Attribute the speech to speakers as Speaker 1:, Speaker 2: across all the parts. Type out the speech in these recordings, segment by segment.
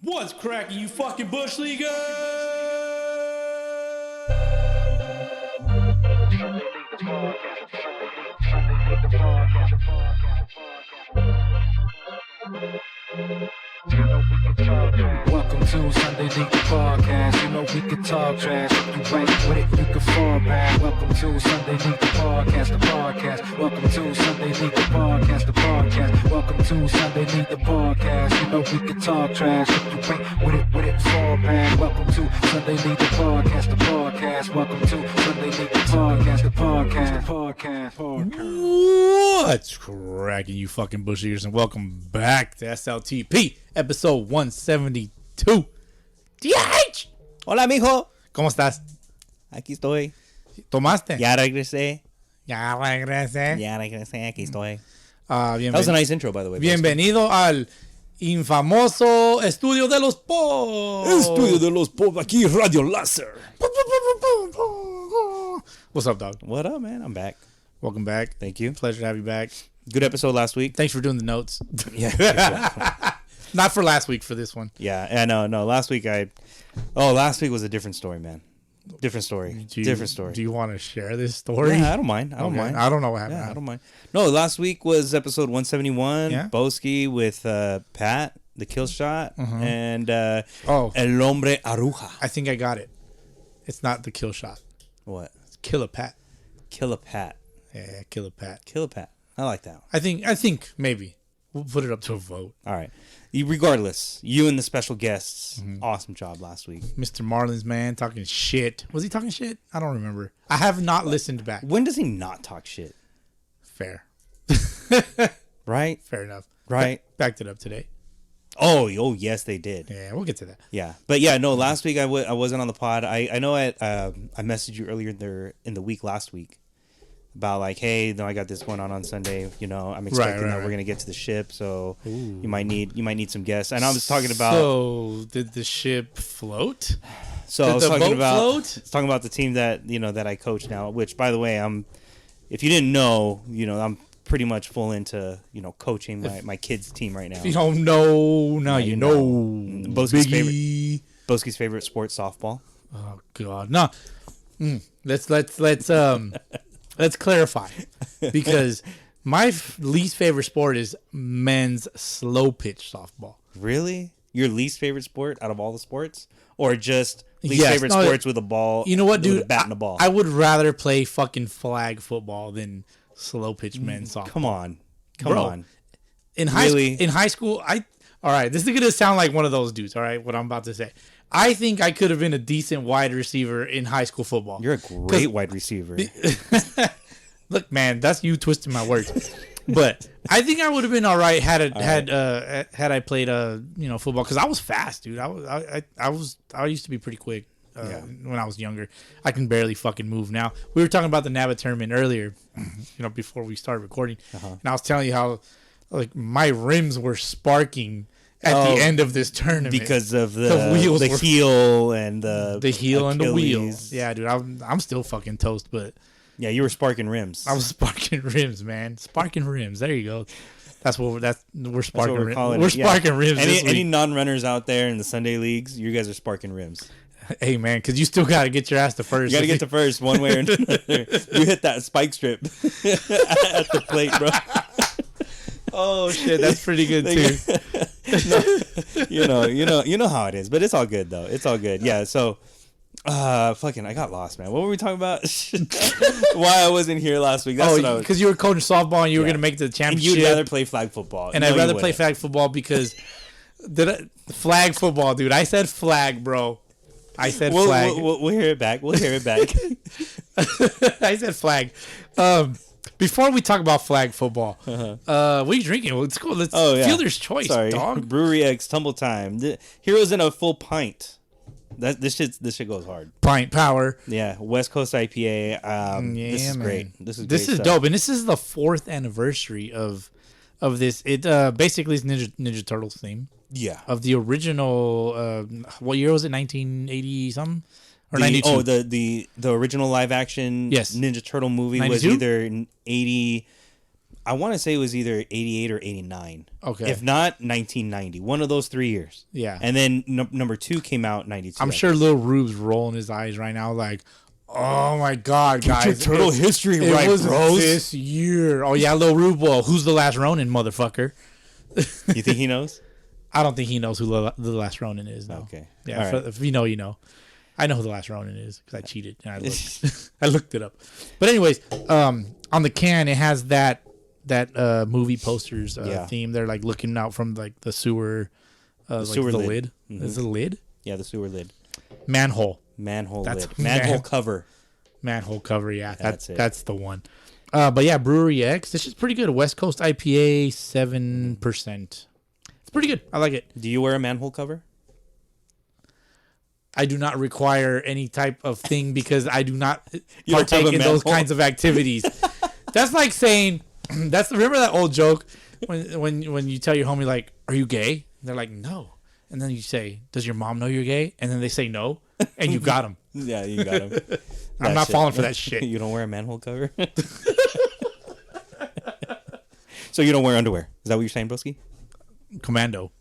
Speaker 1: What's cracking, you fucking Bush Leaguers?
Speaker 2: Welcome to Sunday League Podcast. You know we can talk trash. If you ain't with it, you can fall back. Welcome to Sunday League Podcast, the podcast. Welcome to Sunday League Podcast, the podcast. Welcome to Sunday League Podcast. You know we can talk trash. If you ain't with it, fall back. Welcome to Sunday League Podcast, the podcast. Welcome to Sunday League Podcast, the podcast.
Speaker 1: What's cracking, you fucking Bush Leaguers, and welcome back to SLTP, episode 172. DH!
Speaker 3: Hola, mijo.
Speaker 1: ¿Cómo estás?
Speaker 3: Aquí estoy.
Speaker 1: ¿Tomaste?
Speaker 3: Ya regresé.
Speaker 1: Ya regresé.
Speaker 3: Ya regresé. Aquí estoy.
Speaker 1: That
Speaker 3: was a nice intro, by the way.
Speaker 1: Bienvenido al infamoso Estudio de los Pods.
Speaker 3: Estudio de los Pods, aquí Radio Láser.
Speaker 1: What's up, dog?
Speaker 3: What up, man? I'm back.
Speaker 1: Welcome back.
Speaker 3: Thank you.
Speaker 1: Pleasure to have you back.
Speaker 3: Good episode last week.
Speaker 1: Thanks for doing the notes.
Speaker 3: Yeah.
Speaker 1: Not for last week, for this one.
Speaker 3: Yeah, I know. No, last week last week was a different story, man. Different story. Different story.
Speaker 1: Do you want to share this story?
Speaker 3: Yeah, I don't mind. I don't mind.
Speaker 1: I don't know what happened.
Speaker 3: Yeah, I don't mind. No, last week was episode 171.
Speaker 1: Yeah.
Speaker 3: Bowski with Pat, the kill shot, and El Hombre Aruja.
Speaker 1: I think I got it. It's not the kill shot.
Speaker 3: What?
Speaker 1: It's Kill a Pat.
Speaker 3: Kill a Pat.
Speaker 1: Yeah, Kill a Pat.
Speaker 3: Kill a Pat. I like that one.
Speaker 1: I think maybe we'll put it up to a vote.
Speaker 3: All right. Regardless, you and the special guests, awesome job last week.
Speaker 1: Mr. Marlin's man talking shit. Was he talking shit? I don't remember. I have not listened back.
Speaker 3: When does he not talk shit?
Speaker 1: Fair.
Speaker 3: Right?
Speaker 1: Fair enough.
Speaker 3: Right?
Speaker 1: Backed it up today.
Speaker 3: Oh, yes, they did.
Speaker 1: Yeah, we'll get to that.
Speaker 3: Yeah. But yeah, no, last week I wasn't on the pod. I know I messaged you earlier in the week last week about like, hey, no, I got this going on Sunday. You know, I'm expecting that we're gonna get to the ship, so you might need some guests. And I was talking about.
Speaker 1: So did the ship float?
Speaker 3: So
Speaker 1: did
Speaker 3: I was
Speaker 1: the
Speaker 3: talking
Speaker 1: boat
Speaker 3: about
Speaker 1: float?
Speaker 3: talking about the team that that I coach now. Which, by the way, if you didn't know, I'm pretty much full into coaching my kids' team right now.
Speaker 1: If you don't know, now you know.
Speaker 3: Bowski's favorite sport, softball.
Speaker 1: Oh God, no. Let's clarify, because my least favorite sport is men's slow pitch softball.
Speaker 3: Really? Your least favorite sport out of all the sports, or just least favorite sports with a ball?
Speaker 1: You know what, dude?
Speaker 3: With a bat and a ball.
Speaker 1: I would rather play fucking flag football than slow pitch men's softball.
Speaker 3: Come on.
Speaker 1: In high school, all right, this is gonna sound like one of those dudes. All right, what I'm about to say. I think I could have been a decent wide receiver in high school football.
Speaker 3: You're a great wide receiver.
Speaker 1: Look, man, that's you twisting my words. But I think I would have been all right had I played football, because I was fast, dude. I used to be pretty quick when I was younger. I can barely fucking move now. We were talking about the NABA tournament earlier, before we started recording, and I was telling you how like my rims were sparking at the end of this tournament
Speaker 3: because of the heel and the
Speaker 1: heel and the wheel.
Speaker 3: Achilles.
Speaker 1: Yeah, dude, I'm still fucking toast, but
Speaker 3: yeah, you were sparking rims.
Speaker 1: I was sparking rims, man. Sparking rims. There you go. We're sparking rims. We're sparking rims.
Speaker 3: Any non-runners out there in the Sunday leagues, you guys are sparking rims.
Speaker 1: Hey, man, because you still got to get your ass to first.
Speaker 3: You got to get to first one way or another. You hit that spike strip at the plate, bro.
Speaker 1: Oh shit, that's pretty good too.
Speaker 3: No, you know how it is, but it's all good though. It's all good. Yeah. So, I got lost, man. What were we talking about? Why I wasn't here last week?
Speaker 1: Because you were coaching softball and you were gonna make it to the championship.
Speaker 3: And you'd rather play flag football,
Speaker 1: and I'd rather play flag football because flag football, dude. I said flag, bro. I said flag.
Speaker 3: We'll hear it back.
Speaker 1: I said flag. Before we talk about flag football, what are you drinking? Let's go. Fielder's choice, dog.
Speaker 3: Brewery X Tumble Time. Heroes in a full pint. This shit goes hard.
Speaker 1: Pint power.
Speaker 3: Yeah, West Coast IPA. This is great. This is
Speaker 1: dope, and this is the 4th anniversary of this. It basically is Ninja Turtles theme.
Speaker 3: Yeah.
Speaker 1: Of the original. What year was it? 1980 something. Or 92.
Speaker 3: Oh, the original live action Ninja Turtle movie 92? Was either 80. I want to say it was either 88 or 89.
Speaker 1: Okay.
Speaker 3: If not, 1990. One of those 3 years.
Speaker 1: Yeah.
Speaker 3: And then number 2 came out 92.
Speaker 1: I'm sure Lil Rube's rolling his eyes right now like, oh my God, guys.
Speaker 3: Your turtle history
Speaker 1: it
Speaker 3: right,
Speaker 1: was
Speaker 3: bros.
Speaker 1: this year. Oh, yeah, Lil Rube. Well, who's the last Ronin, motherfucker?
Speaker 3: You think he knows?
Speaker 1: I don't think he knows who the last Ronin is, no.
Speaker 3: Okay.
Speaker 1: Yeah,
Speaker 3: All right.
Speaker 1: if you know, you know. I know who the last Ronin is because I cheated and I looked. I looked it up. But anyways, on the can it has that movie posters theme. They're like looking out from like the sewer,
Speaker 3: sewer
Speaker 1: lid.
Speaker 3: Mm-hmm.
Speaker 1: Is it a lid?
Speaker 3: Yeah, the sewer lid.
Speaker 1: Manhole
Speaker 3: Lid. Manhole cover.
Speaker 1: Manhole cover. Yeah,
Speaker 3: That's it.
Speaker 1: That's the one. But yeah, Brewery X. This is pretty good. West Coast IPA, 7%. It's pretty good. I like it.
Speaker 3: Do you wear a manhole cover?
Speaker 1: I do not require any type of thing because I do not
Speaker 3: You don't have
Speaker 1: partake
Speaker 3: a
Speaker 1: in those
Speaker 3: manhole?
Speaker 1: kinds of activities. That's like saying remember that old joke when you tell your homie like, "Are you gay?" And they're like, "No." And then you say, "Does your mom know you're gay?" And then they say no, and you got them.
Speaker 3: Yeah, you got him.
Speaker 1: I'm not falling for that shit.
Speaker 3: You don't wear a manhole cover? So you don't wear underwear. Is that what you're saying, Bowski?
Speaker 1: Commando.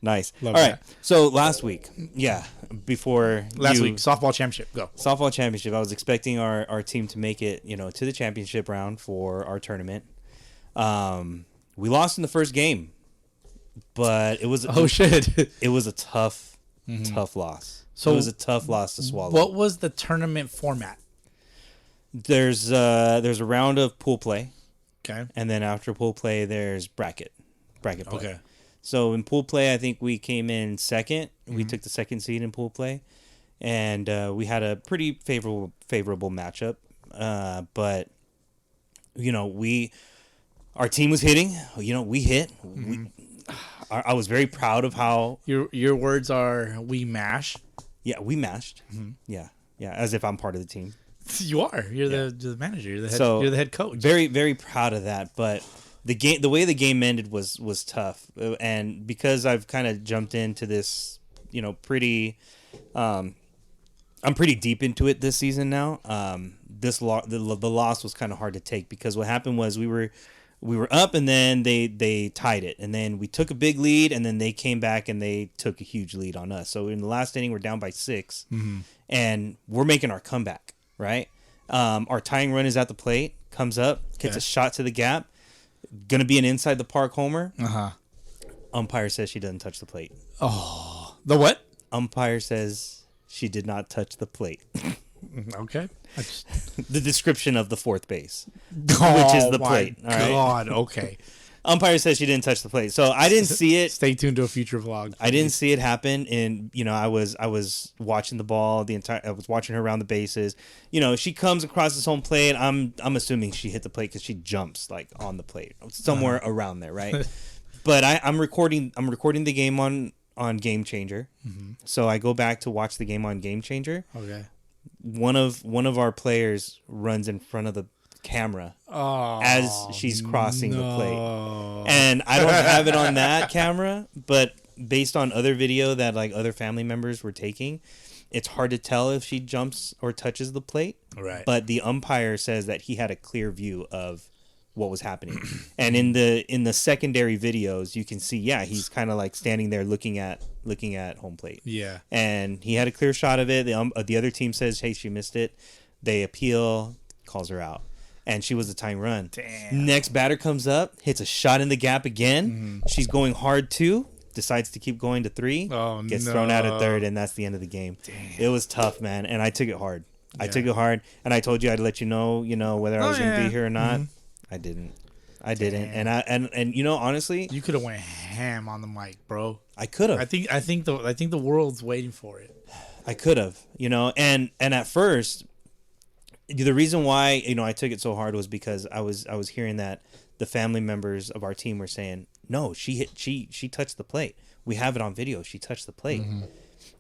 Speaker 3: Nice.
Speaker 1: Love
Speaker 3: All right.
Speaker 1: that.
Speaker 3: So last week, before
Speaker 1: Last week, softball championship. Go.
Speaker 3: softball championship, I was expecting our team to make it, to the championship round for our tournament. We lost in the first game, but it was
Speaker 1: shit.
Speaker 3: it was a tough loss.
Speaker 1: So
Speaker 3: it was a tough loss to swallow.
Speaker 1: What was the tournament format?
Speaker 3: There's a round of pool play,
Speaker 1: Okay.
Speaker 3: and then after pool play, there's bracket play.
Speaker 1: Okay.
Speaker 3: So in pool play, I think we came in second. We took the second seed in pool play, and we had a pretty favorable matchup. But our team was hitting. We hit. I was very proud of how
Speaker 1: Your words are we mash.
Speaker 3: Yeah, we mashed. Yeah, as if I'm part of the team.
Speaker 1: You are. You're the manager. You're the head.
Speaker 3: So,
Speaker 1: you're the head coach.
Speaker 3: Very, very proud of that. But the way the game ended was tough, and because I've kind of jumped into this, pretty. I'm pretty deep into it this season now. The loss was kind of hard to take because what happened was we were up and then they tied it, and then we took a big lead, and then they came back and they took a huge lead on us. So in the last inning, we're down by 6, and we're making our comeback. Right, our tying run is at the plate, comes up, gets a shot to the gap, gonna be an inside the park homer. Umpire says she doesn't touch the plate.
Speaker 1: Oh, the what?
Speaker 3: Umpire says she did not touch the plate.
Speaker 1: Okay.
Speaker 3: The description of the fourth base,
Speaker 1: Oh,
Speaker 3: which is the plate. All right.
Speaker 1: God. Okay.
Speaker 3: Umpire says she didn't touch the plate, so I didn't see it.
Speaker 1: Stay tuned to a future vlog.
Speaker 3: I didn't see it happen, and I was watching the ball I was watching her around the bases. She comes across this home plate. I'm assuming she hit the plate because she jumps like on the plate somewhere around there, right? But I'm recording the game on Game Changer, so I go back to watch the game on Game Changer.
Speaker 1: Okay.
Speaker 3: One of our players runs in front of the camera as she's crossing the plate, and I don't have it on that camera, but based on other video that like other family members were taking, it's hard to tell if she jumps or touches the plate.
Speaker 1: Right.
Speaker 3: But the umpire says that he had a clear view of what was happening, and in the secondary videos you can see he's kind of like standing there looking at home plate.
Speaker 1: Yeah.
Speaker 3: And he had a clear shot of it. The other team says, hey, she missed it. They appeal, calls her out. And she was the tying run.
Speaker 1: Damn.
Speaker 3: Next batter comes up, hits a shot in the gap again. She's going hard too. Decides to keep going to 3. Gets thrown out at 3rd, and that's the end of the game. Damn. It was tough, man. And I took it hard. I took it hard. And I told you I'd let you know, whether I was going to be here or not. I didn't. And honestly,
Speaker 1: You could have went ham on the mic, bro.
Speaker 3: I could have.
Speaker 1: I think the world's waiting for it.
Speaker 3: I could have, and at first, the reason why I took it so hard was because I was hearing that the family members of our team were saying, no, she touched the plate. We have it on video. She touched the plate.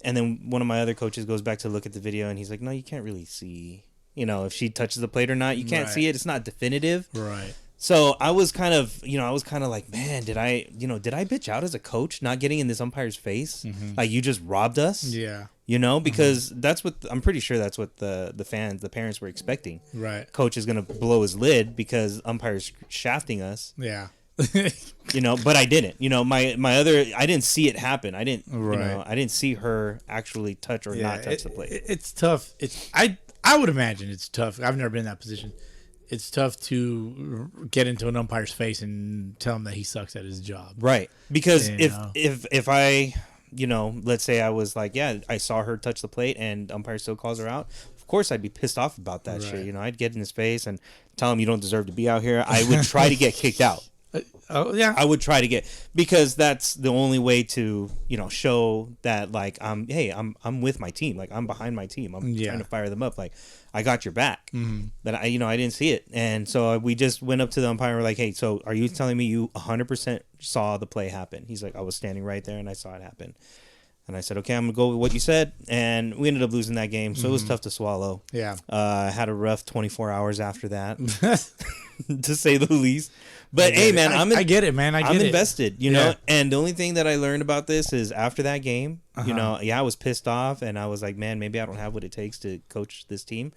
Speaker 3: And then one of my other coaches goes back to look at the video, and he's like, no, you can't really see, if she touches the plate or not. You can't see it. It's not definitive.
Speaker 1: Right.
Speaker 3: So I was kind of like, man, did I bitch out as a coach not getting in this umpire's face? Like, you just robbed us.
Speaker 1: Yeah.
Speaker 3: You know, because that's what I'm pretty sure that's what the parents were expecting.
Speaker 1: Right.
Speaker 3: Coach is gonna blow his lid because umpire's shafting us.
Speaker 1: Yeah.
Speaker 3: You know, but I didn't. You know, my other, I didn't see it happen. I didn't.
Speaker 1: Right.
Speaker 3: You know, I didn't see her actually touch or not touch the plate.
Speaker 1: It's tough. I would imagine it's tough. I've never been in that position. It's tough to get into an umpire's face and tell him that he sucks at his job.
Speaker 3: Right. Because
Speaker 1: You know.
Speaker 3: if I, you know, let's say I was like, yeah, I saw her touch the plate and umpire still calls her out. Of course, I'd be pissed off about that shit. You know, I'd get in his face and tell him you don't deserve to be out here. I would try to get kicked out.
Speaker 1: Oh yeah.
Speaker 3: I would try to get, because that's the only way to, you know, show that like I'm with my team. Like I'm behind my team. I'm trying to fire them up. Like I got your back. But I didn't see it. And so we just went up to the umpire and we're like, hey, so are you telling me you 100% saw the play happen? He's like, I was standing right there and I saw it happen. And I said, okay, I'm going to go with what you said. And we ended up losing that game. So it was tough to swallow.
Speaker 1: Yeah.
Speaker 3: I had a rough 24 hours after that, to say the least. But hey, man,
Speaker 1: I get it, man.
Speaker 3: I'm invested, you know. And the only thing that I learned about this is after that game, you know, I was pissed off and I was like, man, maybe I don't have what it takes to coach this team.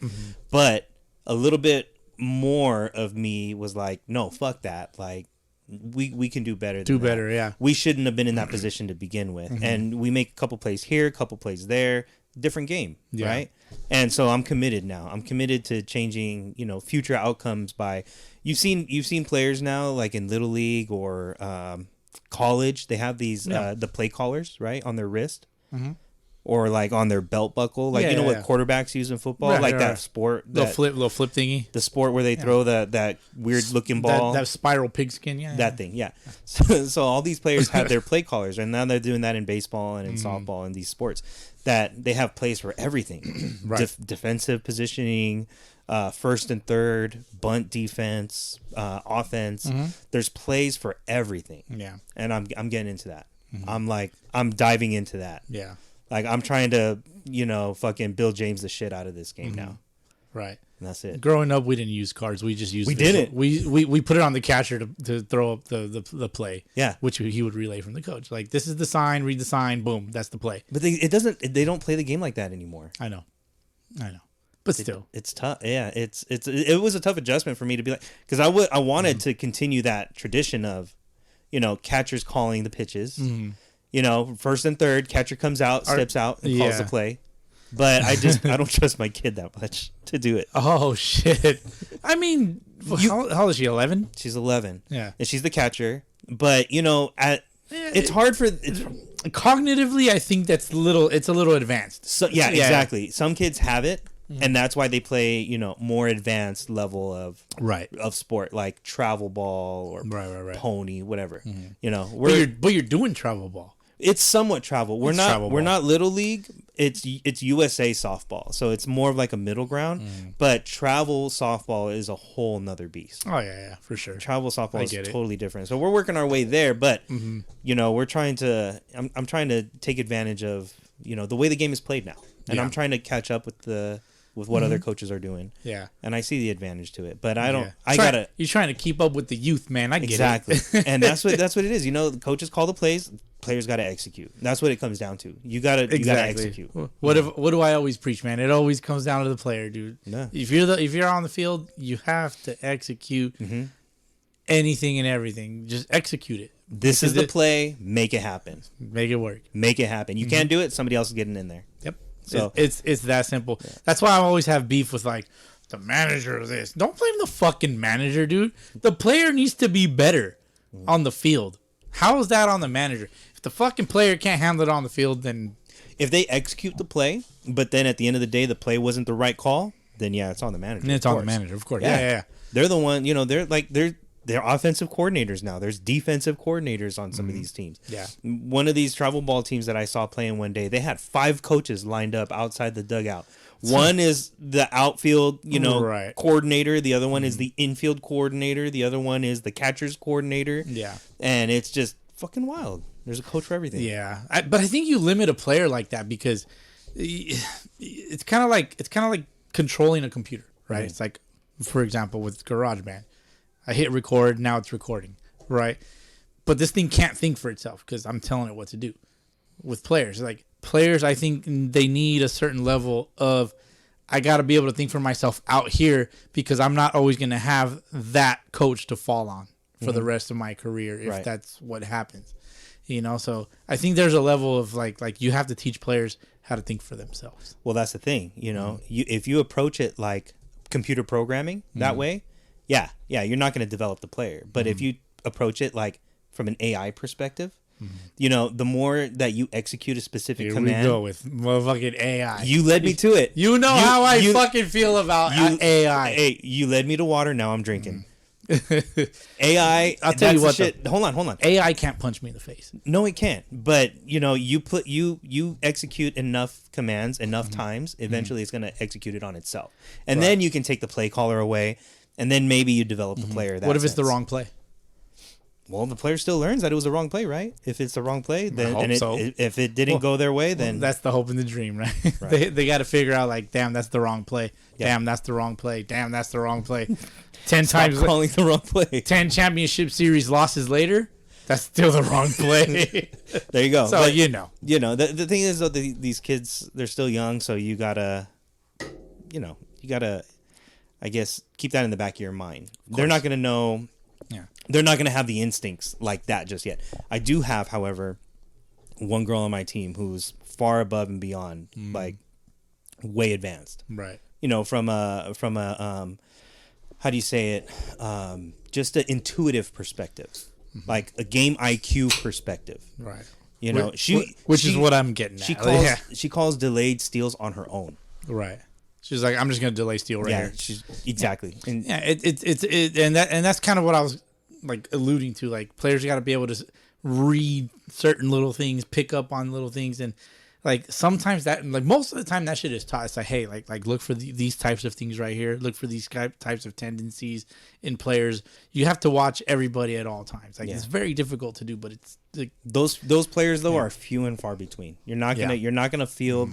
Speaker 3: But a little bit more of me was like, no, fuck that. Like, we can do better.
Speaker 1: Do better, yeah.
Speaker 3: We shouldn't have been in that position to begin with. And we make a couple plays here, a couple plays there. Different game, right? And so I'm committed now. I'm committed to changing, you know, future outcomes by. You've seen players now, like in Little League or college. They have these the play collars, right, on their wrist, or like on their belt buckle, like what quarterbacks use in football, that sport, that
Speaker 1: little flip thingy,
Speaker 3: the sport where they throw that weird looking ball,
Speaker 1: that spiral pigskin,
Speaker 3: thing, So all these players have their play collars, and now they're doing that in baseball and in softball and these sports. That they have plays for everything, defensive positioning, first and third, bunt defense, offense. There's plays for everything. Yeah, and I'm getting into that. I'm diving into that. Yeah, like I'm trying to, you know, fucking Bill James the shit out of this game now. Right. And that's it.
Speaker 1: Growing up, we didn't use cards. We just used.
Speaker 3: We didn't.
Speaker 1: We put it on the catcher to throw up the play.
Speaker 3: Yeah.
Speaker 1: Which he would relay from the coach. Like, this is the sign. Read the sign. Boom. That's the play.
Speaker 3: But they don't play the game like that anymore.
Speaker 1: I know. But still,
Speaker 3: it's tough. Yeah. It was a tough adjustment for me to be like, because I wanted to continue that tradition of, you know, catchers calling the pitches. You know, first and third, catcher comes out, steps out, and calls the play. But I don't trust my kid that much to do it.
Speaker 1: Oh, shit. I mean, how old is she, 11?
Speaker 3: She's 11.
Speaker 1: Yeah.
Speaker 3: And she's the catcher. But, you know, it's hard for...
Speaker 1: Cognitively, I think it's a little advanced.
Speaker 3: So, yeah, exactly. Some kids have it, and that's why they play, you know, more advanced level of sport, like travel ball or pony, whatever. You know,
Speaker 1: but you're doing travel ball.
Speaker 3: It's somewhat travel. We're not Little League. It's USA softball, so it's more of like a middle ground. But travel softball is a whole nother beast.
Speaker 1: Oh yeah, for sure.
Speaker 3: Travel softball is totally different. So we're working our way there, but you know, we're trying to. I'm trying to take advantage of, you know, the way the game is played now, and I'm trying to catch up with what other coaches are doing. Yeah. And I see the advantage to it, but I don't.
Speaker 1: You're trying to keep up with the youth, man. I get
Speaker 3: it. Exactly. And that's what it is. You know, the coaches call the plays. Players got to execute. That's what it comes down to. You gotta execute.
Speaker 1: What do I always preach, man? It always comes down to the player, dude. Yeah. If you're on the field, you have to execute anything and everything. Just execute it.
Speaker 3: This is the play. Make it happen.
Speaker 1: Make it work.
Speaker 3: Make it happen. You can't do it. Somebody else is getting in there.
Speaker 1: Yep. So it's that simple. Yeah. That's why I always have beef with like the manager of this. Don't blame the fucking manager, dude. The player needs to be better on the field. How is that on the manager? If the fucking player can't handle it on the field, then
Speaker 3: if they execute the play, but then at the end of the day the play wasn't the right call, then yeah, it's on the manager.
Speaker 1: And it's on the manager, of course. Yeah.
Speaker 3: They're the one. You know, they're offensive coordinators now. There's defensive coordinators on some of these teams. Yeah. One of these travel ball teams that I saw playing one day, they had 5 coaches lined up outside the dugout. One is the outfield, you know, coordinator. The other one is the infield coordinator. The other one is the catcher's coordinator. Yeah. And it's just fucking wild. There's a coach for everything.
Speaker 1: Yeah. But I think you limit a player like that because it's kind of like controlling a computer, right? It's like, for example, with GarageBand. I hit record, now it's recording, right? But this thing can't think for itself because I'm telling it what to do. With players, like players, I think they need a certain level of, I got to be able to think for myself out here because I'm not always going to have that coach to fall on for the rest of my career if that's what happens. You know, so I think there's a level of like you have to teach players how to think for themselves.
Speaker 3: Well, that's the thing. You know, if you approach it like computer programming that way, yeah, you're not going to develop the player. But if you approach it like from an AI perspective, you know, the more that you execute a specific command.
Speaker 1: Here we go with motherfucking AI.
Speaker 3: You led me to it.
Speaker 1: You know how I fucking feel about AI.
Speaker 3: Hey, you led me to water. Now I'm drinking. AI.
Speaker 1: I'll tell you what.
Speaker 3: Shit. Hold on.
Speaker 1: AI can't punch me in the face.
Speaker 3: No, it can't. But you know, you execute enough commands enough times. Eventually, it's going to execute it on itself, and then you can take the play caller away, and then maybe you develop the player.
Speaker 1: What if it's the wrong play?
Speaker 3: Well, the player still learns that it was the wrong play, right? If it's the wrong play, then if it didn't go their way, then
Speaker 1: that's the hope and the dream, right? they got to figure out like, damn, that's the wrong play. Yeah. Damn, that's the wrong play. Damn, that's the wrong play. 10 times
Speaker 3: calling the wrong play.
Speaker 1: 10 championship series losses later, that's still the wrong play.
Speaker 3: There you go.
Speaker 1: So
Speaker 3: but,
Speaker 1: you know,
Speaker 3: the thing is though, these kids, they're still young, so you gotta, I guess, keep that in the back of your mind. They're not gonna know.
Speaker 1: Yeah.
Speaker 3: They're not going to have the instincts like that just yet. I do have, however, one girl on my team who's far above and beyond, like way advanced.
Speaker 1: Right.
Speaker 3: You know, from a how do you say it? Just an intuitive perspective, like a game IQ perspective.
Speaker 1: Right.
Speaker 3: You know,
Speaker 1: which is what I'm getting at.
Speaker 3: She calls delayed steals on her own.
Speaker 1: Right. She's like, I'm just gonna delay steal here.
Speaker 3: Exactly. And
Speaker 1: and that's kind of what I was like alluding to. Like, players got to be able to read certain little things, pick up on little things, and like sometimes that, like most of the time, that shit is taught. It's like, hey, like look for these types of things right here. Look for these types of tendencies in players. You have to watch everybody at all times. Like it's very difficult to do, but it's like,
Speaker 3: those players though are few and far between. You're not gonna field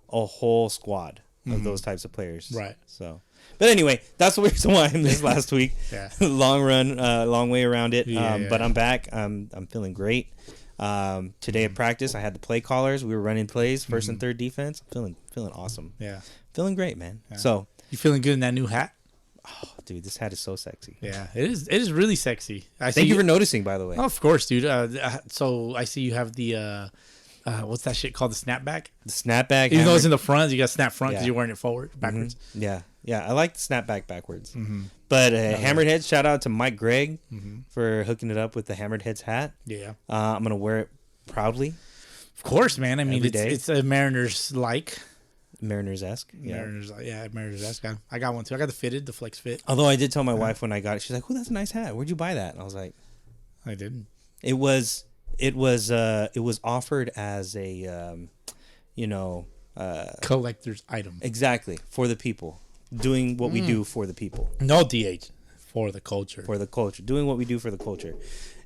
Speaker 3: a whole squad of those types of players. Right. So, but anyway, that's the reason why I missed last week. Long way around it. But I'm back. I'm feeling great. Today at practice, I had the play callers. We were running plays, first and third defense. I'm feeling awesome. Yeah. Feeling great, man. Yeah. So,
Speaker 1: you feeling good in that new hat?
Speaker 3: Oh, dude, this hat is so sexy.
Speaker 1: Yeah, it is. It is really sexy.
Speaker 3: Thank you for noticing, by the way.
Speaker 1: Oh, of course, dude. So I see you have the what's that shit called? The snapback?
Speaker 3: The snapback.
Speaker 1: Even though it's in the front, you got snap front because you're wearing it forward, backwards.
Speaker 3: Yeah. I like the snapback backwards. But Hammered Heads, shout out to Mike Gregg for hooking it up with the Hammered Heads hat. Yeah. I'm going to wear it proudly.
Speaker 1: Of course, man. I mean, it's a Mariners-like.
Speaker 3: Mariners-esque.
Speaker 1: Mariners-esque. I got one too. I got the fitted, the flex fit.
Speaker 3: Although I did tell my wife when I got it, she's like, "Oh, that's a nice hat. Where'd you buy that?" And I was like,
Speaker 1: "I didn't."
Speaker 3: It was offered as a,
Speaker 1: collector's item.
Speaker 3: Exactly, for the people, doing what we do for the people.
Speaker 1: No DH, for the culture.
Speaker 3: For the culture, doing what we do for the culture.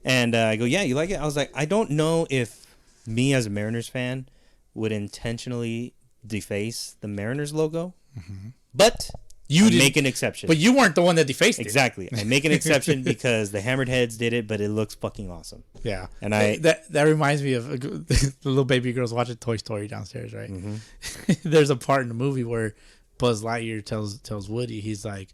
Speaker 3: And I go, "Yeah, you like it?" I was like, "I don't know if me as a Mariners fan would intentionally deface the Mariners logo, but you make an exception."
Speaker 1: But you weren't the one that defaced it.
Speaker 3: Exactly. I make an exception because the Hammered Heads did it, but it looks fucking awesome.
Speaker 1: Yeah.
Speaker 3: And
Speaker 1: that reminds me of the little baby girls watching Toy Story downstairs, right? There's a part in the movie where Buzz Lightyear tells Woody, he's like,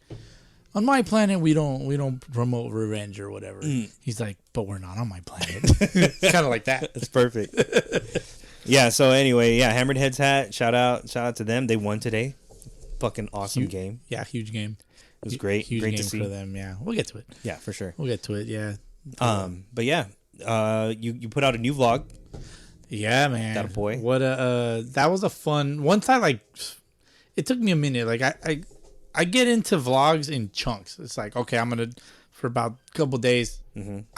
Speaker 1: "On my planet, we don't promote revenge or whatever." He's like, "But we're not on my planet." It's kind of like that.
Speaker 3: It's perfect. Yeah. So anyway, Hammered Heads hat. Shout out to them. They won today. Fucking awesome game.
Speaker 1: Yeah, huge game.
Speaker 3: It was great.
Speaker 1: Huge
Speaker 3: great
Speaker 1: game
Speaker 3: to see
Speaker 1: for them. Yeah, we'll get to it.
Speaker 3: Yeah, for sure.
Speaker 1: We'll get to it. Yeah.
Speaker 3: But yeah, you put out a new vlog.
Speaker 1: Yeah, man.
Speaker 3: That a boy.
Speaker 1: What that was a fun. Once I it took me a minute. Like I get into vlogs in chunks. It's like, okay, I'm gonna for about a couple days.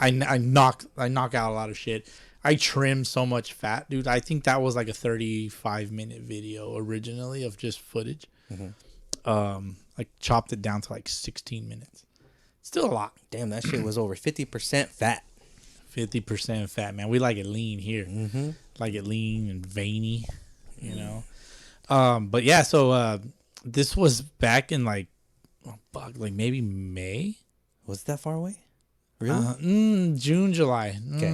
Speaker 1: I knock out a lot of shit. I trim so much fat, dude. I think that was like a 35-minute video originally of just footage. Like chopped it down to like 16 minutes. Still a lot.
Speaker 3: Damn, that shit was over 50% fat.
Speaker 1: 50% fat, man. We like it lean here. Like it lean and veiny, you know. But yeah, so this was back in like maybe May.
Speaker 3: Was it that far away? Really?
Speaker 1: June, July.
Speaker 3: Okay.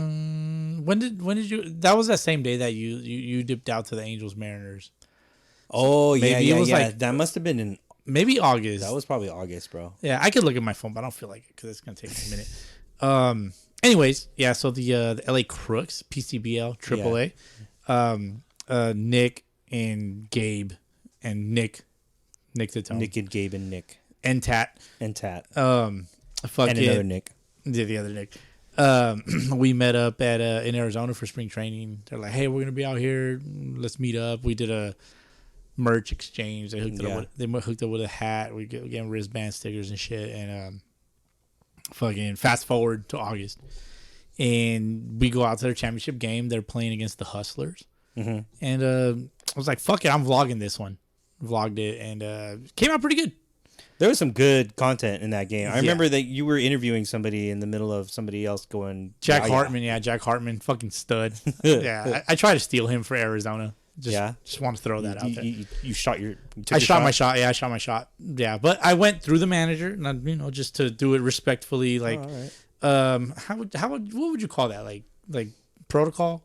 Speaker 1: when did you? That was that same day that you dipped out to the Angels Mariners.
Speaker 3: Oh
Speaker 1: Maybe
Speaker 3: yeah.
Speaker 1: it was like
Speaker 3: that must have been in.
Speaker 1: Maybe August.
Speaker 3: That was probably August, bro.
Speaker 1: Yeah, I could look at my phone, but I don't feel like it because it's gonna take me a minute. Anyways, yeah. So the LA Crooks, PCBL, AAA, Nick and Gabe, and Nick the Tone.
Speaker 3: Nick and Gabe and Nick
Speaker 1: and Tat.
Speaker 3: and Tat.
Speaker 1: And
Speaker 3: another Nick.
Speaker 1: Yeah, the other Nick. We met up at in Arizona for spring training. They're like, "Hey, we're gonna be out here. Let's meet up." We did a merch exchange. They hooked up with a hat. We gave wristband stickers and shit. And fucking fast forward to August, and we go out to their championship game. They're playing against the Hustlers, and I was like, "Fuck it, I'm vlogging this one." Vlogged it, and came out pretty good.
Speaker 3: There was some good content in that game. I remember that you were interviewing somebody in the middle of somebody else going.
Speaker 1: Jack Hartman, Jack Hartman, fucking stud. Yeah, I try to steal him for Arizona. Just want to throw that out there.
Speaker 3: You shot your.
Speaker 1: I shot my shot. Yeah, I shot my shot. Yeah, but I went through the manager, and just to do it respectfully. Like, what would you call that? Like protocol.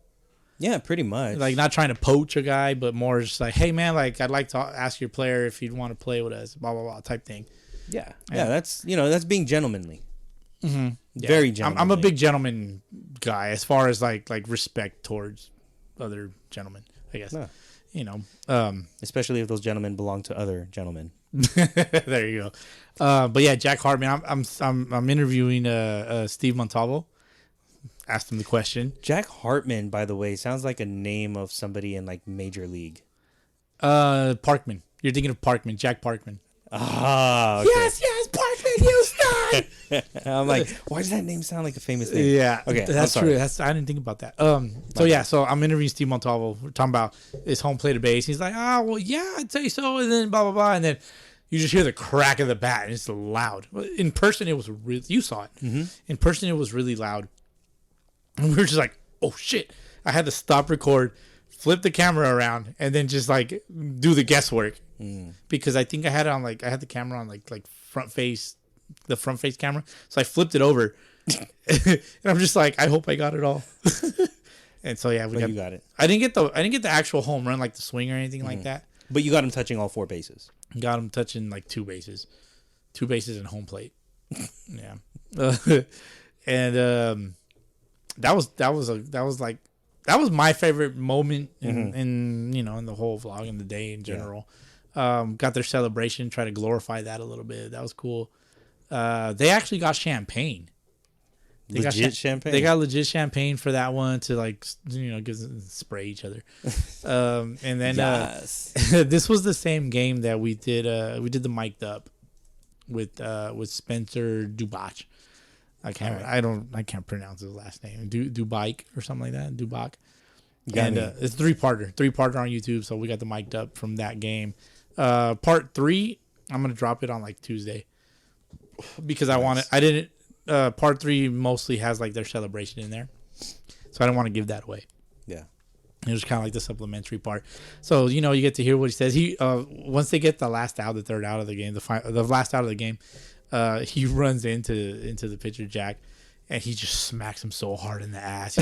Speaker 3: Yeah, pretty much.
Speaker 1: Like not trying to poach a guy, but more just like, hey man, like I'd like to ask your player if you'd want to play with us, blah blah blah type thing.
Speaker 3: Yeah. That's that's being gentlemanly.
Speaker 1: Mm-hmm.
Speaker 3: Very gentlemanly.
Speaker 1: I'm a big gentleman guy as far as like respect towards other gentlemen, I guess. Yeah.
Speaker 3: Especially if those gentlemen belong to other gentlemen.
Speaker 1: There you go. But yeah, Jack Hartman. I'm interviewing Steve Montalvo. Asked him the question.
Speaker 3: Jack Hartman, by the way, sounds like a name of somebody in like Major League.
Speaker 1: Parkman. You're thinking of Parkman, Jack Parkman.
Speaker 3: Ah, okay.
Speaker 1: Yes, Parkman Houston.
Speaker 3: I'm like, why does that name sound like a famous name?
Speaker 1: Yeah,
Speaker 3: okay,
Speaker 1: that's true. I didn't think about that. So I'm interviewing Steve Montalvo. We're talking about his home plate of base. He's like, well, yeah, I'd say so, and then blah blah blah, and then you just hear the crack of the bat, and it's loud. In person, it was really. You saw it. Mm-hmm. In person, it was really loud. And we were just like, oh shit. I had to stop record, flip the camera around, and then just like do the guesswork. Because I think I had the camera on like the front face camera. So I flipped it over. And I'm just like, I hope I got it all. And so yeah,
Speaker 3: you got it.
Speaker 1: I didn't get the actual home run, like the swing or anything like that.
Speaker 3: But you got him touching all 4 bases.
Speaker 1: Got him touching like 2 bases. 2 bases and home plate. Yeah. And that was my favorite moment in the whole vlog and the day in general. Got their celebration, try to glorify that a little bit. That was cool. They actually got champagne.
Speaker 3: Champagne.
Speaker 1: They got legit champagne for that one to spray each other. And then this was the same game that we did. We did the mic'd up with Spencer Dubach. I can't pronounce his last name. Dubike or something like that. Dubak. And it's 3-parter on YouTube. So we got the mic'd up from that game. Part 3, I'm gonna drop it on like Tuesday because part 3 mostly has like their celebration in there, so I don't want to give that away. Yeah, it was kind of like the supplementary part. So you get to hear what he says. He once they get the last out, the third out of the game, the last out of the game. He runs into the pitcher Jack, and he just smacks him so hard in the ass.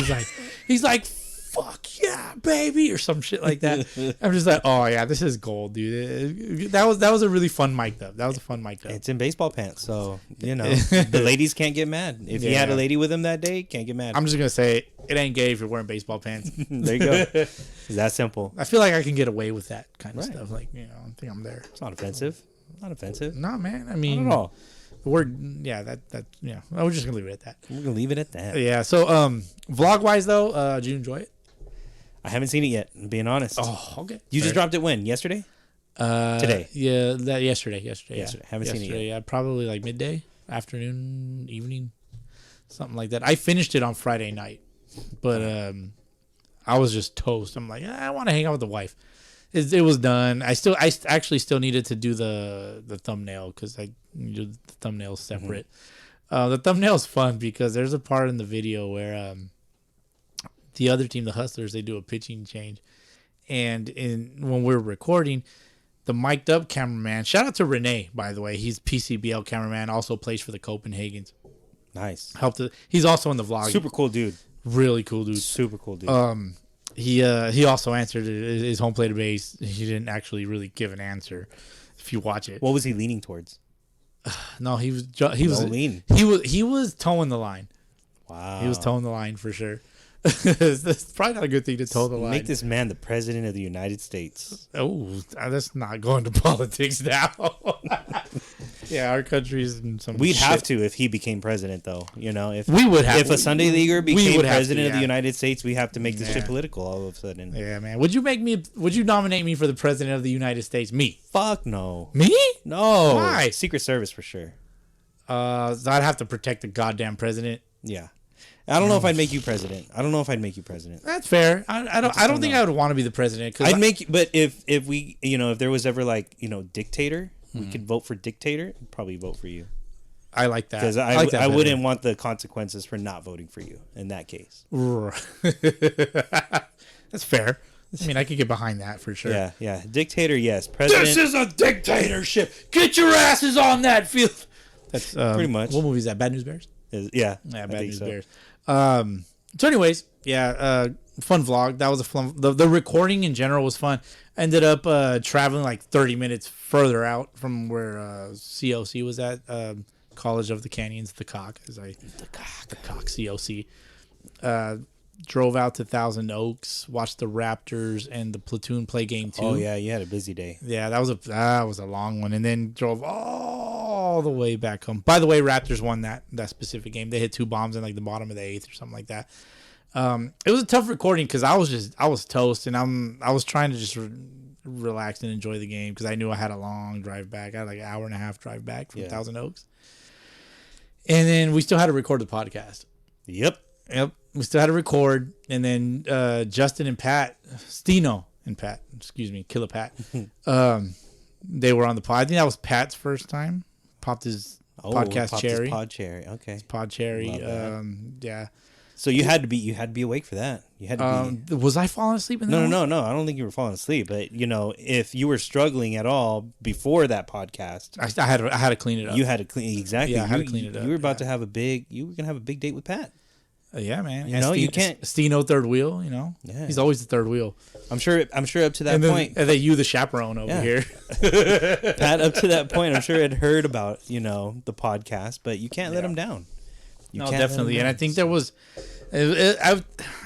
Speaker 1: He's like, "Fuck yeah, baby," or some shit like that. I'm just like, "Oh yeah, this is gold, dude." That was a really fun mic up. That was a fun mic up.
Speaker 3: It's in baseball pants, so the ladies can't get mad. If he had a lady with him that day, can't get mad.
Speaker 1: I'm just gonna say it ain't gay if you're wearing baseball pants.
Speaker 3: There you go. It's that simple.
Speaker 1: I feel like I can get away with that kind of stuff. Like I think I'm there.
Speaker 3: It's not offensive. Not offensive.
Speaker 1: Nah, man. I mean,
Speaker 3: not at all.
Speaker 1: We're just gonna leave it at that.
Speaker 3: We're gonna leave it at that.
Speaker 1: Yeah. So vlog wise though, did you enjoy it?
Speaker 3: I haven't seen it yet, I'm being honest.
Speaker 1: Oh, okay.
Speaker 3: You just dropped it when? Yesterday? Today?
Speaker 1: Yeah, yesterday.
Speaker 3: Haven't seen it yet.
Speaker 1: Yeah, probably like midday, afternoon, evening, something like that. I finished it on Friday night, but I was just toast. I'm like, I want to hang out with the wife. It was done. I actually still needed to do the thumbnail because I do the thumbnail separate. The thumbnail's fun because there's a part in the video where the other team, the Hustlers, they do a pitching change, and when we're recording, the mic'd up cameraman. Shout out to Renee, by the way. He's PCBL cameraman. Also plays for the Copenhagens.
Speaker 3: Nice.
Speaker 1: He's also in the vlog.
Speaker 3: Super cool dude.
Speaker 1: Really cool dude.
Speaker 3: Super cool dude.
Speaker 1: He also answered his home plate base. He didn't actually really give an answer. If you watch it,
Speaker 3: what was he leaning towards?
Speaker 1: No, he was he was towing the line.
Speaker 3: Wow,
Speaker 1: he was towing the line for sure. That's probably not a good thing to toe the line.
Speaker 3: Make this man the president of the United States.
Speaker 1: Oh, let's not go into politics now. Yeah, our country's in some.
Speaker 3: We'd
Speaker 1: shit.
Speaker 3: have to if he became president, though. You know, if
Speaker 1: we would have,
Speaker 3: if a Sunday leaguer became president
Speaker 1: of
Speaker 3: the United States, we have to make this shit political all of a sudden.
Speaker 1: Yeah, man. Would you nominate me for the president of the United States? Me?
Speaker 3: Fuck no.
Speaker 1: Me?
Speaker 3: No.
Speaker 1: Why?
Speaker 3: Secret Service for sure.
Speaker 1: I'd have to protect the goddamn president.
Speaker 3: Yeah. I don't know if I'd make you president.
Speaker 1: That's fair. I don't think I would want to be the president.
Speaker 3: But if we, if there was ever like, dictator, we could vote for dictator. I'd probably vote for you.
Speaker 1: I like that.
Speaker 3: Because I wouldn't want the consequences for not voting for you in that case.
Speaker 1: That's fair. I mean, I could get behind that for sure.
Speaker 3: Yeah. Dictator, yes. President.
Speaker 1: This is a dictatorship. Get your asses on that field. That's
Speaker 3: pretty much.
Speaker 1: What movie is that? Bad News Bears?
Speaker 3: Yeah,
Speaker 1: Bad News Bears. So anyways, fun vlog. That was a fun. The recording in general was fun. Ended up traveling like 30 minutes further out from where COC was at, College of the Canyons, the Cock, the Cock COC. Drove out to Thousand Oaks, watched the Raptors and the Platoon play game 2.
Speaker 3: Oh yeah, you had a busy day.
Speaker 1: Yeah, that was a long one, and then drove all the way back home. By the way, Raptors won that specific game. They hit 2 bombs in like the bottom of the 8th or something like that. It was a tough recording because I was toast, and I was trying to just relax and enjoy the game because I knew I had a long drive back. I had like an hour and a half drive back from Thousand Oaks, and then we still had to record the podcast.
Speaker 3: Yep.
Speaker 1: We still had to record, and then Justin and Pat, Killer Pat, they were on the pod. I think that was Pat's first time. Popped his podcast cherry.
Speaker 3: His pod cherry. Okay.
Speaker 1: His pod cherry. Yeah.
Speaker 3: So you had to be awake for that. You had to be.
Speaker 1: Was I falling asleep in that?
Speaker 3: No. I don't think you were falling asleep. But if you were struggling at all before that podcast,
Speaker 1: I had to clean it up.
Speaker 3: You had to clean exactly.
Speaker 1: Yeah, I had to clean it up.
Speaker 3: You were about to have you were gonna have a big date with Pat.
Speaker 1: Yeah, man.
Speaker 3: You can't.
Speaker 1: Steno third wheel.
Speaker 3: Yeah.
Speaker 1: He's always the third wheel.
Speaker 3: I'm sure up to that point.
Speaker 1: And then you, the chaperone over here.
Speaker 3: Pat, up to that point, I'm sure had heard about the podcast, but you can't let him down.
Speaker 1: Definitely. And I think there was. I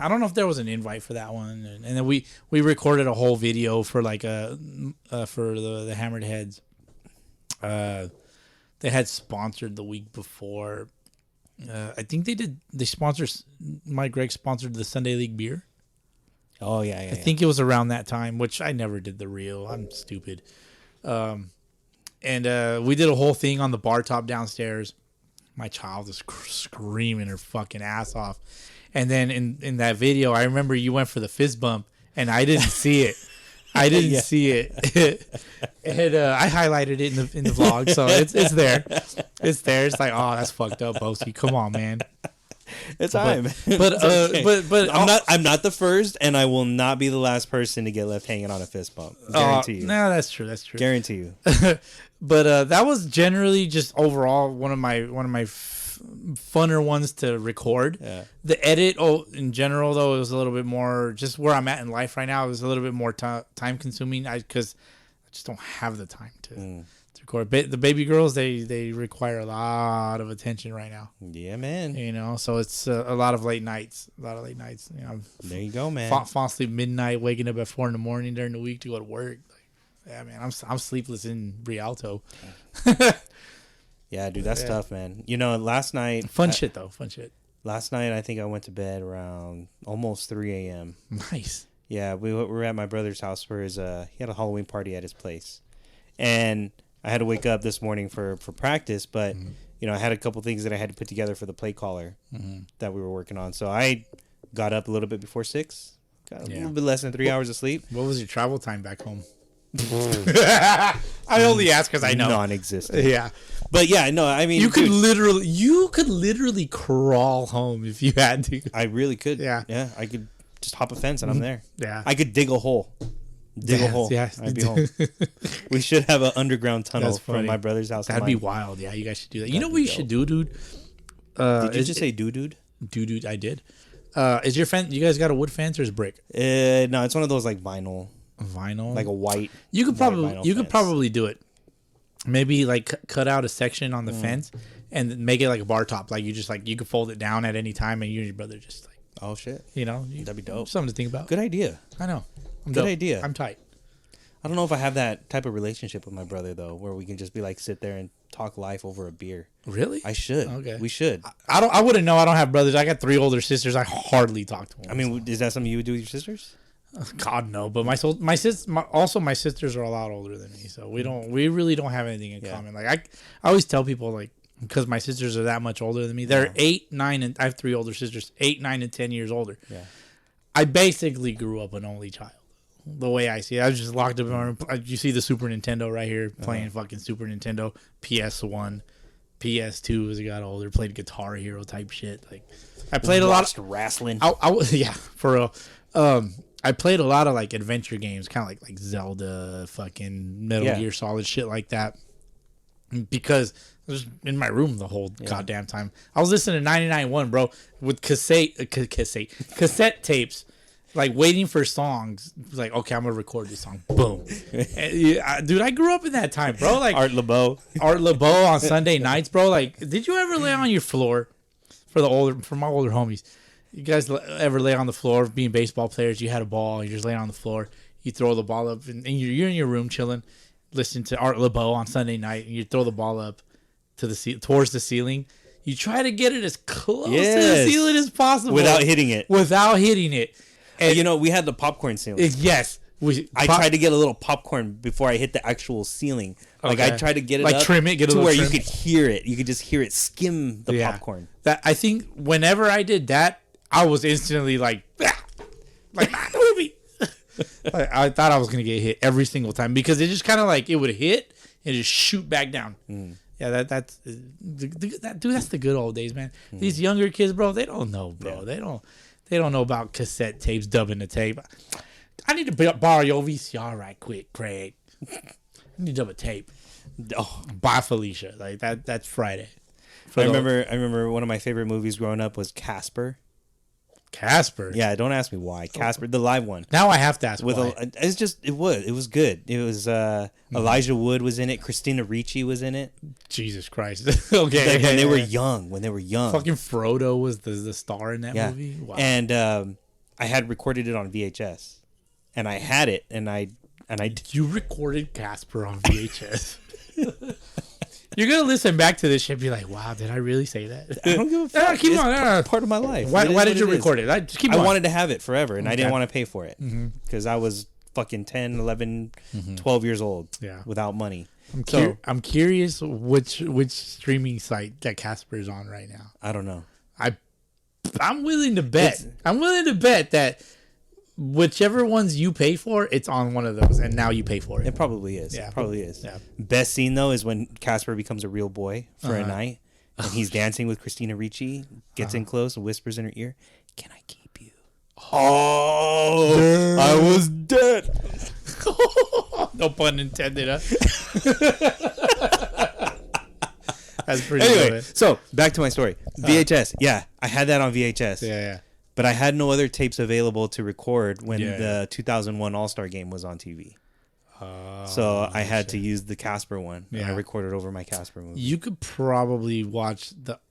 Speaker 1: don't know if there was an invite for that one, and then we recorded a whole video for like for the Hammered Heads. They had sponsored the week before. I think they sponsored. Mike Gregg sponsored the Sunday League beer.
Speaker 3: Oh yeah.
Speaker 1: I think it was around that time, which I never did the reel. I'm stupid. And we did a whole thing on the bar top downstairs. My child is screaming her fucking ass off. And then in that video, I remember you went for the fist bump, and I didn't see it. I didn't see it. And I highlighted it in the vlog, so it's there. It's there. It's like, oh, that's fucked up, Bowski. Come on, man.
Speaker 3: It's time.
Speaker 1: But
Speaker 3: I'm not the first, and I will not be the last person to get left hanging on a fist bump. Guarantee you.
Speaker 1: No, that's true.
Speaker 3: Guarantee you.
Speaker 1: But that was generally just overall one of my funner ones to record. Yeah. The edit, in general though, it was a little bit more just where I'm at in life right now. It was a little bit more time consuming because I just don't have the time to record. The baby girls, they require a lot of attention right now.
Speaker 3: Yeah, man.
Speaker 1: So it's a lot of late nights. There
Speaker 3: you go, man.
Speaker 1: Fall asleep midnight, waking up at 4 a.m. during the week to go to work. Yeah, man, I'm sleepless in Rialto.
Speaker 3: Yeah, dude, that's tough, man. Last night...
Speaker 1: Fun shit.
Speaker 3: Last night, I think I went to bed around almost 3 a.m.
Speaker 1: Nice.
Speaker 3: Yeah, we were at my brother's house for he had a Halloween party at his place. And I had to wake up this morning for practice, but, I had a couple things that I had to put together for the play caller that we were working on. So I got up a little bit before 6, got a little bit less than 3 hours of sleep.
Speaker 1: What was your travel time back home? I only ask because I know.
Speaker 3: Non-existent.
Speaker 1: Yeah,
Speaker 3: but yeah, no. I mean,
Speaker 1: you could literally crawl home if you had to.
Speaker 3: I really could.
Speaker 1: Yeah.
Speaker 3: I could just hop a fence and I'm there.
Speaker 1: Yeah,
Speaker 3: I could dig a hole. Yeah, I'd be home. We should have an underground tunnel from my brother's house.
Speaker 1: That'd be wild. Yeah, you guys should do that. You know what you should do, dude?
Speaker 3: Did you just say dude?
Speaker 1: Dude, I did. Is your fence? You guys got a wood fence or is it brick?
Speaker 3: No, it's one of those like vinyl, like a white.
Speaker 1: You could probably do it. Maybe like cut out a section on the fence and make it like a bar top. Like you could fold it down at any time, and you and your brother just like.
Speaker 3: Oh shit!
Speaker 1: That'd
Speaker 3: be dope.
Speaker 1: Something to think about.
Speaker 3: Good idea.
Speaker 1: I know.
Speaker 3: Good idea.
Speaker 1: I'm tight.
Speaker 3: I don't know if I have that type of relationship with my brother though, where we can just be like sit there and talk life over a beer.
Speaker 1: Really?
Speaker 3: I should.
Speaker 1: Okay.
Speaker 3: We should.
Speaker 1: I wouldn't know. I don't have brothers. I got 3 older sisters. I hardly talk to them.
Speaker 3: I mean, is that something you would do with your sisters?
Speaker 1: God no. But my sisters are a lot older than me, so we really don't have anything in common. Like I always tell people like because my sisters are that much older than me. They're 8, 9, and I have 3 older sisters, 8, 9, and 10 years older. Yeah. I basically grew up an only child. The way I see it, I was just locked up in my room. You see the Super Nintendo right here, playing fucking Super Nintendo, PS1, PS2 as I got older, played Guitar Hero type shit. Like I played a lot of
Speaker 3: wrestling.
Speaker 1: Yeah, for real. I played a lot of like adventure games, kind of like Zelda, fucking Metal Gear Solid, shit like that. Because I was in my room the whole goddamn time. I was listening to 99.1, bro, with cassette tapes, like waiting for songs. It was like, okay, I'm gonna record this song. Boom, dude, I grew up in that time, bro. Like
Speaker 3: Art LeBeau
Speaker 1: on Sunday nights, bro. Like, did you ever lay on your floor for my older homies? You guys ever lay on the floor being baseball players? You had a ball, you're just laying on the floor. You throw the ball up, and you're in your room chilling, listening to Art LeBeau on Sunday night, and you throw the ball up to towards the ceiling. You try to get it as close to the ceiling as possible
Speaker 3: without hitting it.
Speaker 1: And
Speaker 3: we had the popcorn ceiling.
Speaker 1: Yes.
Speaker 3: I tried to get a little popcorn before I hit the actual ceiling. Like I tried to get it up
Speaker 1: trim it, get
Speaker 3: to where
Speaker 1: trim.
Speaker 3: You could hear it. You could just hear it skim the popcorn.
Speaker 1: That I think whenever I did that, I was instantly like movie. I thought I was gonna get hit every single time because it just kind of like it would hit and just shoot back down. Yeah, that's the good old days, man. These younger kids, bro, they don't know, bro. Yeah. They don't know about cassette tapes, dubbing the tape. I need to borrow your VCR right quick, Craig. I need to dub a tape. Oh, bye, Felicia. Like that's Friday.
Speaker 3: I remember one of my favorite movies growing up was Casper.
Speaker 1: Casper.
Speaker 3: Yeah, don't ask me why. Casper, the live one.
Speaker 1: Now I have to ask why.
Speaker 3: It was good. It was Elijah Wood was in it. Christina Ricci was in it.
Speaker 1: Jesus Christ. Okay.
Speaker 3: When they were young.
Speaker 1: Fucking Frodo was the star in that movie. Wow.
Speaker 3: And I had recorded it on VHS, and I had it, and I.
Speaker 1: You recorded Casper on VHS. You're gonna listen back to this shit and be like, "Wow, did I really say that?"
Speaker 3: I don't give a fuck.
Speaker 1: Keep on.
Speaker 3: Part of my life.
Speaker 1: Why did you record it?
Speaker 3: I wanted to have it forever, and I didn't want to pay for it because I was fucking 10, 11, 12 years old without money.
Speaker 1: I'm curious which streaming site that Casper is on right now.
Speaker 3: I don't know.
Speaker 1: I'm willing to bet. I'm willing to bet that whichever ones you pay for, it's on one of those, and now you pay for it.
Speaker 3: It probably is. Yeah, probably is.
Speaker 1: Yeah.
Speaker 3: Best scene though is when Casper becomes a real boy for a night, and he's dancing with Christina Ricci, gets in close and whispers in her ear, "Can I keep you?"
Speaker 1: Oh,
Speaker 3: I was dead.
Speaker 1: No pun intended. That's pretty
Speaker 3: good. So back to my story. VHS. Yeah, I had that on VHS.
Speaker 1: Yeah.
Speaker 3: But I had no other tapes available to record when the 2001 All-Star Game was on TV. So I had to use the Casper one. Yeah. And I recorded over my Casper movie.
Speaker 1: You could probably watch the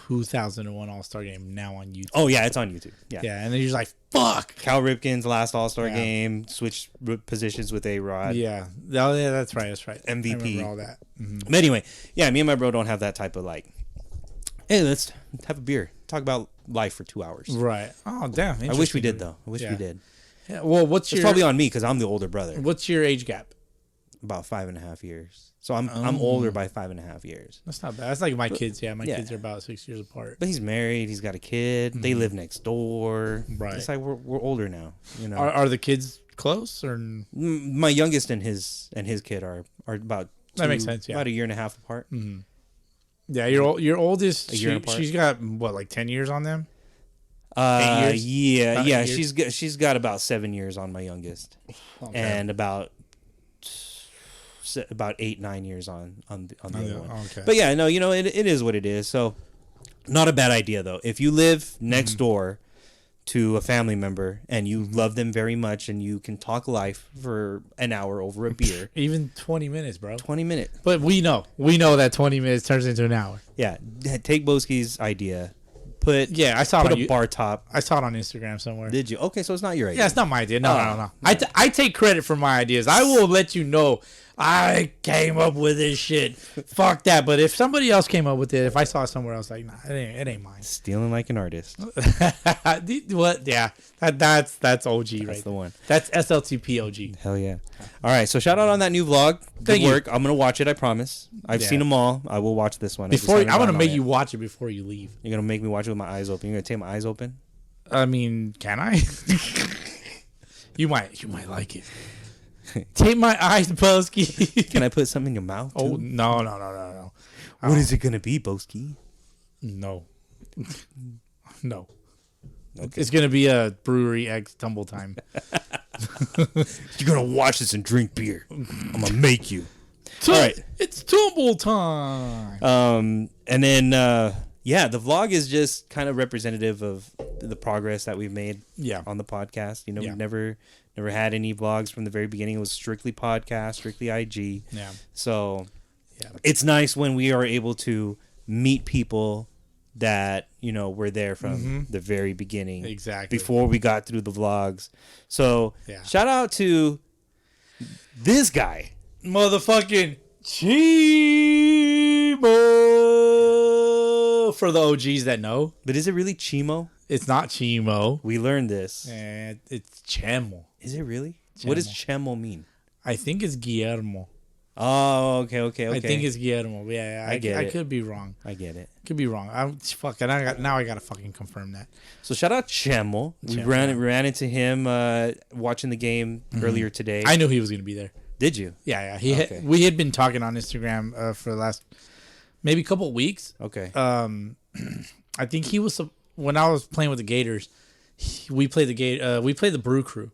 Speaker 1: 2001 All-Star Game now on YouTube.
Speaker 3: Oh, yeah, it's on YouTube. Yeah,
Speaker 1: and then you're just like, fuck.
Speaker 3: Cal Ripken's last All-Star Game, switched positions with A-Rod.
Speaker 1: Yeah. Oh, yeah, that's right.
Speaker 3: MVP.
Speaker 1: I remember all that.
Speaker 3: But anyway, me and my bro don't have that type of like, hey, let's have a beer. Talk about life for 2 hours.
Speaker 1: Right. Oh, damn.
Speaker 3: I wish we did, though. I wish we did.
Speaker 1: Yeah, well, it's
Speaker 3: probably on me because I'm the older brother.
Speaker 1: What's your age gap?
Speaker 3: About 5.5 years. So I'm older by 5.5 years.
Speaker 1: That's not bad. That's like my kids. Yeah, my kids are about 6 years apart.
Speaker 3: But he's married. He's got a kid. They live next door.
Speaker 1: Right.
Speaker 3: It's like we're older now. You know.
Speaker 1: Are the kids close or?
Speaker 3: My youngest and his kid are about.
Speaker 1: That makes sense. Yeah.
Speaker 3: About a year and a half apart.
Speaker 1: Mm-hmm. Yeah, your oldest. She's got what, like 10 years on them. 8 years?
Speaker 3: Yeah. She's got about 7 years on my youngest, and about 8-9 years on the other one. Okay. But yeah, no, it is what it is. So, not a bad idea though. If you live next door to a family member and you love them very much and you can talk life for an hour over a beer.
Speaker 1: Even 20 minutes, bro.
Speaker 3: 20 minutes.
Speaker 1: But we know that 20 minutes turns into an hour.
Speaker 3: Yeah. Take Bowski's idea. I saw it on a bar top.
Speaker 1: I saw it on Instagram somewhere.
Speaker 3: Did you? Okay, so it's not your idea.
Speaker 1: Yeah, it's not my idea. No. I take credit for my ideas. I will let you know I came up with this shit. Fuck that. But if somebody else came up with it, if I saw it somewhere else, like, nah, it ain't mine.
Speaker 3: Stealing like an artist.
Speaker 1: What? Yeah, that's OG, right?
Speaker 3: That's the one.
Speaker 1: That's SLTP OG.
Speaker 3: Hell yeah. All right, so shout out on that new vlog. Good work. I'm gonna watch it. I promise. I've seen them all. I will watch this one.
Speaker 1: I'm gonna make you watch it before you leave.
Speaker 3: You're gonna make me watch it with my eyes open. You're gonna take my eyes open.
Speaker 1: I mean, can I? You might like it. Take my eyes, Bowski.
Speaker 3: Can I put something in your mouth?
Speaker 1: Oh, no.
Speaker 3: What is it going to be, Bowski?
Speaker 1: No. No. Okay. It's going to be a Brewery X tumble time.
Speaker 3: You're going to watch this and drink beer. I'm going to make you.
Speaker 1: All right. It's tumble time.
Speaker 3: And then, the vlog is just kind of representative of the progress that we've made on the podcast. You know, we've never had any vlogs from the very beginning. It was strictly podcast, strictly IG.
Speaker 1: Yeah.
Speaker 3: So it's nice when we are able to meet people that, you know, were there from the very beginning.
Speaker 1: Exactly.
Speaker 3: Before we got through the vlogs. So shout out to this guy.
Speaker 1: Motherfucking Chimo. For the OGs that know.
Speaker 3: But is it really Chimo?
Speaker 1: It's not Chimo.
Speaker 3: We learned this.
Speaker 1: It's Chemo.
Speaker 3: Is it really?
Speaker 1: Chemo.
Speaker 3: What does Chemo mean?
Speaker 1: I think it's Guillermo.
Speaker 3: Oh, okay.
Speaker 1: I think it's Guillermo. Yeah,
Speaker 3: I get it.
Speaker 1: I could be wrong.
Speaker 3: I get it.
Speaker 1: Could be wrong. I gotta fucking confirm that.
Speaker 3: So shout out Chemo. We ran into him watching the game earlier today.
Speaker 1: I knew he was gonna be there.
Speaker 3: Did you?
Speaker 1: Yeah. We had been talking on Instagram for the last maybe couple of weeks.
Speaker 3: Okay.
Speaker 1: I think he was when I was playing with the Gators. We played the Brew Crew.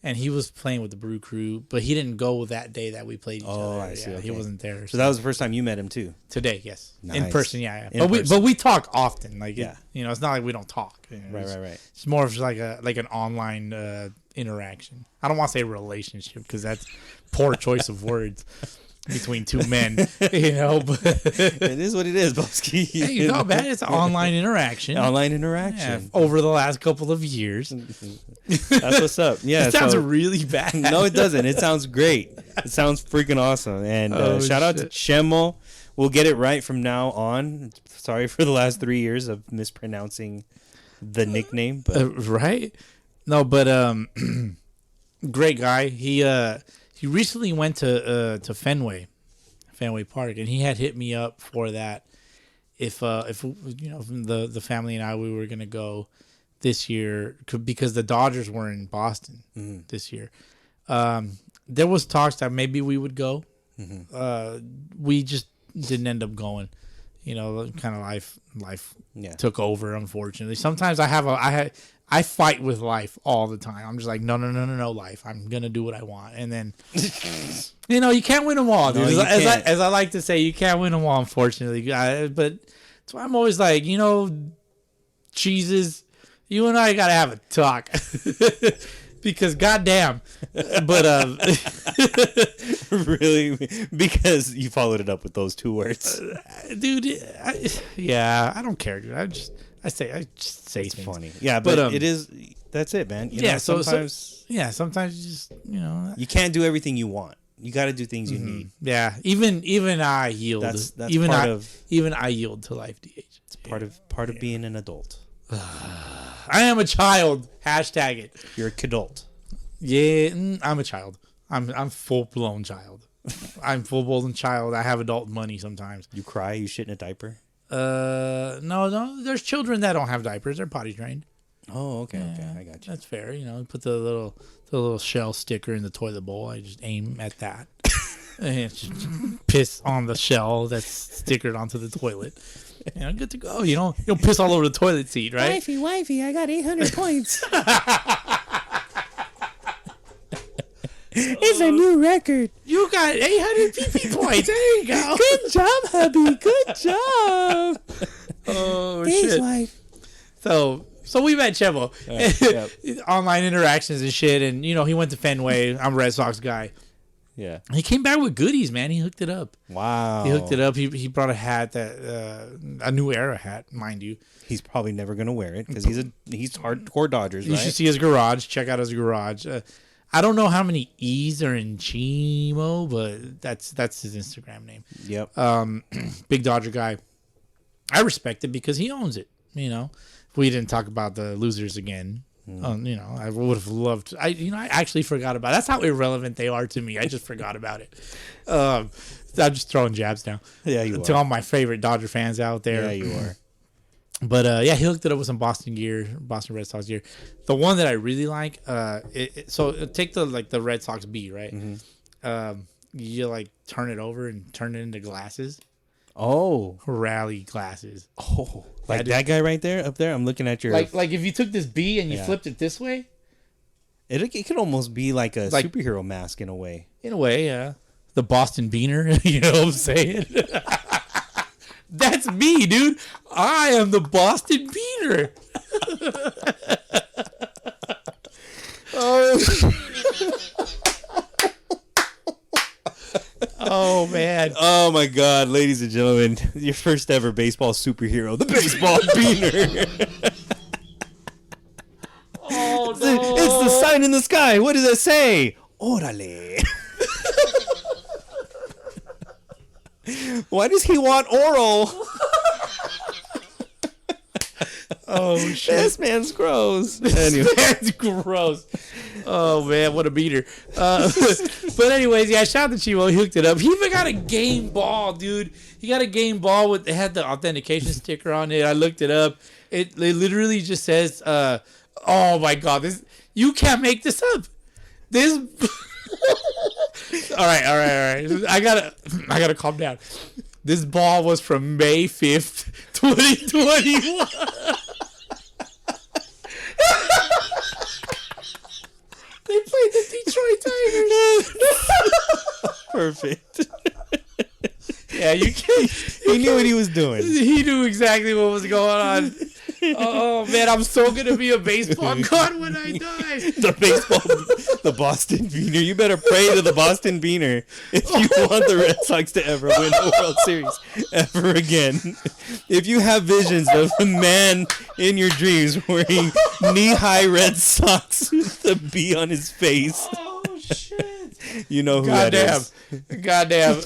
Speaker 1: And he was playing with the Brew Crew, but he didn't go that day that we played each other.
Speaker 3: Oh, I see. Okay.
Speaker 1: He wasn't there.
Speaker 3: So that was the first time you met him too?
Speaker 1: Today, yes.
Speaker 3: Nice.
Speaker 1: In person, yeah.
Speaker 3: But
Speaker 1: we talk often. Like, it's not like we don't talk. You know,
Speaker 3: right.
Speaker 1: It's more of like an online interaction. I don't want to say relationship because that's poor choice of words between two men, you know. But
Speaker 3: it is what it is, Bowski.
Speaker 1: Hey, you know, man, it's an online interaction. Yeah, over the last couple of years.
Speaker 3: That's what's up. Yeah,
Speaker 1: it sounds really bad.
Speaker 3: No, it doesn't. It sounds great. It sounds freaking awesome. And shout out to Chemo. We'll get it right from now on. Sorry for the last 3 years of mispronouncing the nickname. But.
Speaker 1: Right? No, but great guy. He recently went to Fenway Park, and he had hit me up for that. If you know, from the family and I, we were gonna go this year because the Dodgers were in Boston this year. There was talks that maybe we would go. We just didn't end up going. You know, kind of life took over, unfortunately. Sometimes I fight with life all the time. I'm just like, no, life. I'm going to do what I want. And then, you know, you can't win them all, dude.
Speaker 3: No,
Speaker 1: as I like to say, you can't win them all, unfortunately. But that's why I'm always like, you know, Jesus, you and I got to have a talk. Because goddamn. But,
Speaker 3: really? Because you followed it up with those two words.
Speaker 1: Dude, I don't care, dude. I just say
Speaker 3: it's
Speaker 1: things.
Speaker 3: Funny. Yeah, but it is, that's it, man. You know, sometimes
Speaker 1: you just, you know.
Speaker 3: You can't do everything you want. You got to do things you need.
Speaker 1: Yeah, even I yield.
Speaker 3: That's
Speaker 1: even
Speaker 3: I
Speaker 1: yield to life, DH.
Speaker 3: It's part of being an adult.
Speaker 1: I am a child. Hashtag it.
Speaker 3: You're a kidult.
Speaker 1: Yeah, I'm a child. I'm full blown child. I'm full blown child. I have adult money sometimes.
Speaker 3: You cry? You shit in a diaper?
Speaker 1: No. There's children that don't have diapers. They're potty trained.
Speaker 3: Oh, okay. I got you.
Speaker 1: That's fair. You know, put the little shell sticker in the toilet bowl. I just aim at that and just piss on the shell that's stickered onto the toilet. You know, good to go. You don't piss all over the toilet seat, right?
Speaker 3: Wifey, I got 800 points. It's a new record.
Speaker 1: You got 800 PP points. There you go.
Speaker 3: Good job, hubby. Good job.
Speaker 1: Oh,
Speaker 3: Thanks,
Speaker 1: shit.
Speaker 3: wife.
Speaker 1: So, So we met Chevo.
Speaker 3: Yep.
Speaker 1: Online interactions and shit. And, you know, he went to Fenway. I'm a Red Sox guy.
Speaker 3: Yeah.
Speaker 1: He came back with goodies, man. He hooked it up.
Speaker 3: Wow.
Speaker 1: He hooked it up. He brought a hat that a New Era hat, mind you.
Speaker 3: He's probably never gonna wear it because he's hardcore Dodgers.
Speaker 1: You should see his garage. Check out his garage. I don't know how many E's are in Chimo, but that's his Instagram name.
Speaker 3: Yep.
Speaker 1: Big Dodger guy. I respect it because he owns it. You know, if we didn't talk about the losers again. You know, I would have loved. I actually forgot about it. That's how irrelevant they are to me. I just forgot about it. I'm just throwing jabs now.
Speaker 3: Yeah, you
Speaker 1: to
Speaker 3: are.
Speaker 1: all my favorite Dodger fans out there.
Speaker 3: Yeah, you are.
Speaker 1: But yeah, he hooked it up with some Boston Red Sox gear. The one that I really like, so take the Red Sox B, right?
Speaker 3: Mm-hmm.
Speaker 1: You like turn it over and turn it into glasses.
Speaker 3: Oh,
Speaker 1: Rally glasses.
Speaker 3: oh, like that guy right there, up there. I'm looking at your
Speaker 1: like if you took this B and you flipped it this way.
Speaker 3: It could almost be like a superhero mask in a way.
Speaker 1: In a way, yeah. The Boston Beaner, you know what I'm saying? That's me, dude. I am the Boston Beaner. Oh, man.
Speaker 3: Oh, my God. Ladies and gentlemen, your first ever baseball superhero, the baseball beaner.
Speaker 1: Oh,
Speaker 3: It's
Speaker 1: no.
Speaker 3: the sign in the sky. What does it say? Orale. Why does he want oral?
Speaker 1: Oh, shit.
Speaker 3: This man's gross. Anyway.
Speaker 1: That's gross. Oh, man, what a beater. But anyways, yeah, shout out to Chivo. He hooked it up. He even got a game ball, dude. He got a game ball it had the authentication sticker on it. I looked it up. It literally just says, oh, my God, you can't make this up. This... All right. I gotta calm down. This ball was from May 5th, 2021. They played the Detroit Tigers.
Speaker 3: Perfect.
Speaker 1: Yeah, you can't.
Speaker 3: He knew what he was doing.
Speaker 1: He knew exactly what was going on. Oh man, I'm so gonna be a baseball god when I die.
Speaker 3: The Boston Beaner. You better pray to the Boston Beaner if you want the Red Sox to ever win a World Series ever again. If you have visions of a man in your dreams wearing knee-high Red Socks with a B on his face,
Speaker 1: Oh shit!
Speaker 3: you know who that is.
Speaker 1: Goddamn.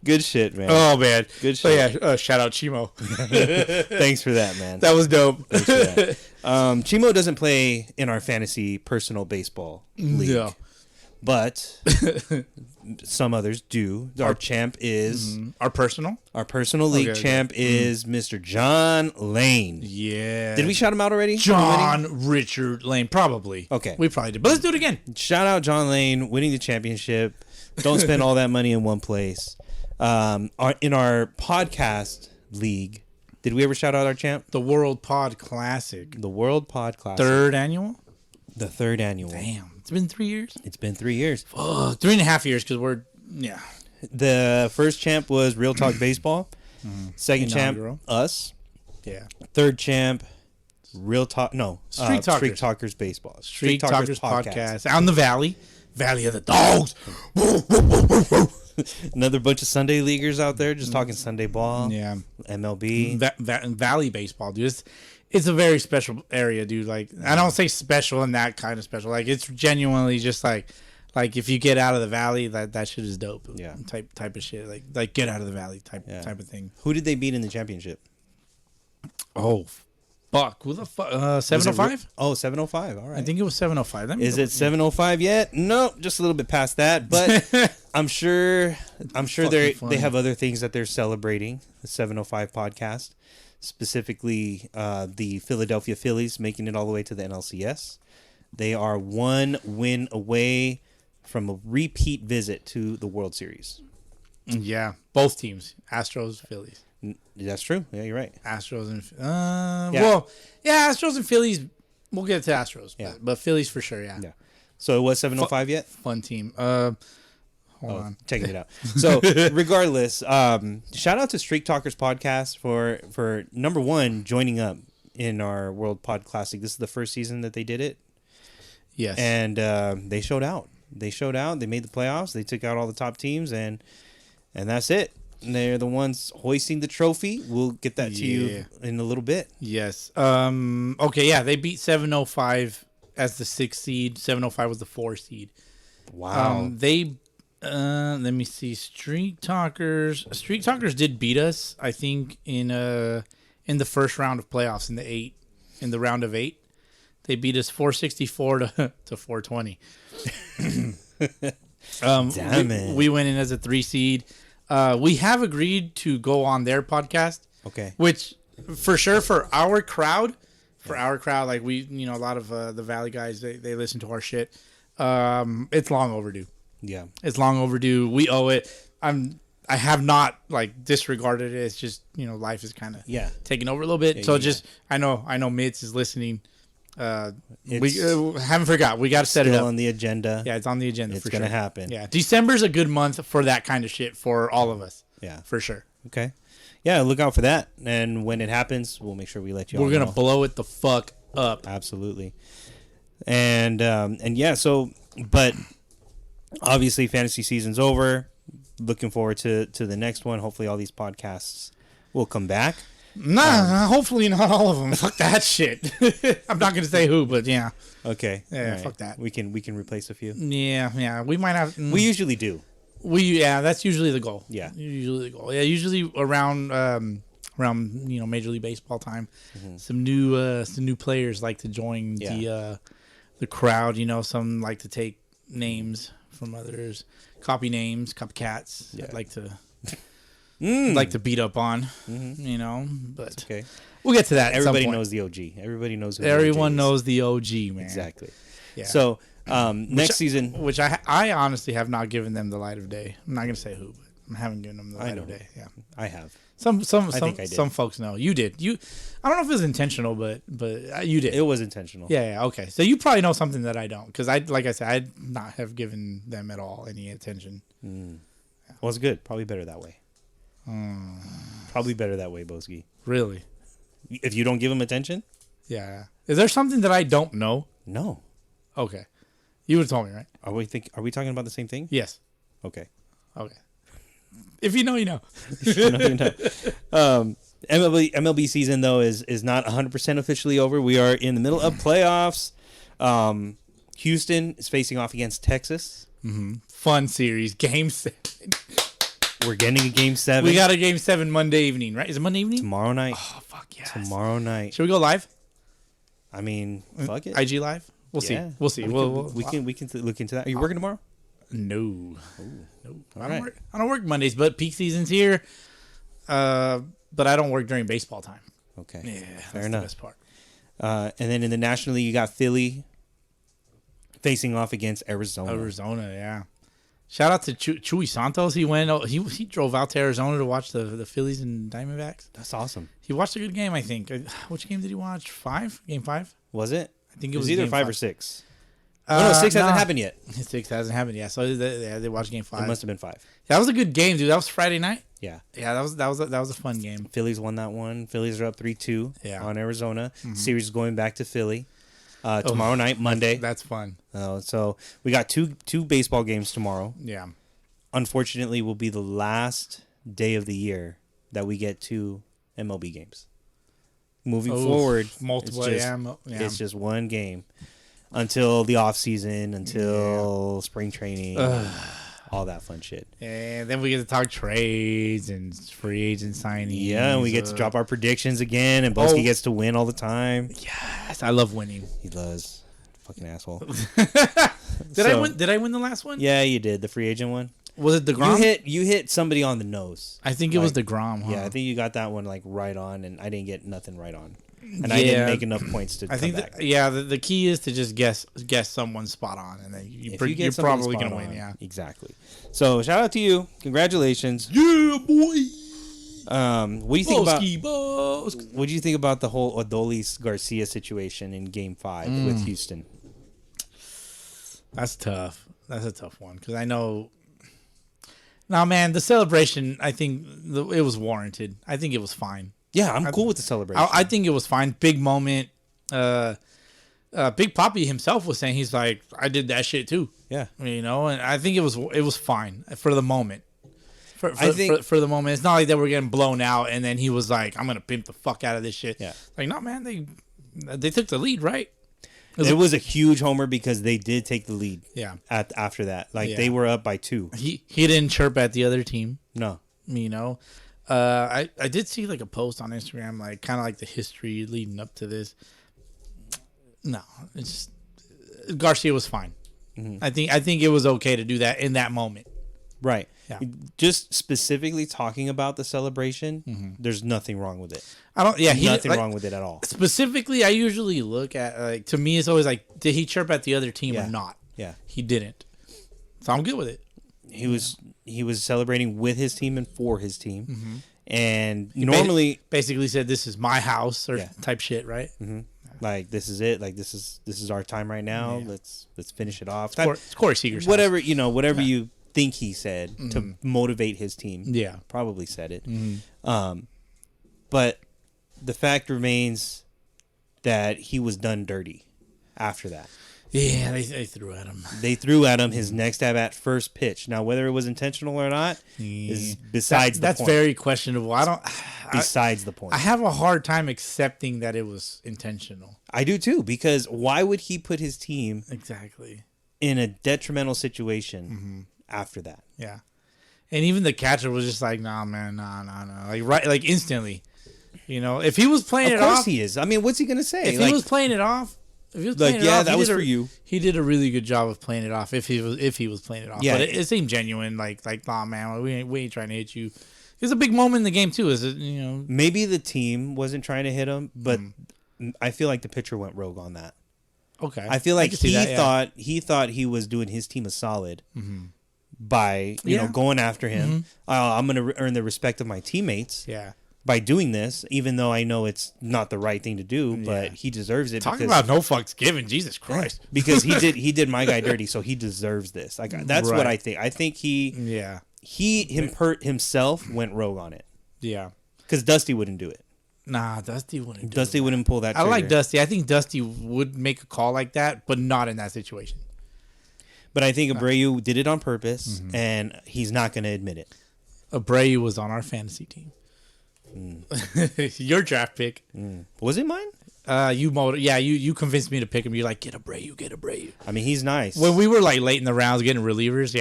Speaker 3: Good shit, man.
Speaker 1: Oh man.
Speaker 3: Good
Speaker 1: So
Speaker 3: shit.
Speaker 1: yeah, shout out Chimo.
Speaker 3: Thanks for that, man.
Speaker 1: That was dope.
Speaker 3: Thanks for that. Chimo doesn't play in our fantasy personal baseball league,
Speaker 1: No.
Speaker 3: but some others do. Our champ is
Speaker 1: Our personal?
Speaker 3: our personal league
Speaker 1: Okay.
Speaker 3: champ is Mr. John Lane.
Speaker 1: Yeah.
Speaker 3: Did we shout him out already?
Speaker 1: John Richard Lane? Probably.
Speaker 3: Okay.
Speaker 1: We probably did. But let's do it again.
Speaker 3: Shout out John Lane winning the championship. Don't spend all that money in one place. In our podcast league, did we ever shout out our champ?
Speaker 1: The World Pod Classic.
Speaker 3: The World Pod Classic.
Speaker 1: Third annual?
Speaker 3: The third annual.
Speaker 1: Damn. It's been 3 years?
Speaker 3: It's been 3 years.
Speaker 1: 3.5 years because we're, yeah.
Speaker 3: The first champ was Real Talk Baseball. Second
Speaker 1: Inaugural.
Speaker 3: champ, us.
Speaker 1: Yeah.
Speaker 3: Third champ, Real Talk. No,
Speaker 1: Street Talkers.
Speaker 3: Street Talkers Baseball.
Speaker 1: Street Talkers Podcast. Out in the Valley. Valley of the Dogs.
Speaker 3: Another bunch of Sunday leaguers out there just talking Sunday ball.
Speaker 1: Yeah.
Speaker 3: MLB.
Speaker 1: Valley baseball, dude. It's a very special area, dude. Like, I don't say special in that kind of special. Like, it's genuinely just like if you get out of the valley, that shit is dope.
Speaker 3: Yeah.
Speaker 1: Type of shit. Like get out of the valley type of thing.
Speaker 3: Who did they beat in the championship?
Speaker 1: Oh, fuck. Who the fuck? 705?
Speaker 3: Oh, 705. All right.
Speaker 1: I think it was 705.
Speaker 3: Is it 705 yet? No, just a little bit past that. But I'm sure they have other things that they're celebrating. The 705 podcast, specifically the Philadelphia Phillies making it all the way to the NLCS. They are 1 win away from a repeat visit to the World Series.
Speaker 1: Yeah, both teams, Astros, Phillies.
Speaker 3: That's true. Yeah, you're right.
Speaker 1: Astros and Astros and Phillies. We'll get to Astros.
Speaker 3: Yeah.
Speaker 1: But Phillies for sure. Yeah.
Speaker 3: Yeah. So it was 705 yet?
Speaker 1: Fun team. Hold Hold on.
Speaker 3: Checking it out. So regardless, shout out to Streak Talkers podcast for number one joining up in our World Pod Classic. This is the first season that they did it.
Speaker 1: Yes.
Speaker 3: And they showed out. They made the playoffs. They took out all the top teams, and that's it. And they're the ones hoisting the trophy. We'll get that to you in a little bit.
Speaker 1: Yes. Okay, yeah, they beat 705 as the 6th seed. 705 was the 4 seed.
Speaker 3: Wow.
Speaker 1: They let me see. Streak Talkers did beat us, I think, in the first round of playoffs in the round of 8. They beat us 464 to 420.
Speaker 3: Damn it.
Speaker 1: We went in as a 3 seed. We have agreed to go on their podcast.
Speaker 3: Okay.
Speaker 1: Which, for sure, for our crowd, like we, a lot of the Valley guys, they listen to our shit. It's long overdue.
Speaker 3: Yeah.
Speaker 1: It's long overdue. We owe it. I have not like disregarded it. It's just, life is kind of taking over a little bit. I know Mitz is listening. We haven't forgot. We got to set it up
Speaker 3: on the agenda.
Speaker 1: Yeah, it's on the agenda.
Speaker 3: It's gonna happen.
Speaker 1: Yeah, December's a good month for that kind of shit for all of us.
Speaker 3: Yeah,
Speaker 1: for sure.
Speaker 3: Okay. Yeah, look out for that. And when it happens, we'll make sure we let you.
Speaker 1: We're gonna blow it the fuck up.
Speaker 3: Absolutely. And yeah. So, but obviously, fantasy season's over. Looking forward to the next one. Hopefully, all these podcasts will come back.
Speaker 1: Nah, hopefully not all of them. Fuck that shit. I'm not gonna say who, but yeah.
Speaker 3: Okay.
Speaker 1: Yeah,
Speaker 3: right.
Speaker 1: Fuck that.
Speaker 3: We can replace a few.
Speaker 1: Yeah. We might have.
Speaker 3: We usually do.
Speaker 1: That's usually the goal.
Speaker 3: Yeah.
Speaker 1: Usually the goal. Yeah, usually around Major League Baseball time, some new players like to join the crowd. Some like to take names from others, copy names, copycats. Yeah. Like to. Like to beat up on, but
Speaker 3: okay.
Speaker 1: We'll get to that.
Speaker 3: Everybody knows the OG. Everybody knows who
Speaker 1: everyone knows the OG, man.
Speaker 3: Exactly.
Speaker 1: Yeah.
Speaker 3: So next season,
Speaker 1: which I honestly have not given them the light of day. I'm not gonna say who, but I haven't given them the light of day. Yeah,
Speaker 3: I have.
Speaker 1: Some folks know. You did. I don't know if it was intentional, but you did.
Speaker 3: It was intentional.
Speaker 1: Yeah. Okay. So you probably know something that I don't, because like I said, I'd not have given them at all any attention.
Speaker 3: Well, it's good. Probably better that way. Probably better that way, Bowski.
Speaker 1: Really?
Speaker 3: If you don't give him attention?
Speaker 1: Yeah. Is there something that I don't know?
Speaker 3: No.
Speaker 1: Okay. You would have told me, right?
Speaker 3: Are we talking about the same thing?
Speaker 1: Yes.
Speaker 3: Okay.
Speaker 1: If you know, you know.
Speaker 3: MLB season though is not 100% officially over. We are in the middle of playoffs. Houston is facing off against Texas.
Speaker 1: Fun series. Game 7.
Speaker 3: We're getting a game 7.
Speaker 1: We got a game 7 Monday evening, right? Is it Monday evening?
Speaker 3: Tomorrow night.
Speaker 1: Oh, fuck yes.
Speaker 3: Tomorrow night.
Speaker 1: Should we go live?
Speaker 3: I mean, fuck it.
Speaker 1: IG live? We'll see. We'll see.
Speaker 3: We can look into that. Are you working tomorrow?
Speaker 1: No.
Speaker 3: No.
Speaker 1: I don't work Mondays, but peak season's here. But I don't work during baseball time.
Speaker 3: Okay.
Speaker 1: Yeah,
Speaker 3: fair enough.
Speaker 1: The best part.
Speaker 3: And then in the National League, you got Philly facing off against Arizona.
Speaker 1: Yeah. Shout out to Chuy Santos. He drove out to Arizona to watch the Phillies and Diamondbacks.
Speaker 3: That's awesome.
Speaker 1: He watched a good game, I think. Which game did he watch? 5? Game 5?
Speaker 3: Was it?
Speaker 1: I think it was
Speaker 3: either
Speaker 1: game
Speaker 3: 5 or 6. No, 6 hasn't happened yet.
Speaker 1: 6 hasn't happened yet. So they watched game 5.
Speaker 3: It must have been 5.
Speaker 1: That was a good game, dude. That was Friday night.
Speaker 3: Yeah.
Speaker 1: Yeah, that was a fun game.
Speaker 3: Phillies won that one. Phillies are up 3-2 on Arizona. Series is going back to Philly tomorrow night, Monday.
Speaker 1: That's fun.
Speaker 3: So we got two baseball games tomorrow.
Speaker 1: Yeah.
Speaker 3: Unfortunately, will be the last day of the year that we get 2 MLB games. Moving forward,
Speaker 1: multiple.
Speaker 3: It's just one game until the off season, until spring training, all that fun shit.
Speaker 1: And then we get to talk trades and free agent signings.
Speaker 3: Yeah, and we get to drop our predictions again, and Bowski gets to win all the time.
Speaker 1: Yes, I love winning.
Speaker 3: He does. Fucking asshole.
Speaker 1: Did I win? Did I win the last one?
Speaker 3: Yeah, you did. The free agent one.
Speaker 1: Was it DeGrom?
Speaker 3: You hit somebody on the nose.
Speaker 1: I think it was DeGrom. Huh?
Speaker 3: Yeah, I think you got that one right on, and I didn't get nothing right on, and I didn't make enough points to. I think back.
Speaker 1: The key is to just guess someone spot on, and then you're probably gonna win. Yeah,
Speaker 3: exactly. So shout out to you, congratulations.
Speaker 1: Yeah, boy.
Speaker 3: What do you think What do you think about the whole Adolis Garcia situation in Game 5 with Houston?
Speaker 1: That's tough. That's a tough one because I know. Now, man, the celebration, I think it was warranted. I think it was fine.
Speaker 3: Yeah, I'm cool with the celebration.
Speaker 1: I think it was fine. Big moment. Big Papi himself was saying, he's like, I did that shit too.
Speaker 3: Yeah.
Speaker 1: You know, and I think it was fine for the moment. For the moment. It's not like they were getting blown out and then he was like, I'm going to pimp the fuck out of this shit. Yeah. Like, no, man, they took the lead, right?
Speaker 3: It was a huge homer because they did take the lead.
Speaker 1: Yeah.
Speaker 3: After that. Like, they were up by 2.
Speaker 1: He didn't chirp at the other team.
Speaker 3: No.
Speaker 1: You know? I did see, like, a post on Instagram, like, kind of like the history leading up to this. No. It's just... Garcia was fine. Mm-hmm. I think it was okay to do that in that moment.
Speaker 3: Right.
Speaker 1: Yeah.
Speaker 3: Just specifically talking about the celebration, there's nothing wrong with it.
Speaker 1: Nothing
Speaker 3: wrong with it at all.
Speaker 1: Specifically, I usually look at, like, to me, it's always like, did he chirp at the other team or not?
Speaker 3: Yeah.
Speaker 1: He didn't. So I'm good with it.
Speaker 3: He was celebrating with his team and for his team. Mm-hmm. And he normally
Speaker 1: basically said, this is my house or type shit, right?
Speaker 3: Mm-hmm. Like, this is it. Like, this is our time right now. Yeah. Let's finish it off.
Speaker 1: It's Corey Seager's
Speaker 3: whatever,
Speaker 1: house.
Speaker 3: Whatever you think he said to motivate his team.
Speaker 1: Yeah.
Speaker 3: Probably said it. Mm-hmm. But the fact remains that he was done dirty after that.
Speaker 1: Yeah, they threw at him.
Speaker 3: They threw at him his next at first pitch. Now, whether it was intentional or not is besides the point.
Speaker 1: That's very questionable.
Speaker 3: Besides the point.
Speaker 1: I have a hard time accepting that it was intentional.
Speaker 3: I do too, because why would he put his team in a detrimental situation after that?
Speaker 1: Yeah. And even the catcher was just like, nah, man, nah. Like instantly. You know, if he was playing it off.
Speaker 3: Of course he is. I mean, what's he going to say?
Speaker 1: If he was playing it off. If he was playing it off,
Speaker 3: that was for you.
Speaker 1: He did a really good job of playing it off. If he was playing it off, but it seemed genuine. Like, nah, man, we ain't trying to hit you. It's a big moment in the game too. Is it?
Speaker 3: Maybe the team wasn't trying to hit him, but I feel like the pitcher went rogue on that.
Speaker 1: Okay,
Speaker 3: I feel like he thought he was doing his team a solid by going after him. I'm going to earn the respect of my teammates.
Speaker 1: Yeah.
Speaker 3: By doing this, even though I know it's not the right thing to do, but he deserves it.
Speaker 1: Talking about no fucks given, Jesus Christ!
Speaker 3: Because he did my guy dirty, so he deserves this. That's what I think. I think he himself went rogue on it.
Speaker 1: Yeah,
Speaker 3: because Dusty wouldn't do it.
Speaker 1: Nah, Dusty wouldn't.
Speaker 3: Dusty wouldn't pull that trigger.
Speaker 1: I like Dusty. I think Dusty would make a call like that, but not in that situation.
Speaker 3: But I think Abreu did it on purpose, and he's not going to admit it.
Speaker 1: Abreu was on our fantasy team. Your draft pick.
Speaker 3: Was it mine?
Speaker 1: You convinced me to pick him. You're like, get Abreu.
Speaker 3: I mean, he's nice.
Speaker 1: When we were like late in the rounds getting relievers,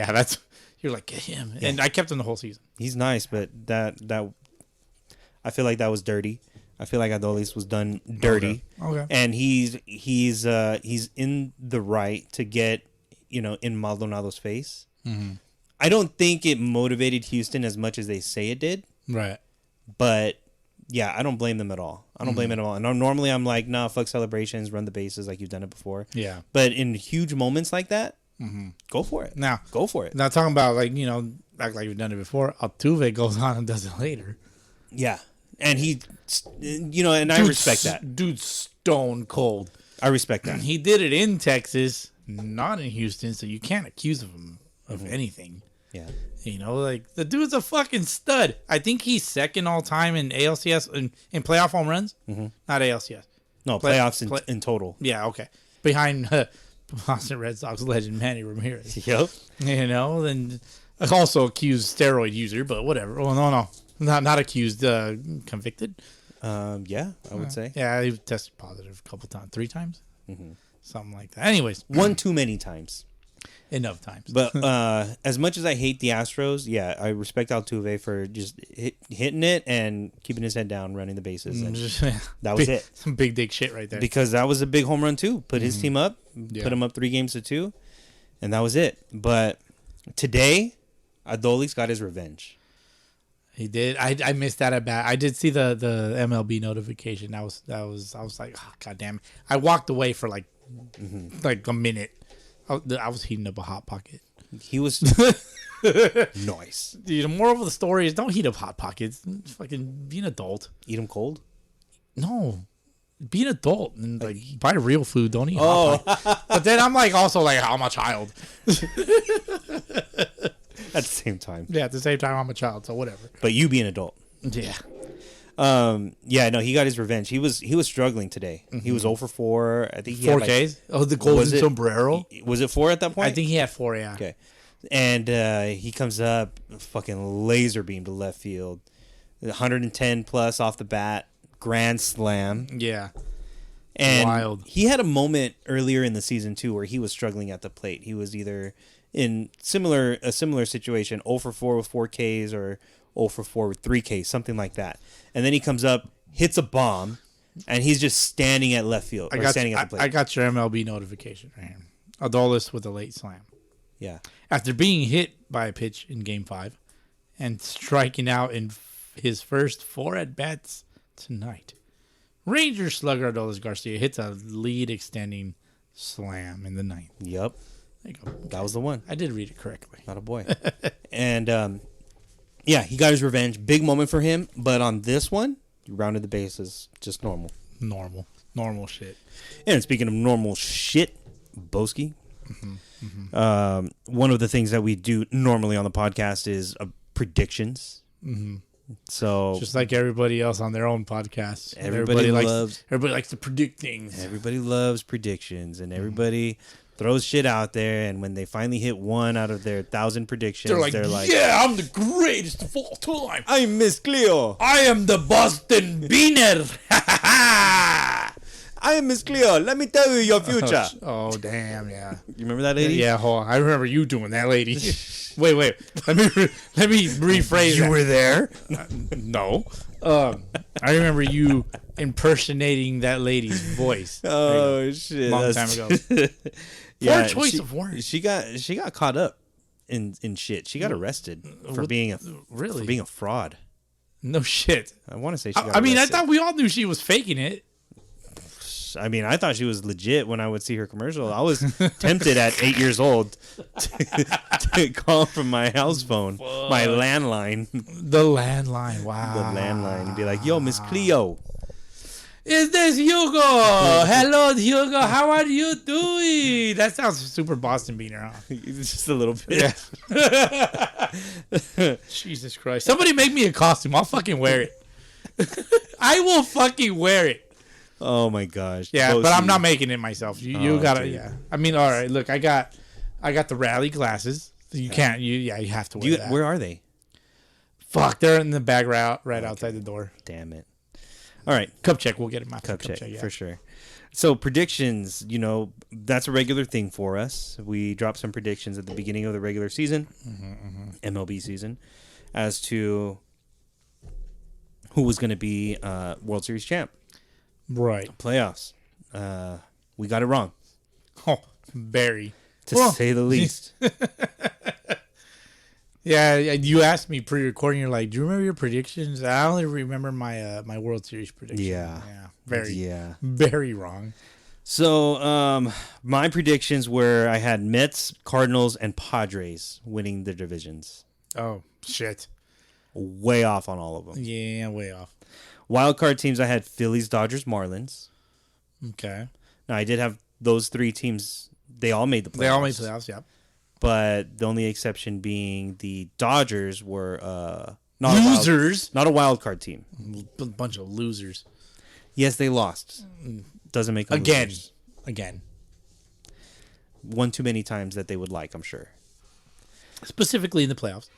Speaker 1: you're like, get him. Yeah. And I kept him the whole season.
Speaker 3: He's nice, but that I feel like that was dirty. I feel like Adolis was done dirty.
Speaker 1: Okay.
Speaker 3: And he's in the right to get, in Maldonado's face. Mm-hmm. I don't think it motivated Houston as much as they say it did.
Speaker 1: Right.
Speaker 3: But yeah, I don't blame them at all. I don't blame it at all. And normally I'm like, nah, fuck celebrations, run the bases like you've done it before.
Speaker 1: Yeah.
Speaker 3: But in huge moments like that, go for it. Go for it.
Speaker 1: Now talking about act like you've done it before. Altuve goes on and does it later.
Speaker 3: Yeah. And he, and I respect that.
Speaker 1: Dude's stone cold.
Speaker 3: I respect that.
Speaker 1: He did it in Texas, not in Houston, so you can't accuse him of anything.
Speaker 3: Yeah.
Speaker 1: The dude's a fucking stud. I think he's second all time in ALCS in playoff home runs. Mm-hmm. Not ALCS.
Speaker 3: No, playoffs in total.
Speaker 1: Yeah, okay. Behind Boston Red Sox legend Manny Ramirez.
Speaker 3: Yep.
Speaker 1: And also accused steroid user, but whatever. Well, no. Not accused, convicted.
Speaker 3: Yeah, I would say.
Speaker 1: Yeah, he tested positive a couple times. 3 times? Mm-hmm. Something like that. Anyways.
Speaker 3: One too many times.
Speaker 1: Enough times.
Speaker 3: But as much as I hate the Astros, yeah, I respect Altuve for just hitting it and keeping his head down, running the bases. And that was it.
Speaker 1: Some big dick shit right there.
Speaker 3: Because that was a big home run too. Put his team up, put him up 3-2, and that was it. But today, Adolis got his revenge.
Speaker 1: He did. I missed that at bat. I did see the MLB notification. I was like, oh, God damn it. I walked away for like a minute. I was heating up a Hot Pocket.
Speaker 3: He was nice.
Speaker 1: Dude, the moral of the story is don't heat up Hot Pockets. Fucking be an adult.
Speaker 3: Eat them cold?
Speaker 1: No. Be an adult and buy real food. Don't eat Hot Pockets. But then I'm also like, I'm a child.
Speaker 3: At the same time.
Speaker 1: Yeah, at the same time, I'm a child, so whatever.
Speaker 3: But you be an adult.
Speaker 1: Yeah.
Speaker 3: Yeah, no, he got his revenge. He was struggling today. He was 0 for 4. I think he
Speaker 1: 4
Speaker 3: had
Speaker 1: Ks? Oh, the golden sombrero?
Speaker 3: Was it 4 at that point?
Speaker 1: I think he had 4, yeah.
Speaker 3: Okay. And he comes up, fucking laser beam to left field. 110 plus off the bat. Grand slam.
Speaker 1: Yeah.
Speaker 3: And
Speaker 1: wild.
Speaker 3: He had a moment earlier in the season, too, where he was struggling at the plate. He was either in a similar situation, 0 for 4 with 4 Ks or 0 for 4 with 3 Ks, something like that. And then he comes up, hits a bomb, and he's just standing at left field. Standing at the plate.
Speaker 1: I got your MLB notification right here. Adolis with a late slam.
Speaker 3: Yeah.
Speaker 1: After being hit by a pitch in Game 5 and striking out in his first 4 at-bats tonight, Ranger slugger Adolis Garcia hits a lead-extending slam in the 9th.
Speaker 3: Yep.
Speaker 1: There you go. Okay.
Speaker 3: That was the one.
Speaker 1: I did read it correctly.
Speaker 3: Not a boy. And, yeah, he got his revenge. Big moment for him. But on this one, he rounded the bases. Just normal.
Speaker 1: Normal shit.
Speaker 3: And speaking of normal shit, Bowski. One of the things that we do normally on the podcast is predictions. So
Speaker 1: just like everybody else on their own podcasts,
Speaker 3: everybody
Speaker 1: likes to predict things.
Speaker 3: Everybody loves predictions, and everybody throws shit out there. And when they finally hit one out of their 1,000 predictions, they're like,
Speaker 1: "Yeah, I'm the greatest of all time.
Speaker 3: I'm Miss Cleo.
Speaker 1: I am the Boston Beaner.
Speaker 3: I am Miss Cleo. Let me tell you your future."
Speaker 1: Oh, damn, yeah.
Speaker 3: You remember that lady?
Speaker 1: Yeah, hold on. I remember you doing that, lady. Wait. Let me rephrase.
Speaker 3: You were there?
Speaker 1: No. I remember you impersonating that lady's voice.
Speaker 3: Oh shit!
Speaker 1: Long time ago.
Speaker 3: Yeah,
Speaker 1: Poor choice of words.
Speaker 3: She got caught up in shit. She got arrested for being a fraud.
Speaker 1: No shit.
Speaker 3: I want to say she got
Speaker 1: I mean,
Speaker 3: arrested.
Speaker 1: I thought we all knew she was faking it.
Speaker 3: I mean, I thought she was legit when I would see her commercial. I was tempted at 8 years old to call from my house phone, my landline.
Speaker 1: The landline, wow.
Speaker 3: The landline. And be like, "Yo, Miss Cleo.
Speaker 1: Is this Hugo? Hello, Hugo. How are you doing?" That sounds super Boston Beaner, huh?
Speaker 3: Just a little bit.
Speaker 1: Yeah. Jesus Christ. Somebody make me a costume. I'll fucking wear it. I will fucking wear it.
Speaker 3: Oh my gosh.
Speaker 1: Yeah, but I'm not making it myself. You gotta,
Speaker 3: dude.
Speaker 1: yeah. I mean, all right. Look, I got the rally glasses. You can't. You have to wear that.
Speaker 3: Where are they?
Speaker 1: Fuck, they're in the bag right outside the door.
Speaker 3: Damn it. All right.
Speaker 1: Cup check. We'll get them after
Speaker 3: Cup check,
Speaker 1: yeah.
Speaker 3: for sure. So predictions, that's a regular thing for us. We drop some predictions at the beginning of the regular season, MLB season, as to who was going to be World Series champ.
Speaker 1: Right.
Speaker 3: Playoffs. We got it wrong.
Speaker 1: Oh, very.
Speaker 3: To say the least.
Speaker 1: Yeah, you asked me pre-recording. You're like, "Do you remember your predictions?" I only remember my World Series prediction.
Speaker 3: Yeah.
Speaker 1: Very wrong.
Speaker 3: So, my predictions were I had Mets, Cardinals, and Padres winning their divisions.
Speaker 1: Oh, shit.
Speaker 3: Way off on all of them.
Speaker 1: Yeah, way off.
Speaker 3: Wild card teams, I had Phillies, Dodgers, Marlins.
Speaker 1: Okay.
Speaker 3: Now, I did have those 3 teams. They all made the playoffs.
Speaker 1: They all made playoffs, yeah.
Speaker 3: But the only exception being the Dodgers were
Speaker 1: losers.
Speaker 3: Not a wild card team.
Speaker 1: A bunch of losers.
Speaker 3: Yes, they lost. Doesn't make them losers.
Speaker 1: Again.
Speaker 3: One too many times that they would like, I'm sure.
Speaker 1: Specifically in the playoffs,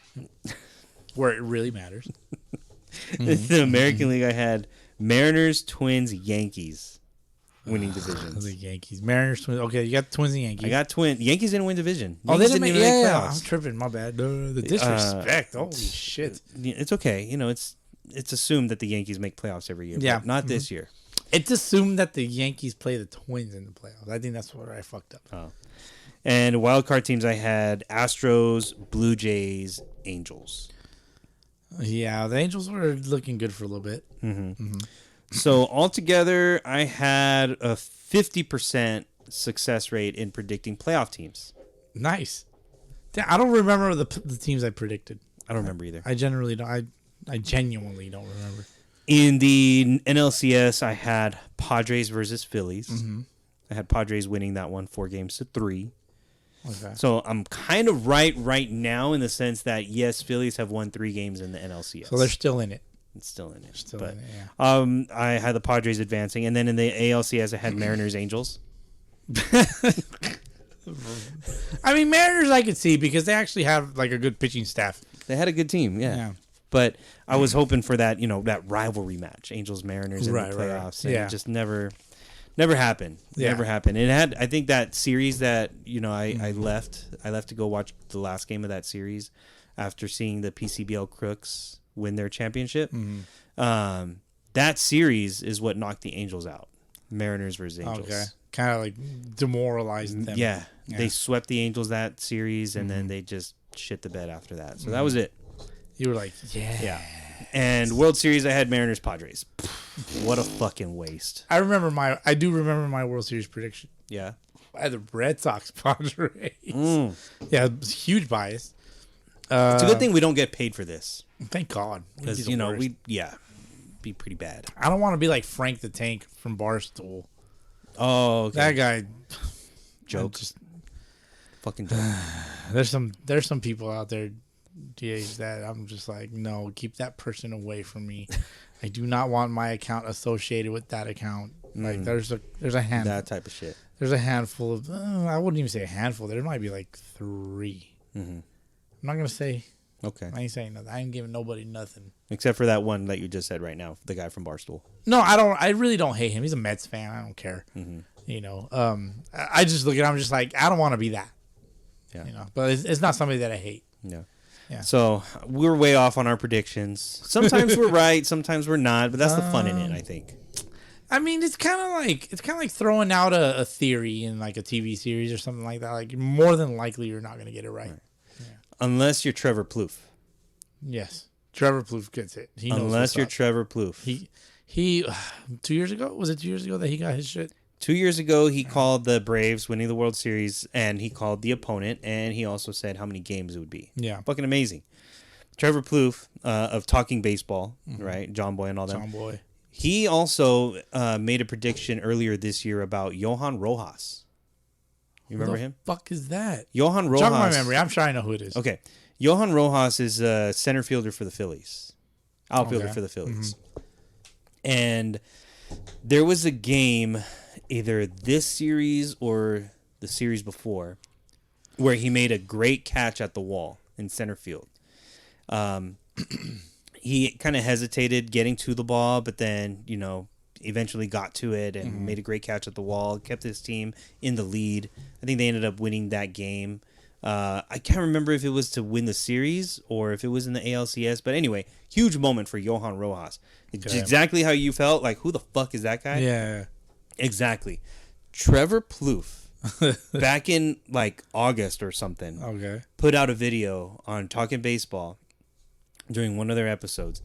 Speaker 1: where it really matters.
Speaker 3: In the American League, I had Mariners, Twins, Yankees winning divisions.
Speaker 1: The Yankees, Mariners, Twins. Okay, you got the Twins and Yankees.
Speaker 3: I got Yankees didn't win division.
Speaker 1: Oh, they didn't make
Speaker 3: playoffs.
Speaker 1: I'm tripping. My bad. The disrespect. Holy shit.
Speaker 3: It's okay. It's assumed that the Yankees make playoffs every year.
Speaker 1: Yeah.
Speaker 3: But not this year.
Speaker 1: It's assumed that the Yankees play the Twins in the playoffs. I think that's where I fucked up.
Speaker 3: Oh. And wild card teams, I had Astros, Blue Jays, Angels.
Speaker 1: Yeah, the Angels were looking good for a little bit.
Speaker 3: So altogether, I had a 50% success rate in predicting playoff teams.
Speaker 1: Nice. I don't remember the teams I predicted.
Speaker 3: I don't remember either.
Speaker 1: I generally don't. I genuinely don't remember.
Speaker 3: In the NLCS, I had Padres versus Phillies. I had Padres winning that one 4-3.
Speaker 1: Okay.
Speaker 3: So I'm kind of right now in the sense that, yes, Phillies have won 3 games in the NLCS.
Speaker 1: So they're still in it.
Speaker 3: It's still in it.
Speaker 1: Still in it, yeah.
Speaker 3: I had the Padres advancing, and then in the ALCS, I had Mariners Angels.
Speaker 1: I mean, Mariners I could see because they actually have like a good pitching staff.
Speaker 3: They had a good team, yeah. But I was hoping for that, that rivalry match, Angels Mariners in the playoffs, and it just never happened.
Speaker 1: Yeah.
Speaker 3: Never happened. It had, I think, that series that I left to go watch the last game of that series after seeing the PCBL Crooks win their championship. That series is what knocked the Angels out. Mariners versus Angels. Okay.
Speaker 1: Kind of like demoralized them.
Speaker 3: Yeah. They swept the Angels that series, and then they just shit the bed after that. So that was it.
Speaker 1: You were like, yeah.
Speaker 3: And World Series, I had Mariners Padres. What a fucking waste.
Speaker 1: I do remember my World Series prediction.
Speaker 3: Yeah.
Speaker 1: I had the Red Sox Padres. Yeah, it was huge bias.
Speaker 3: It's a good thing we don't get paid for this.
Speaker 1: Thank God.
Speaker 3: Because, be pretty bad.
Speaker 1: I don't want to be like Frank the Tank from Barstool.
Speaker 3: Oh, okay.
Speaker 1: That guy.
Speaker 3: Joke. Fucking joke.
Speaker 1: There's some people out there, DH, that I'm just like, no, keep that person away from me. I do not want my account associated with that account. Like there's a handful.
Speaker 3: That type of shit.
Speaker 1: There's a handful of I wouldn't even say a handful. There might be like 3. I'm not gonna say.
Speaker 3: Okay.
Speaker 1: I ain't saying nothing. I ain't giving nobody nothing.
Speaker 3: Except for that one that you just said right now, the guy from Barstool.
Speaker 1: No, I don't. I really don't hate him. He's a Mets fan. I don't care. I just look at him. I'm just like, I don't want to be that.
Speaker 3: Yeah.
Speaker 1: But it's not somebody that I hate.
Speaker 3: Yeah.
Speaker 1: Yeah.
Speaker 3: So we're way off on our predictions. Sometimes we're right, sometimes we're not, but that's the fun in it, I think.
Speaker 1: I mean, it's kind of like throwing out a theory in like a TV series or something like that. Like more than likely, you're not going to get it right. Yeah.
Speaker 3: Unless you're Trevor Plouffe.
Speaker 1: Yes, Trevor Plouffe gets it. He knows
Speaker 3: Unless you're Trevor Plouffe.
Speaker 1: He 2 years ago, was it 2 years ago that he got his shit?
Speaker 3: 2 years ago, he called the Braves winning the World Series, and he called the opponent, and he also said how many games it would be.
Speaker 1: Yeah.
Speaker 3: Fucking amazing. Trevor Plouffe of Talking Baseball, right? John Boy and all that.
Speaker 1: John Boy.
Speaker 3: He also made a prediction earlier this year about Johan Rojas. You remember him?
Speaker 1: What the fuck is that?
Speaker 3: Johan Rojas.
Speaker 1: Jog my memory. I'm sure I know who it is.
Speaker 3: Okay. Johan Rojas is a center fielder for the Phillies. Outfielder for the Phillies. And there was a game, either this series or the series before, where he made a great catch at the wall in center field. He kind of hesitated getting to the ball, but then, eventually got to it and made a great catch at the wall, kept his team in the lead. I think they ended up winning that game. I can't remember if it was to win the series or if it was in the ALCS, but anyway, huge moment for Johan Rojas. It's exactly how you felt, like, who the fuck is that guy?
Speaker 1: Yeah.
Speaker 3: Exactly. Trevor Plouffe, back in like August or something, put out a video on Talking Baseball during one of their episodes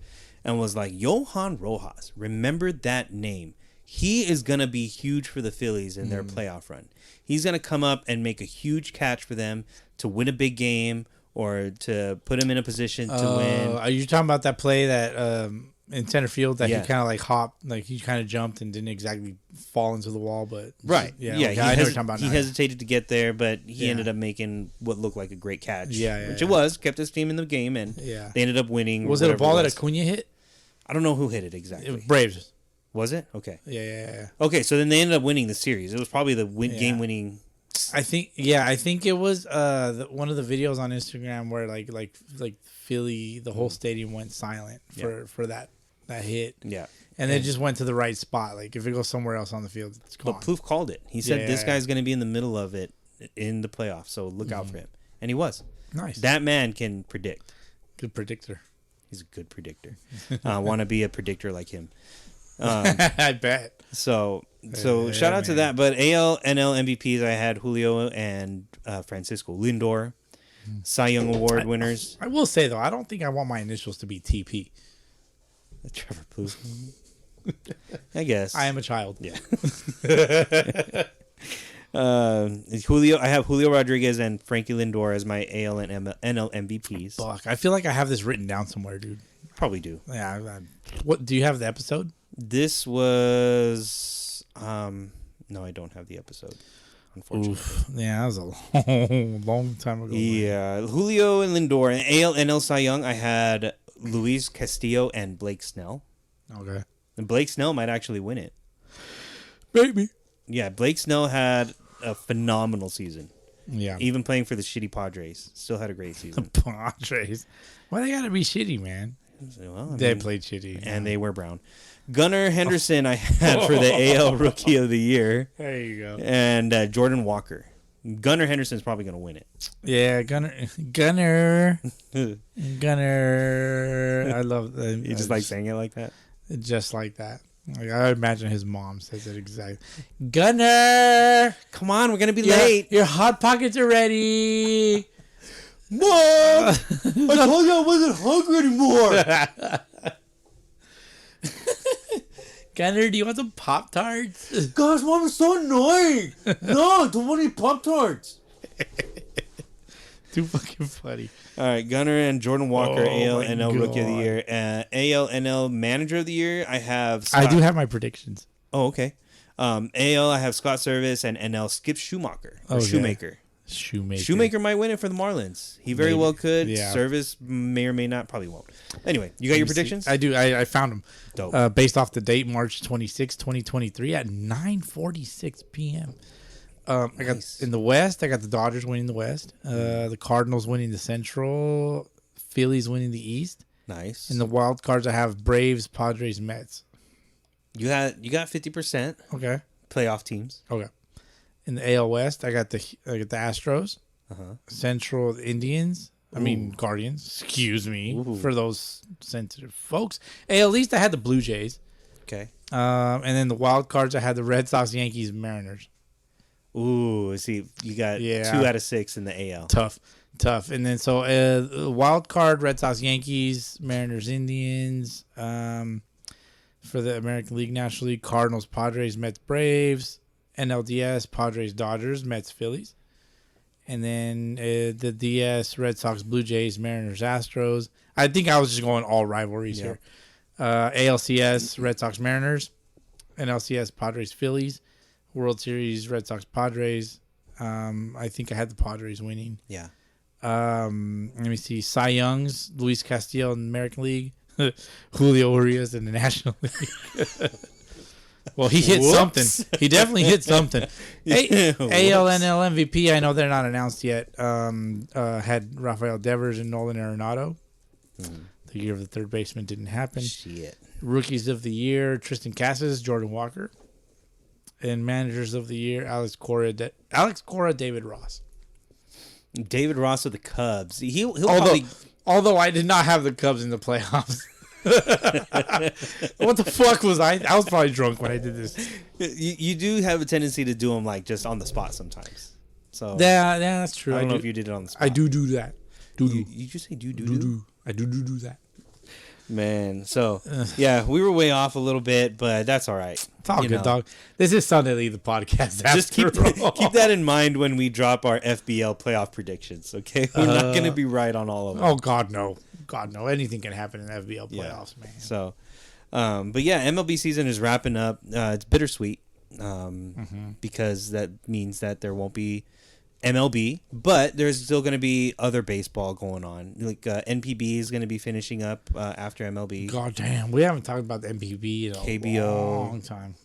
Speaker 3: and was like, Johan Rojas, remember that name. He is going to be huge for the Phillies in their playoff run. He's going to come up and make a huge catch for them to win a big game or to put him in a position to win.
Speaker 1: Are you talking about that play that in center field that he kind of like hopped, like he kind of jumped and didn't exactly fall into the wall, but
Speaker 3: right,
Speaker 1: yeah,
Speaker 3: okay,
Speaker 1: I know what you're talking about.
Speaker 3: He hesitated to get there, but he ended up making what looked like a great catch. Which it was, kept his team in the game, and they ended up winning.
Speaker 1: Was it a ball that Acuna hit?
Speaker 3: I don't know who hit it exactly.
Speaker 1: It was Braves.
Speaker 3: Was it? Okay.
Speaker 1: Yeah.
Speaker 3: Okay, so then they ended up winning the series. It was probably the game-winning.
Speaker 1: I think it was one of the videos on Instagram where like Philly, the whole stadium went silent for that hit.
Speaker 3: Yeah.
Speaker 1: And it just went to the right spot. Like if it goes somewhere else on the field, it's gone.
Speaker 3: But Plouffe called it. He said this guy's going to be in the middle of it in the playoffs, so look out for him. And he was.
Speaker 1: Nice.
Speaker 3: That man can predict.
Speaker 1: Good predictor.
Speaker 3: He's a good predictor. I want to be a predictor like him.
Speaker 1: I bet.
Speaker 3: So shout out to that. But AL, NL MVPs, I had Julio and Francisco Lindor, Cy Young Award winners.
Speaker 1: I will say, though, I don't think I want my initials to be TP.
Speaker 3: Trevor Plouffe. I guess.
Speaker 1: I am a child.
Speaker 3: Yeah. Julio. I have Julio Rodriguez and Frankie Lindor as my AL and NL MVPs.
Speaker 1: Fuck, I feel like I have this written down somewhere, dude.
Speaker 3: Probably do.
Speaker 1: Yeah. What do you have the episode?
Speaker 3: This was no, I don't have the episode. unfortunately.
Speaker 1: Oof. Yeah, that was a long time ago.
Speaker 3: Yeah, Julio and Lindor. And AL NL Cy Young, I had Luis Castillo and Blake Snell.
Speaker 1: Okay.
Speaker 3: And Blake Snell might actually win it.
Speaker 1: Baby.
Speaker 3: Yeah, Blake Snell had a phenomenal season.
Speaker 1: Yeah.
Speaker 3: Even playing for the shitty Padres. Still had a great season.
Speaker 1: Padres. Why they gotta be shitty, man?
Speaker 3: Well,
Speaker 1: They played shitty.
Speaker 3: And they were brown. Gunnar Henderson I had for the AL Rookie of the Year.
Speaker 1: There you go.
Speaker 3: And Jordan Walker. Gunnar Henderson's probably going to win it.
Speaker 1: Yeah, Gunnar. I love that.
Speaker 3: You just like saying it like that?
Speaker 1: Just like that. Like, I imagine his mom says it exactly. Gunnar!
Speaker 3: Come on, we're going to be late.
Speaker 1: Your Hot Pockets are ready.
Speaker 3: Mom! I told you I wasn't hungry anymore.
Speaker 1: Gunnar, do you want some Pop-Tarts?
Speaker 3: Gosh, Mom is so annoying. No, don't want any Pop-Tarts.
Speaker 1: Too fucking funny.
Speaker 3: All right, Gunnar and Jordan Walker, AL NL Rookie of the
Speaker 1: God.
Speaker 3: Year. AL NL Manager of the Year, I have
Speaker 1: I do have my predictions.
Speaker 3: Oh, okay. AL, I have Scott Service, and NL Skip Shoemaker. Or Shoemaker. Shoemaker might win it for the Marlins. He very well could.
Speaker 1: Yeah.
Speaker 3: Service may or may not. Probably won't. Anyway, you got your predictions?
Speaker 1: I do. I found them.
Speaker 3: Dope.
Speaker 1: Based off the date, March 26, 2023 at 9:46 p.m. I got in the West. I got the Dodgers winning the West. The Cardinals winning the Central. Phillies winning the East.
Speaker 3: Nice.
Speaker 1: In the wild cards, I have Braves, Padres, Mets.
Speaker 3: You got 50%.
Speaker 1: Okay.
Speaker 3: Playoff teams.
Speaker 1: Okay. In the AL West, I got the Astros. Central, the Indians. I mean Guardians. Excuse me for those sensitive folks. AL East, I had the Blue Jays.
Speaker 3: Okay.
Speaker 1: And then the wild cards, I had the Red Sox, Yankees, Mariners.
Speaker 3: Ooh, see, you got 2 out of 6 in the AL.
Speaker 1: Tough. And then so wild card, Red Sox, Yankees, Mariners, Indians. For the American League, National League, Cardinals, Padres, Mets, Braves. NLDS, Padres, Dodgers, Mets, Phillies. And then the DS, Red Sox, Blue Jays, Mariners, Astros. I think I was just going all rivalries here. ALCS, Red Sox, Mariners. NLCS, Padres, Phillies. World Series, Red Sox, Padres. I think I had the Padres winning.
Speaker 3: Yeah.
Speaker 1: Let me see. Cy Young's, Luis Castillo in the American League. Julio Urias in the National League. Well, he hit something. He definitely hit something. ALNL MVP, I know they're not announced yet. Had Rafael Devers and Nolan Arenado. The year of the third baseman didn't happen.
Speaker 3: Shit.
Speaker 1: Rookies of the year, Tristan Casas, Jordan Walker. And managers of the year, Alex Cora, David Ross. David
Speaker 3: Ross of the Cubs. He'll
Speaker 1: Although I did not have the Cubs in the playoffs. What the fuck was I? I was probably drunk when I did this.
Speaker 3: You do have a tendency to do them like just on the spot sometimes. So
Speaker 1: yeah, that's true.
Speaker 3: I don't know if you did it on the spot.
Speaker 1: I do that.
Speaker 3: You just say do.
Speaker 1: I do that.
Speaker 3: Man, so yeah, we were way off a little bit, but that's all right.
Speaker 1: It's all good, dog. This is Sunday League, the podcast.
Speaker 3: Just keep that in mind when we drop our FBL playoff predictions. Okay, we're not going to be right on all of them.
Speaker 1: Oh God, no. Anything can happen in the FBL playoffs, man.
Speaker 3: So, but yeah, MLB season is wrapping up. It's bittersweet because that means that there won't be MLB, but there's still going to be other baseball going on. Like NPB is going to be finishing up after MLB.
Speaker 1: God damn, we haven't talked about the NPB in a long time.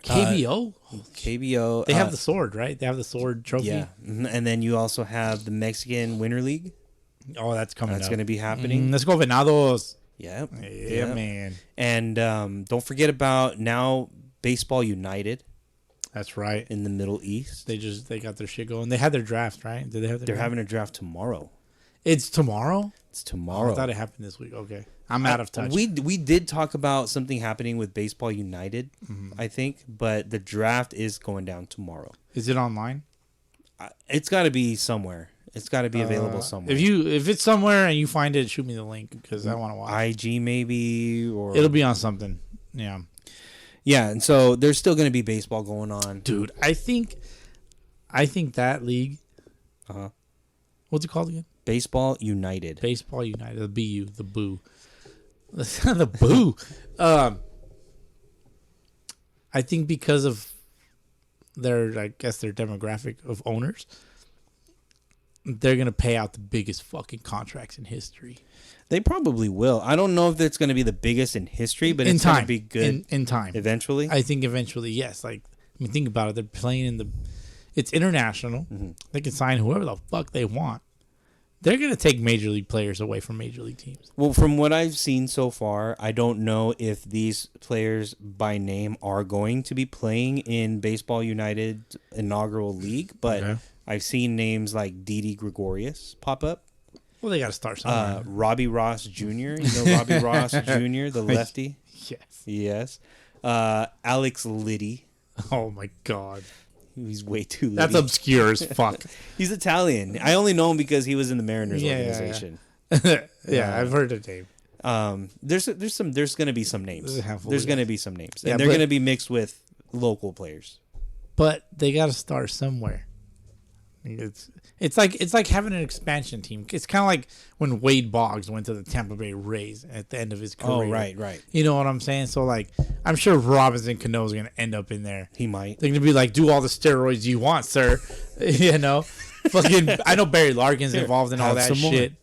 Speaker 1: KBO?
Speaker 3: KBO.
Speaker 1: They have the sword, right? They have the sword trophy.
Speaker 3: Yeah, and then you also have the Mexican Winter League.
Speaker 1: Oh, that's coming.
Speaker 3: That's going to be happening.
Speaker 1: Let's go, Venados.
Speaker 3: Yeah,
Speaker 1: man.
Speaker 3: And don't forget about now Baseball United.
Speaker 1: That's right.
Speaker 3: In the Middle East.
Speaker 1: They got their shit going. They had their draft, right? Did they have their
Speaker 3: They're having a draft tomorrow.
Speaker 1: It's tomorrow?
Speaker 3: It's tomorrow.
Speaker 1: Oh, I thought it happened this week. Okay. I'm out of touch.
Speaker 3: We did talk about something happening with Baseball United, I think, but the draft is going down tomorrow.
Speaker 1: Is it online?
Speaker 3: It's got to be somewhere. It's got to be available somewhere.
Speaker 1: If it's somewhere and you find it, shoot me the link because I want to watch.
Speaker 3: IG maybe, or
Speaker 1: it'll be on something. Yeah.
Speaker 3: Yeah, and so there's still going to be baseball going on.
Speaker 1: Dude, I think that league. What's it called again?
Speaker 3: Baseball United.
Speaker 1: Baseball United. The BU. The Boo. The Boo. I think because of I guess their demographic of owners, they're gonna pay out the biggest fucking contracts in history.
Speaker 3: They probably will. I don't know if it's going to be the biggest in history, but it's going to be good
Speaker 1: in time.
Speaker 3: Eventually,
Speaker 1: I think eventually, yes. Like, I mean, think about it. They're playing it's international.
Speaker 3: Mm-hmm.
Speaker 1: They can sign whoever the fuck they want. They're gonna take major league players away from major league teams.
Speaker 3: Well, from what I've seen so far, I don't know if these players by name are going to be playing in Baseball United inaugural league, but
Speaker 1: Okay.
Speaker 3: I've seen names like Didi Gregorius pop up.
Speaker 1: Well, they got to start somewhere.
Speaker 3: Robbie Ross Jr. You know Robbie Ross Jr., the lefty?
Speaker 1: Yes.
Speaker 3: Yes. Alex Liddy.
Speaker 1: Oh my god.
Speaker 3: He's way too litty.
Speaker 1: That's obscure as fuck.
Speaker 3: He's Italian. I only know him because he was in the Mariners organization.
Speaker 1: Yeah, I've heard the name.
Speaker 3: There's going to be some names. There's going to be some names.
Speaker 1: Yeah,
Speaker 3: and they're going to be mixed with local players.
Speaker 1: But they got to start somewhere. It's like having an expansion team. It's kind of like when Wade Boggs went to the Tampa Bay Rays at the end of his career.
Speaker 3: Oh, right.
Speaker 1: You know what I'm saying? So, like, I'm sure Robinson Cano is going to end up in there.
Speaker 3: He might.
Speaker 1: They're going to be like, do all the steroids you want, sir. You know? Fucking, I know Barry Larkin's involved in all that shit.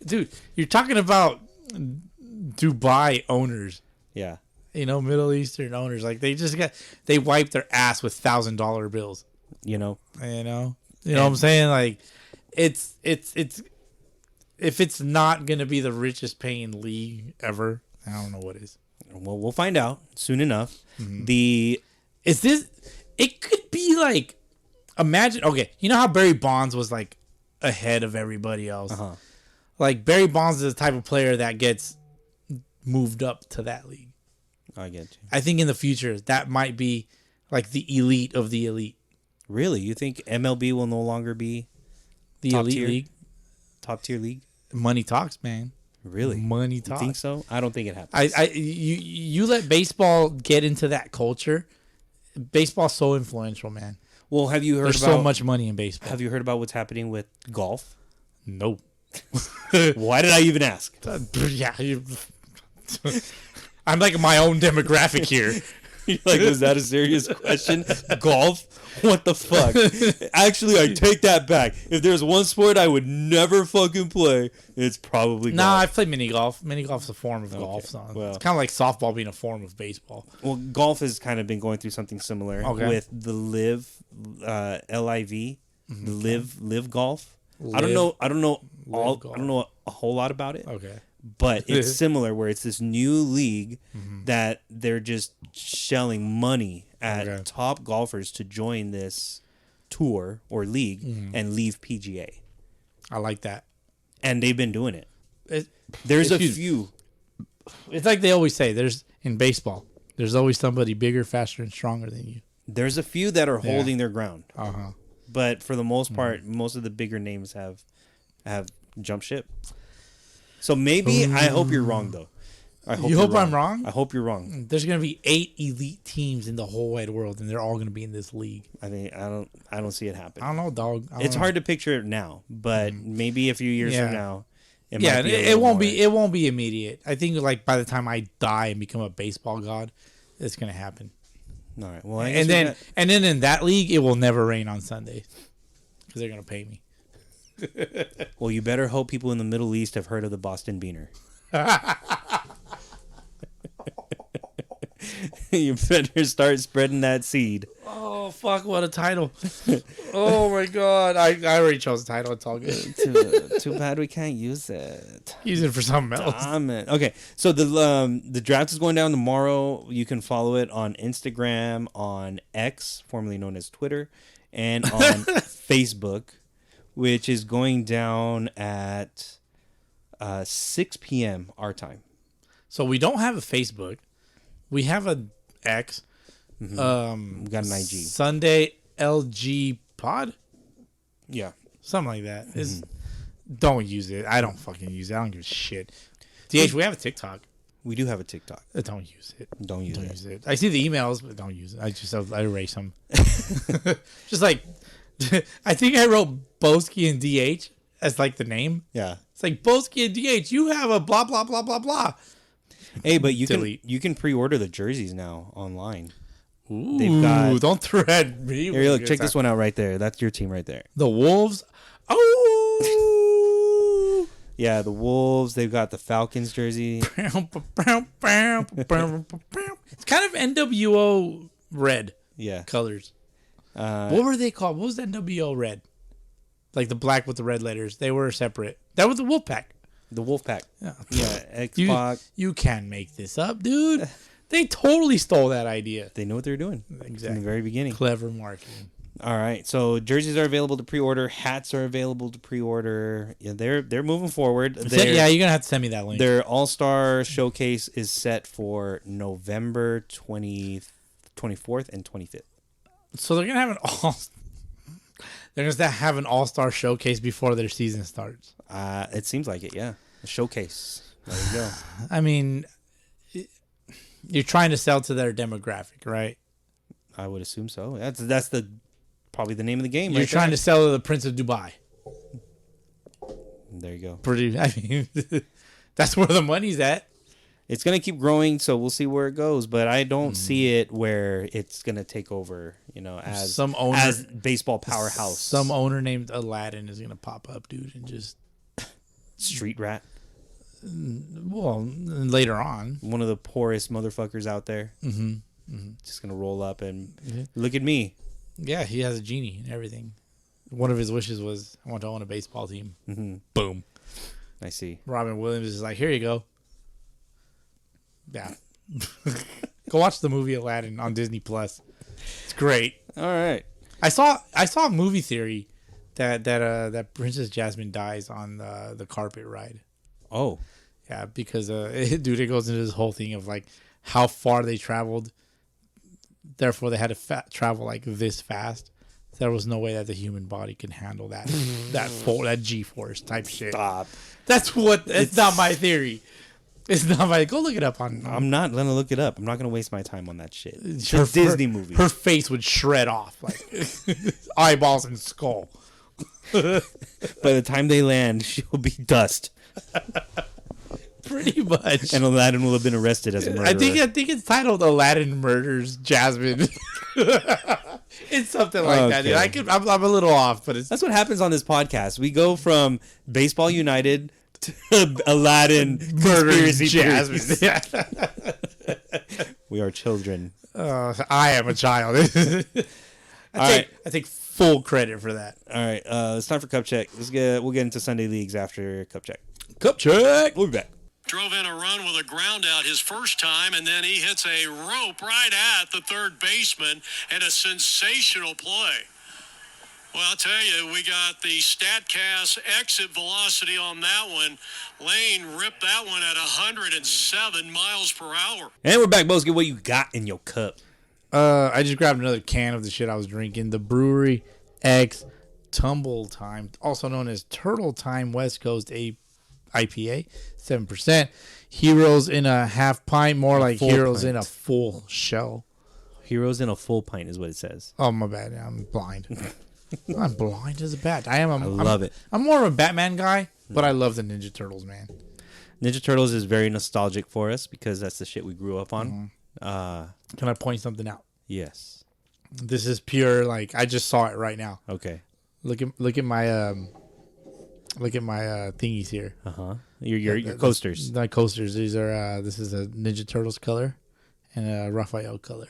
Speaker 1: Dude, you're talking about Dubai owners.
Speaker 3: Yeah.
Speaker 1: You know, Middle Eastern owners. Like, they wiped their ass with $1,000 bills.
Speaker 3: You know
Speaker 1: what I'm saying? Like, it's if it's not gonna be the richest paying league ever, I don't know what is.
Speaker 3: Well, we'll find out soon enough.
Speaker 1: Mm-hmm. It could be like, imagine. Okay, you know how Barry Bonds was like ahead of everybody else. Like, Barry Bonds is the type of player that gets moved up to that league.
Speaker 3: I get you.
Speaker 1: I think in the future that might be like the elite of the elite.
Speaker 3: Really? You think MLB will no longer be
Speaker 1: The
Speaker 3: top
Speaker 1: elite
Speaker 3: tier?
Speaker 1: league?
Speaker 3: Top tier league?
Speaker 1: Money talks, man.
Speaker 3: Really?
Speaker 1: Money
Speaker 3: You
Speaker 1: talks.
Speaker 3: think so? I don't think it happens.
Speaker 1: You let baseball get into that culture. Baseball's so influential, man.
Speaker 3: Well, have you heard
Speaker 1: There's
Speaker 3: about
Speaker 1: so much money in baseball.
Speaker 3: Have you heard about what's happening with golf?
Speaker 1: No.
Speaker 3: Why did I even ask?
Speaker 1: Yeah. I'm like my own demographic here.
Speaker 3: Like, was that a serious question? Golf? What the fuck? Actually, I take that back. If there's one sport I would never fucking play, it's probably golf.
Speaker 1: Nah, I've played mini golf. Mini golf's a form of golf. So
Speaker 3: well.
Speaker 1: it's kind of like softball being a form of baseball.
Speaker 3: Well, golf has kind of been going through something similar with the Live, LIV, the Live Golf. I don't know a whole lot about it.
Speaker 1: Okay.
Speaker 3: But it's similar where it's this new league that they're just shelling money at top golfers to join this tour or league and leave PGA.
Speaker 1: I like that.
Speaker 3: And they've been doing it.
Speaker 1: There's
Speaker 3: a few.
Speaker 1: It's like they always say, in baseball, there's always somebody bigger, faster, and stronger than you.
Speaker 3: There's a few that are holding their ground. But for the most part, most of the bigger names have jumped ship. So maybe, I hope you're wrong, though.
Speaker 1: You hope I'm wrong?
Speaker 3: I hope you're wrong.
Speaker 1: There's going to be 8 elite teams in the whole wide world, and they're all going to be in this league.
Speaker 3: I mean, I don't see it happen.
Speaker 1: I don't know, dog.
Speaker 3: It's hard to picture it now, but maybe a few years from now, might be
Speaker 1: it won't be immediate. I think like by the time I die and become a baseball god, it's going to happen.
Speaker 3: All right. Well,
Speaker 1: and then in that league, it will never rain on Sundays because they're going to pay me.
Speaker 3: Well, you better hope people in the Middle East have heard of the Boston Beaner. You better start spreading that seed.
Speaker 1: Oh, fuck, what a title. Oh, my God. I already chose the title. It's all good.
Speaker 3: Too bad we can't use it.
Speaker 1: Use it for something else.
Speaker 3: Damn it. Okay, so the draft is going down tomorrow. You can follow it on Instagram, on X, formerly known as Twitter, and on Facebook, which is going down at 6 p.m. our time.
Speaker 1: So we don't have a Facebook. We have a X.
Speaker 3: We got an IG.
Speaker 1: Sunday LG Pod?
Speaker 3: Yeah.
Speaker 1: Something like that. Don't use it. I don't fucking use it. I don't give a shit. DH, we have a TikTok.
Speaker 3: We do have a TikTok.
Speaker 1: Don't use it.
Speaker 3: Don't use it.
Speaker 1: I see the emails, but don't use it. I erase them. Just like, I think I wrote Bowski and DH as like the name.
Speaker 3: Yeah.
Speaker 1: It's like Bowski and DH. You have a blah blah blah blah blah.
Speaker 3: Hey, but you
Speaker 1: Delete.
Speaker 3: can pre-order the jerseys now online.
Speaker 1: Ooh,
Speaker 3: They've got.
Speaker 1: don't thread me.
Speaker 3: Here, look, check this one out right there. That's your team right there.
Speaker 1: The Wolves. Oh.
Speaker 3: Yeah, the Wolves. They've got the Falcons jersey.
Speaker 1: It's kind of NWO red
Speaker 3: Yeah.
Speaker 1: colors. What were they called? What was NWO red? Like the black with the red letters. They were separate. That was the Wolfpack.
Speaker 3: The Wolfpack.
Speaker 1: Yeah.
Speaker 3: X-Pac.
Speaker 1: You can't make this up, dude. They totally stole that idea.
Speaker 3: They know what they're doing.
Speaker 1: Exactly.
Speaker 3: From the very beginning.
Speaker 1: Clever marketing.
Speaker 3: All right. So jerseys are available to pre-order. Hats are available to pre-order. Yeah, they're moving forward.
Speaker 1: Yeah, you're going to have to send me that link.
Speaker 3: Their All-Star Showcase is set for November 24th and 25th.
Speaker 1: So they're going to have an all-star showcase before their season starts.
Speaker 3: It seems like it, yeah. A showcase. There you go.
Speaker 1: I mean, you're trying to sell to their demographic, right?
Speaker 3: I would assume so. That's probably the name of the game.
Speaker 1: You're trying to sell to the Prince of Dubai.
Speaker 3: There you go.
Speaker 1: I mean, that's where the money's at.
Speaker 3: It's going to keep growing, so we'll see where it goes. But I don't see it where it's going to take over, as baseball powerhouse.
Speaker 1: Some owner named Aladdin is going to pop up, dude, and just...
Speaker 3: Street rat.
Speaker 1: Well, later on.
Speaker 3: One of the poorest motherfuckers out there.
Speaker 1: Mm-hmm. Mm-hmm.
Speaker 3: Just going to roll up and look at me.
Speaker 1: Yeah, he has a genie and everything. One of his wishes was, I want to own a baseball team.
Speaker 3: Mm-hmm.
Speaker 1: Boom.
Speaker 3: I see.
Speaker 1: Robin Williams is like, here you go. Yeah. Go watch the movie Aladdin on Disney Plus. It's great.
Speaker 3: All right.
Speaker 1: I saw a movie theory that Princess Jasmine dies on the carpet ride.
Speaker 3: Oh.
Speaker 1: Yeah, because dude, it goes into this whole thing of like how far they traveled. Therefore, they had to travel like this fast. There was no way that the human body could handle that that G-force type shit.
Speaker 3: Stop.
Speaker 1: It's not my theory. It's not my. Go look it up on.
Speaker 3: I'm not gonna look it up. I'm not gonna waste my time on that shit. It's a Disney movie.
Speaker 1: Her face would shred off like eyeballs and skull.
Speaker 3: By the time they land, she'll be dust.
Speaker 1: Pretty much.
Speaker 3: And Aladdin will have been arrested as a murderer.
Speaker 1: I think it's titled Aladdin Murders Jasmine. It's something like that, dude. I'm a little off, but
Speaker 3: that's what happens on this podcast. We go from Baseball United to Aladdin
Speaker 1: Murders Jasmine. Yeah.
Speaker 3: We are children.
Speaker 1: I am a child. I take full credit for that.
Speaker 3: All right, it's time for Cup Check. We'll get into Sunday Leagues after Cup Check.
Speaker 1: Cup Check.
Speaker 3: We'll be back.
Speaker 4: Drove in a run with a ground out his first time, and then he hits a rope right at the third baseman in a sensational play. Well, I'll tell you, we got the StatCast exit velocity on that one. Lane ripped that one at 107 miles per hour.
Speaker 3: And we're back, Bowski. What you got in your cup?
Speaker 1: I just grabbed another can of the shit I was drinking. The Brewery X Tumble Time, also known as Turtle Time West Coast IPA, 7%. Heroes in a half pint, more like Heroes in a full shell.
Speaker 3: Heroes in a full pint is what it says.
Speaker 1: Oh, my bad. I'm blind. I'm blind as a bat. I
Speaker 3: love it.
Speaker 1: I'm more of a Batman guy, but I love the Ninja Turtles, man.
Speaker 3: Ninja Turtles is very nostalgic for us because that's the shit we grew up on.
Speaker 1: Mm-hmm. Can I point something out?
Speaker 3: Yes.
Speaker 1: This is pure, like, I just saw it right now.
Speaker 3: Okay.
Speaker 1: Look at my thingies here.
Speaker 3: Your coasters.
Speaker 1: My coasters. These are this is a Ninja Turtles color and a Raphael color.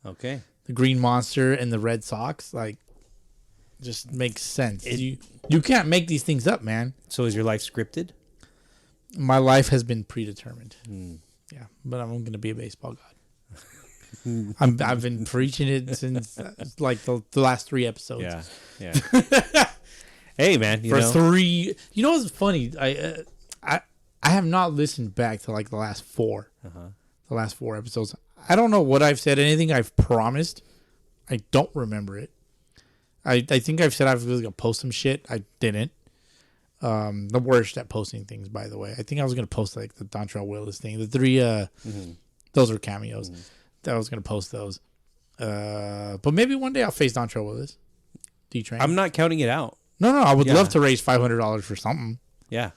Speaker 3: Okay.
Speaker 1: The green monster and the red socks, like, just makes sense. You can't make these things up, man.
Speaker 3: So is your life scripted?
Speaker 1: My life has been predetermined.
Speaker 3: Mm.
Speaker 1: Yeah, but I'm going to be a baseball god. I've been preaching it since like the last 3 episodes.
Speaker 3: Yeah. Hey, man.
Speaker 1: You know what's funny? I have not listened back to like the last 4. The last 4 episodes. I don't know what I've said. Anything I've promised. I don't remember it. I think I've said I was going to post some shit. I didn't. The worst at posting things, by the way. I think I was going to post like the Dontrell Willis thing. The 3, those were cameos. I was going to post those. But maybe one day I'll face Dontrell Willis. D-Train.
Speaker 3: I'm not counting it out.
Speaker 1: No. I would love to raise $500 for something.
Speaker 3: Yeah.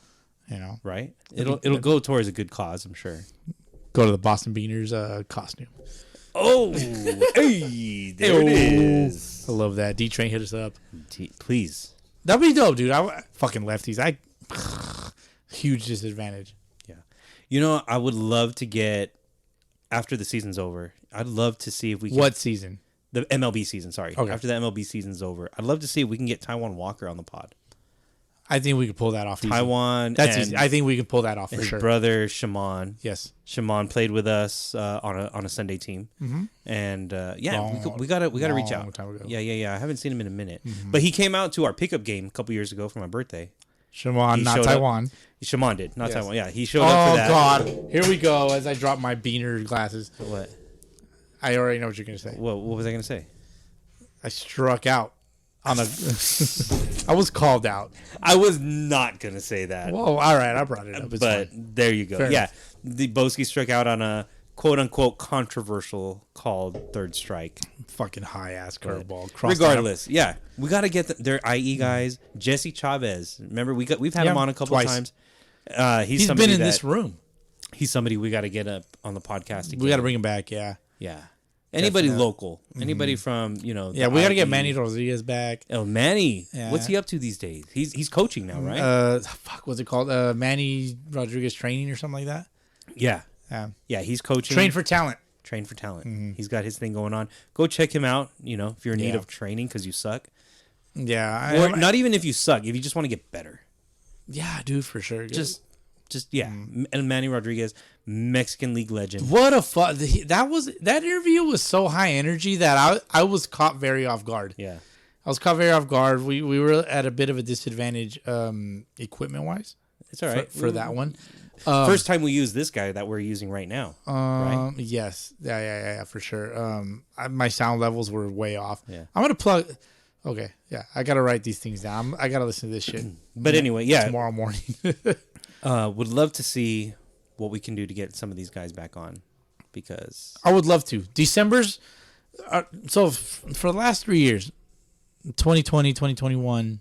Speaker 1: You know.
Speaker 3: Right? It'll go towards a good cause, I'm sure.
Speaker 1: Go to the Boston Beaners costume.
Speaker 3: Oh, hey, there it is.
Speaker 1: I love that. D-Train hit us up.
Speaker 3: Please.
Speaker 1: That'd be dope, dude. Fucking lefties. Huge disadvantage.
Speaker 3: Yeah. You know, I would love to get, after the season's over, I'd love to see if we can.
Speaker 1: What season?
Speaker 3: The MLB season, sorry.
Speaker 1: Okay.
Speaker 3: After the MLB season's over, I'd love to see if we can get Taiwan Walker on the pod.
Speaker 1: I think we could pull that off.
Speaker 3: Taiwan.
Speaker 1: That's
Speaker 3: and
Speaker 1: easy. I think we can pull that off for
Speaker 3: his
Speaker 1: sure.
Speaker 3: brother, Shaman.
Speaker 1: Yes.
Speaker 3: Shaman played with us on a Sunday team. Mm-hmm. And we gotta reach out.
Speaker 1: Time ago.
Speaker 3: Yeah. I haven't seen him in a minute. Mm-hmm. But he came out to our pickup game a couple years ago for my birthday.
Speaker 1: Shaman, not Taiwan.
Speaker 3: Shaman did, not Taiwan. Yeah, he showed up for that.
Speaker 1: Oh, God. Here we go as I drop my beaner glasses.
Speaker 3: What?
Speaker 1: I already know what you're going to say.
Speaker 3: What was I going to say?
Speaker 1: I struck out on a... I was called out.
Speaker 3: I was not going to say that.
Speaker 1: Well, all right. I brought it up. It's
Speaker 3: but
Speaker 1: fine.
Speaker 3: There you go.
Speaker 1: Fair
Speaker 3: yeah.
Speaker 1: enough.
Speaker 3: The Bowski struck out on a quote-unquote controversial called third strike.
Speaker 1: Fucking high-ass curveball.
Speaker 3: Regardless, yeah. We got to get their IE guys. Jesse Chavez. Remember, we've had him on a couple times. He's
Speaker 1: been in this room.
Speaker 3: He's somebody we got to get up on the podcast again.
Speaker 1: We got to bring him back, yeah.
Speaker 3: Yeah. Anybody local. Anybody from,
Speaker 1: Yeah, we got to get Manny Rodriguez back.
Speaker 3: Oh, Manny.
Speaker 1: Yeah.
Speaker 3: What's he up to these days? He's coaching now, right?
Speaker 1: What's it called? Manny Rodriguez Training or something like that?
Speaker 3: Yeah. Yeah, he's coaching.
Speaker 1: Train for Talent.
Speaker 3: Mm-hmm. He's got his thing going on. Go check him out, if you're in need of training because you suck.
Speaker 1: Yeah.
Speaker 3: Or not even if you suck, if you just want to get better.
Speaker 1: Yeah, dude, for sure.
Speaker 3: Just And Manny Rodriguez, Mexican League legend.
Speaker 1: What a fun! That interview was so high energy that I was caught very off guard.
Speaker 3: Yeah,
Speaker 1: I was caught very off guard. We were at a bit of a disadvantage, equipment wise.
Speaker 3: It's all right
Speaker 1: for that one.
Speaker 3: First time we use this guy that we're using right now. Right?
Speaker 1: Yes, yeah, for sure. My sound levels were way off.
Speaker 3: Yeah,
Speaker 1: I'm gonna plug. Okay, yeah, I gotta write these things down. I gotta listen to this shit.
Speaker 3: But anyway, yeah,
Speaker 1: tomorrow morning.
Speaker 3: Would love to see what we can do to get some of these guys back on, because
Speaker 1: I would love to. December's for the last 3 years, 2020, 2021,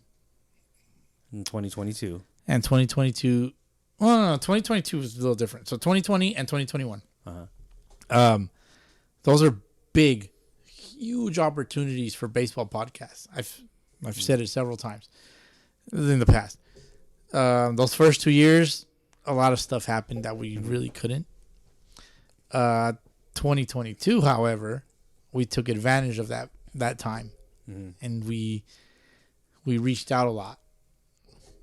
Speaker 3: and 2022,
Speaker 1: and 2022. Well, no, 2022 was a little different. So 2020 and 2021. Those are big, huge opportunities for baseball podcasts. I've said it several times in the past. Those first 2 years, a lot of stuff happened that we really couldn't. 2022, however, we took advantage of that time, and we reached out a lot.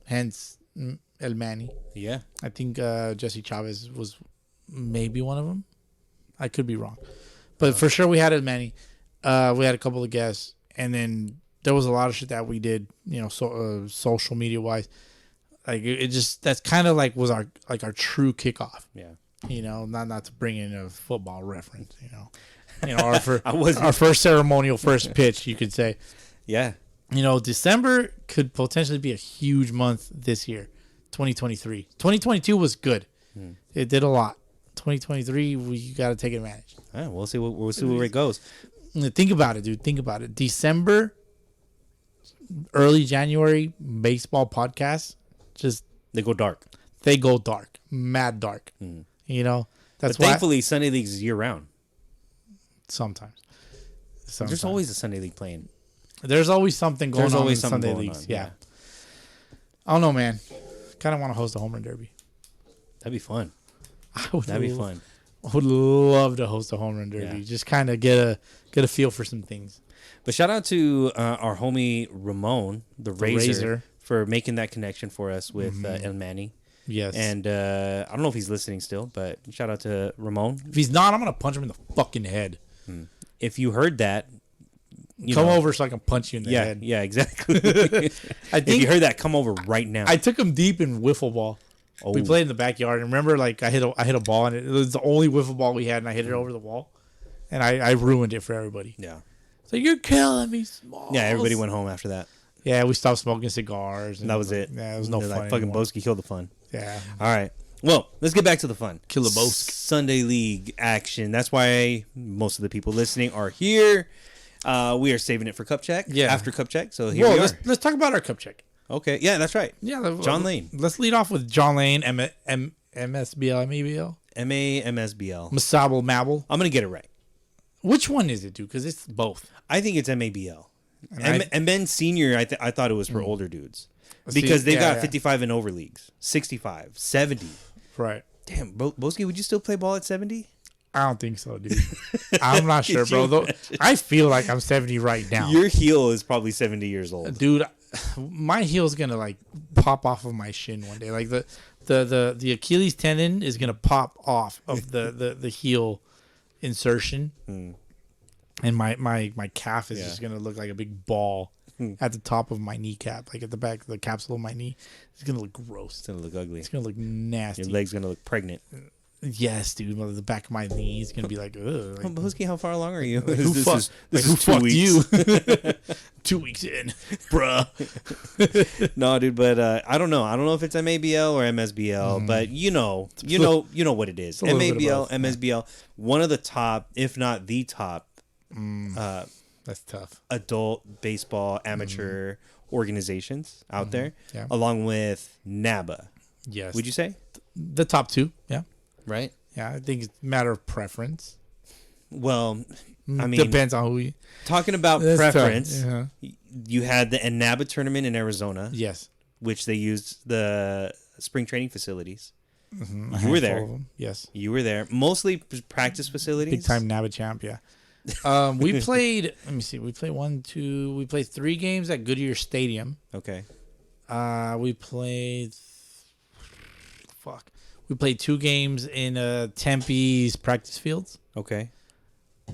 Speaker 1: Hence, El Manny.
Speaker 3: Yeah,
Speaker 1: I think Jesse Chavez was maybe one of them. I could be wrong, but for sure we had El Manny. We had a couple of guests, and then there was a lot of shit that we did, social media wise. Like it just, that's kind of like was our true kickoff.
Speaker 3: Yeah.
Speaker 1: Not to bring in a football reference. Our first ceremonial first pitch, you could say.
Speaker 3: Yeah.
Speaker 1: December could potentially be a huge month this year. 2023. 2022 was good. It did a lot. 2023, we got to take advantage.
Speaker 3: Yeah, we'll see where it goes.
Speaker 1: Think about it, dude. Think about it. December, early January, baseball podcasts,
Speaker 3: they go dark.
Speaker 1: They go dark. Mad dark. That's
Speaker 3: why. Thankfully, Sunday League's year round.
Speaker 1: Sometimes.
Speaker 3: There's always a Sunday League playing.
Speaker 1: There's always something going on.
Speaker 3: There's always
Speaker 1: in
Speaker 3: something
Speaker 1: Sunday
Speaker 3: going
Speaker 1: leagues.
Speaker 3: on.
Speaker 1: Yeah. I don't know, man. Kind of want to host a home run derby.
Speaker 3: That'd be fun.
Speaker 1: That'd be fun. I would love to host a home run derby.
Speaker 3: Yeah.
Speaker 1: Just kind of get a feel for some things.
Speaker 3: But shout out to our homie Ramon, the Razor, for making that connection for us with El Manny.
Speaker 1: Yes.
Speaker 3: And I don't know if he's listening still, but shout out to Ramon.
Speaker 1: If he's not, I'm going to punch him in the fucking head.
Speaker 3: If you heard that,
Speaker 1: come over so I can punch you in the head.
Speaker 3: Yeah, exactly. If you heard that, come over right now.
Speaker 1: I took him deep in wiffle ball. Oh. We played in the backyard. And remember, I hit a ball, and it was the only wiffle ball we had, and I hit it over the wall. And I ruined it for everybody.
Speaker 3: Yeah.
Speaker 1: So you're killing me, Smalls.
Speaker 3: Yeah, everybody went home after that.
Speaker 1: Yeah, we stopped smoking cigars.
Speaker 3: And that was it.
Speaker 1: Yeah, it was no fun
Speaker 3: fucking
Speaker 1: anymore.
Speaker 3: Bowski killed the fun.
Speaker 1: Yeah.
Speaker 3: All right. Well, let's get back to the fun.
Speaker 1: Kill the Bowski.
Speaker 3: Sunday League action. That's why most of the people listening are here. We are saving it for Cup Check. Yeah. After Cup Check. So here we are.
Speaker 1: Let's talk about our Cup Check.
Speaker 3: Okay. Yeah, that's right.
Speaker 1: Yeah.
Speaker 3: John Lane.
Speaker 1: Let's lead off with John Lane, MSBL, MEBL.
Speaker 3: MAMSBL.
Speaker 1: Masabel Mabel.
Speaker 3: I'm going to get it right.
Speaker 1: Which one is it, dude? Because it's both.
Speaker 3: I think it's MABL.
Speaker 1: And
Speaker 3: And then senior, I thought it was for older dudes. Because they got 55 and over leagues, 65, 70.
Speaker 1: Right.
Speaker 3: Damn, Bowski, would you still play ball at 70?
Speaker 1: I don't think so, dude. I'm not sure, bro. Though I feel like I'm 70 right now.
Speaker 3: Your heel is probably 70 years old.
Speaker 1: Dude, my heel's gonna like pop off of my shin one day. Like the Achilles tendon is gonna pop off of the heel insertion. And my calf is just gonna look like a big ball at the top of my kneecap, like at the back of the capsule of my knee. It's gonna look gross.
Speaker 3: It's gonna look ugly.
Speaker 1: It's gonna look nasty.
Speaker 3: Your leg's gonna look pregnant.
Speaker 1: Yes, dude. The back of my knee is gonna be like, ugh. Like,
Speaker 3: Bowski, how far along are you?
Speaker 1: like, who
Speaker 3: this
Speaker 1: who
Speaker 3: is 2
Speaker 1: fucked
Speaker 3: weeks.
Speaker 1: you? 2 weeks in, bruh.
Speaker 3: No, dude, but I don't know. I don't know if it's MABL or MSBL, but you know what it is. MABL, MSBL, one of the top, if not the top,
Speaker 1: that's tough.
Speaker 3: adult baseball amateur organizations out there,
Speaker 1: Yeah.
Speaker 3: along with NABA.
Speaker 1: Yes.
Speaker 3: Would you say?
Speaker 1: The top two? Yeah.
Speaker 3: Right.
Speaker 1: Yeah, I think it's a matter of preference.
Speaker 3: Well, I mean,
Speaker 1: Depends on who you...
Speaker 3: talking about
Speaker 1: That's tough.
Speaker 3: preference,
Speaker 1: Uh-huh.
Speaker 3: you had the NABA tournament in Arizona,
Speaker 1: Yes.
Speaker 3: which they used the spring training facilities.
Speaker 1: A
Speaker 3: You were
Speaker 1: handful
Speaker 3: there.
Speaker 1: of them. Yes.
Speaker 3: You were there. Mostly practice facilities.
Speaker 1: Big time NABA champ, yeah. We played, let me see, we played 3 games at Goodyear Stadium.
Speaker 3: Okay.
Speaker 1: We played 2 games in Tempe's practice fields.
Speaker 3: Okay.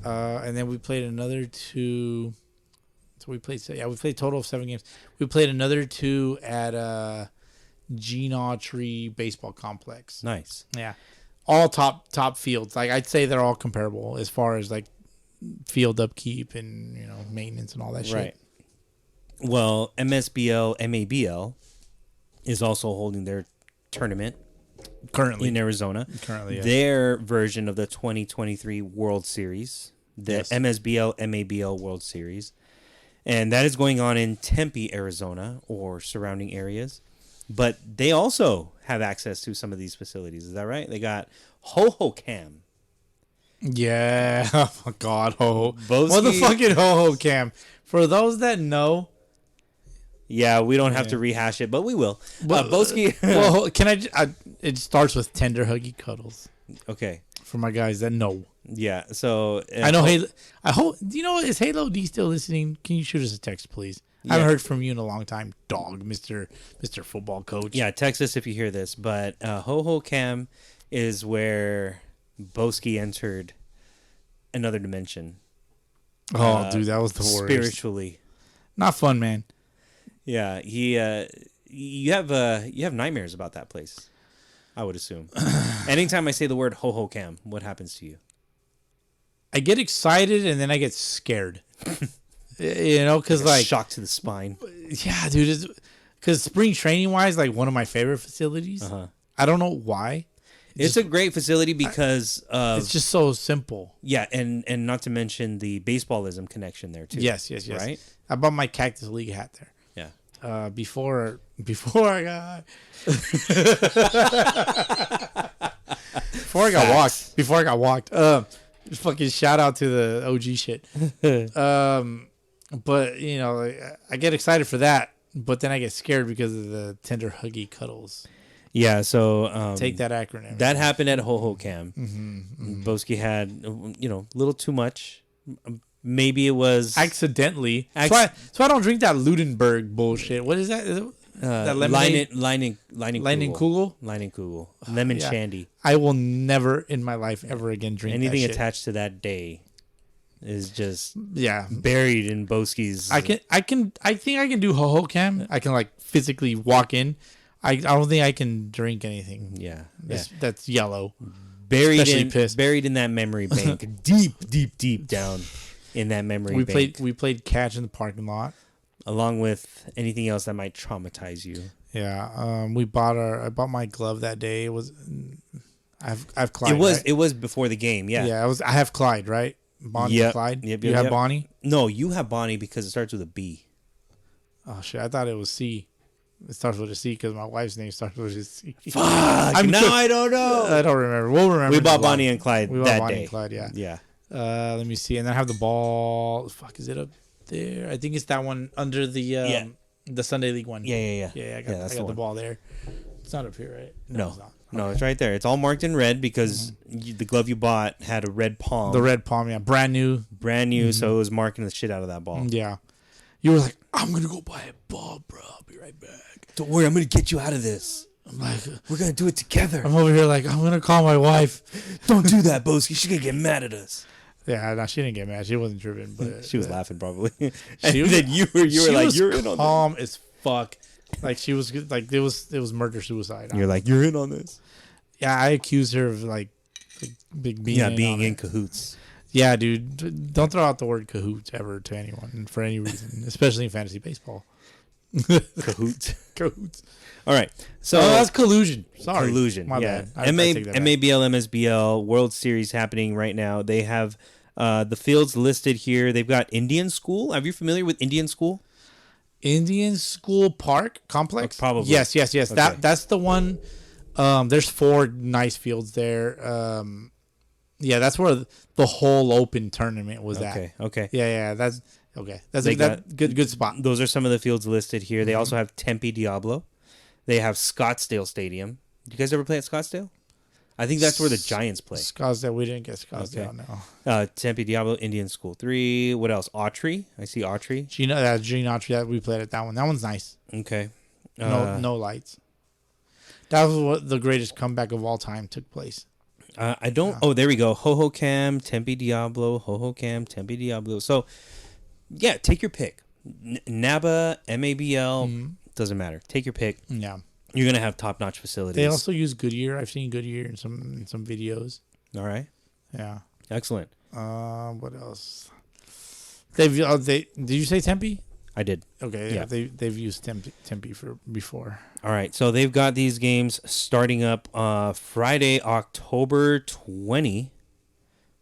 Speaker 1: And then we played another 2. So we played a total of 7 games. We played another 2 at Gene Autry Baseball Complex.
Speaker 3: Nice.
Speaker 1: Yeah. All top fields. Like I'd say they're all comparable as far as like field upkeep and, you know, maintenance and all that shit.
Speaker 3: Right. Well, MSBL, MABL is also holding their tournament
Speaker 1: Currently.
Speaker 3: in Arizona.
Speaker 1: Currently, yeah.
Speaker 3: Their version of the 2023 World Series, the
Speaker 1: Yes.
Speaker 3: MSBL, MABL World Series. And that is going on in Tempe, Arizona, or surrounding areas. But they also have access to some of these facilities. Is that right? They got Ho-Ho-Cam.
Speaker 1: Yeah. Oh my God. Ho-Ho.
Speaker 3: Bowski-
Speaker 1: Motherfucking Ho-Ho Cam. For those that know.
Speaker 3: Yeah, we don't have to rehash it, but we will. Bowski.
Speaker 1: Well, can it starts with tender huggy cuddles.
Speaker 3: Okay.
Speaker 1: For my guys that know.
Speaker 3: Yeah, so...
Speaker 1: I know Halo. I hope. Do you know, is Halo D still listening? Can you shoot us a text, please? I haven't heard from you in a long time, dog, Mr. Football Coach.
Speaker 3: Yeah, text us if you hear this. But Ho-Ho-Cam is where Bowski entered another dimension.
Speaker 1: Oh, dude, that was the worst.
Speaker 3: Spiritually.
Speaker 1: Not fun, man.
Speaker 3: Yeah, you have nightmares about that place, I would assume. Anytime I say the word Ho-Ho-Cam, what happens to you?
Speaker 1: I get excited and then I get scared. You know, because like
Speaker 3: shock to the spine.
Speaker 1: Yeah, dude. Because spring training wise, like one of my favorite facilities. I don't know why.
Speaker 3: It's a great facility because of
Speaker 1: it's just so simple.
Speaker 3: Yeah, and not to mention the baseballism connection there too.
Speaker 1: Yes.
Speaker 3: Right.
Speaker 1: I bought my Cactus League hat there.
Speaker 3: Yeah.
Speaker 1: Before I got Before I got walked. Fucking shout out to the OG shit. But you know, I get excited for that, but then I get scared because of the tender huggy cuddles.
Speaker 3: Yeah, so
Speaker 1: take that acronym.
Speaker 3: That happened at Ho-Ho-Cam. Bowski had a little too much. Maybe it was
Speaker 1: accidentally. So I don't drink that Ludenberg bullshit. What is that? Is it, that lemonade?
Speaker 3: Lining
Speaker 1: Kugel?
Speaker 3: Lining Kugel. Lemon shandy.
Speaker 1: I will never in my life ever again drink
Speaker 3: anything
Speaker 1: that shit.
Speaker 3: Attached to that day is just buried in Bowski's.
Speaker 1: I think I can do Ho-Ho Cam. I can like physically walk in. I don't think I can drink anything.
Speaker 3: Yeah.
Speaker 1: That's yellow.
Speaker 3: Buried in that memory bank. deep down in that memory bank.
Speaker 1: We played catch in the parking lot.
Speaker 3: Along with anything else that might traumatize you.
Speaker 1: Yeah. I bought my glove that day. It was I've Clyde.
Speaker 3: It was before the game, yeah.
Speaker 1: Yeah, I have Clyde, right? Bonnie and Clyde.
Speaker 3: Yep,
Speaker 1: you have Bonnie?
Speaker 3: No, you have Bonnie because it starts with a B.
Speaker 1: Oh shit, I thought it was C. It starts with a C because my wife's name starts with a C.
Speaker 3: Fuck! I don't know.
Speaker 1: I don't remember. We'll remember.
Speaker 3: We bought Bonnie and Clyde
Speaker 1: we bought
Speaker 3: that
Speaker 1: Bonnie
Speaker 3: day.
Speaker 1: And Clyde, yeah.
Speaker 3: Yeah.
Speaker 1: Let me see. And then I have the ball. Fuck, is it up there? I think it's that one under the Sunday League one.
Speaker 3: Yeah.
Speaker 1: I got the ball there. It's not up here, right?
Speaker 3: No.
Speaker 1: It's not.
Speaker 3: No, it's right there. It's all marked in red because the glove you bought had a red palm.
Speaker 1: The red palm, yeah. Brand new.
Speaker 3: So it was marking the shit out of that ball.
Speaker 1: Yeah. You were like, I'm going to go buy a ball, bro. I'll be right back.
Speaker 3: Don't worry, I'm going to get you out of this.
Speaker 1: I'm like,
Speaker 3: we're going to do it together.
Speaker 1: I'm over here like, I'm going to call my wife.
Speaker 3: Don't do that, Bowski. She's going to get mad at us.
Speaker 1: Yeah, no, she didn't get mad. She wasn't driven, but
Speaker 3: she was laughing probably.
Speaker 1: She was,
Speaker 3: then you were like, you're in on this.
Speaker 1: Calm as fuck. Like she was like it was murder suicide.
Speaker 3: You're like, you're in on this.
Speaker 1: Yeah, I accused her of like being
Speaker 3: in cahoots.
Speaker 1: Yeah, dude, don't throw out the word cahoots ever to anyone for any reason, especially in fantasy baseball.
Speaker 3: Cahoots.
Speaker 1: All
Speaker 3: right, so
Speaker 1: that's collusion. Sorry,
Speaker 3: collusion.
Speaker 1: My bad.
Speaker 3: MABL, MSBL World Series happening right now. They have the fields listed here. They've got Indian School. Are you familiar with Indian School?
Speaker 1: Indian School Park Complex?
Speaker 3: Probably.
Speaker 1: Yes. Okay. That's the one. There's 4 nice fields there. That's where the whole open tournament was at.
Speaker 3: Okay.
Speaker 1: Yeah. That's okay. That's a good spot.
Speaker 3: Those are some of the fields listed here. They also have Tempe Diablo. They have Scottsdale Stadium. Do you guys ever play at Scottsdale? I think that's where the Giants play.
Speaker 1: Scottsdale, we didn't get Scottsdale, no.
Speaker 3: Tempe Diablo, Indian School 3. What else? Autry. I see Autry.
Speaker 1: Gene Autry, that we played at that one. That one's nice.
Speaker 3: Okay.
Speaker 1: No lights. That was what the greatest comeback of all time took place.
Speaker 3: I don't. Oh, there we go. Hohokam, Tempe Diablo, Hohokam, Tempe Diablo. So, yeah, take your pick. NABA, MABL, doesn't matter. Take your pick.
Speaker 1: Yeah.
Speaker 3: You're gonna have top-notch facilities.
Speaker 1: They also use Goodyear. I've seen Goodyear in some videos.
Speaker 3: All right.
Speaker 1: Yeah.
Speaker 3: Excellent.
Speaker 1: What else? Did you say Tempe?
Speaker 3: I did.
Speaker 1: Okay. Yeah. They've used Tempe for before.
Speaker 3: All right. So they've got these games starting up Friday, October 20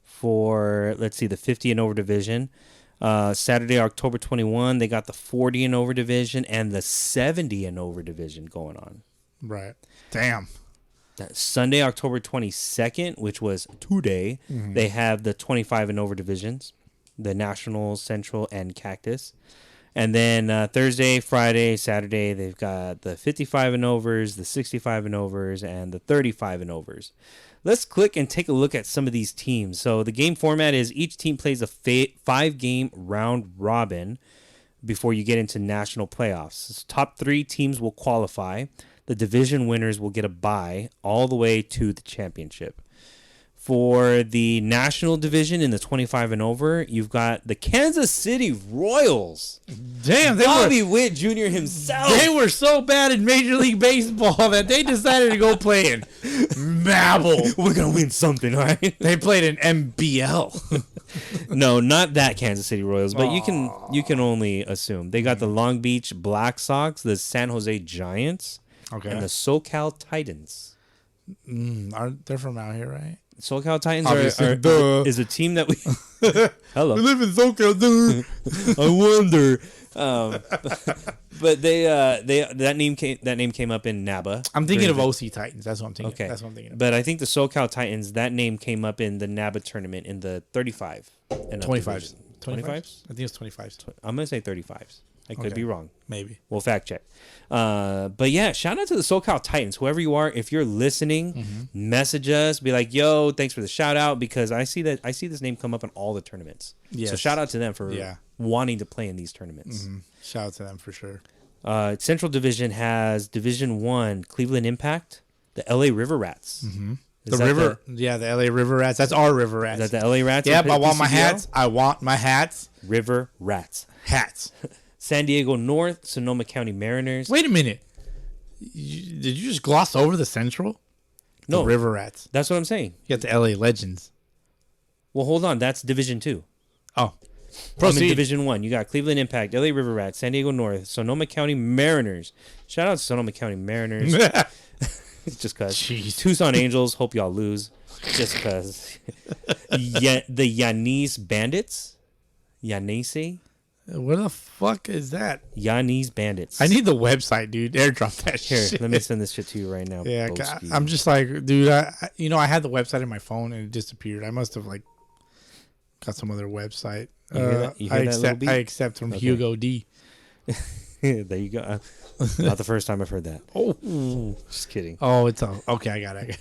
Speaker 3: for the 50 and over division. Saturday, October 21, they got the 40 and over division and the 70 and over division going on.
Speaker 1: Right. Damn.
Speaker 3: Sunday, October 22nd, which was today, they have the 25 and over divisions, the National, Central, and Cactus. And then Thursday, Friday, Saturday, they've got the 55 and overs, the 65 and overs, and the 35 and overs. Let's click and take a look at some of these teams. So the game format is each team plays a 5-game round robin before you get into national playoffs. So top 3 teams will qualify. The division winners will get a bye all the way to the championship. For the national division in the 25 and over, you've got the Kansas City Royals.
Speaker 1: Damn,
Speaker 3: Bobby Witt Jr. himself.
Speaker 1: They were so bad in Major League Baseball that they decided to go play in Mabel.
Speaker 3: We're going to win something, all right?
Speaker 1: They played in MBL.
Speaker 3: No, not that Kansas City Royals, but you can only assume. They got the Long Beach Black Sox, the San Jose Giants, and the SoCal Titans.
Speaker 1: They're from out here, right?
Speaker 3: SoCal Titans is a team that we hello.
Speaker 1: We live in SoCal, dude.
Speaker 3: I wonder. But that name came up in NABA.
Speaker 1: I'm thinking of OC Titans. That's what I'm thinking.
Speaker 3: Okay,
Speaker 1: that's what I'm thinking of.
Speaker 3: But I think the SoCal Titans, that name came up in the NABA tournament in the 35 and
Speaker 1: 25s.
Speaker 3: 25s.
Speaker 1: I think it's 25s.
Speaker 3: I'm gonna say 35s. I could be wrong.
Speaker 1: Maybe.
Speaker 3: We'll fact check. But yeah, shout out to the SoCal Titans. Whoever you are, if you're listening, message us. Be like, yo, thanks for the shout out, because I see this name come up in all the tournaments.
Speaker 1: Yes.
Speaker 3: So shout out to them for wanting to play in these tournaments.
Speaker 1: Shout out to them for sure.
Speaker 3: Central Division has Division 1, Cleveland Impact, the LA River Rats.
Speaker 1: The LA River Rats. That's our River Rats.
Speaker 3: Is that the LA Rats?
Speaker 1: Yeah, I want my hats. I want my hats.
Speaker 3: River Rats.
Speaker 1: Hats.
Speaker 3: San Diego North, Sonoma County Mariners.
Speaker 1: Wait a minute. Did you just gloss over the Central?
Speaker 3: No.
Speaker 1: The River Rats.
Speaker 3: That's what I'm saying.
Speaker 1: You got the LA Legends.
Speaker 3: Well, hold on. That's Division 2.
Speaker 1: Oh.
Speaker 3: I'm in Division 1. You got Cleveland Impact, LA River Rats, San Diego North, Sonoma County Mariners. Shout out to Sonoma County Mariners. Just because. Tucson Angels. Hope y'all lose. Just because. The Yanese Bandits. Yanese.
Speaker 1: What the fuck is that?
Speaker 3: Yanese Bandits.
Speaker 1: I need the website, dude. Airdrop that shit.
Speaker 3: Here, let me send this shit to you right now.
Speaker 1: Yeah, I'm just like, dude, I had the website in my phone and it disappeared. I must have got some other website.
Speaker 3: You hear that? You hear that little beat?
Speaker 1: I accept from Hugo D.
Speaker 3: There you go. Not the first time I've heard that.
Speaker 1: Oh,
Speaker 3: Just kidding.
Speaker 1: oh, it's okay. I got it.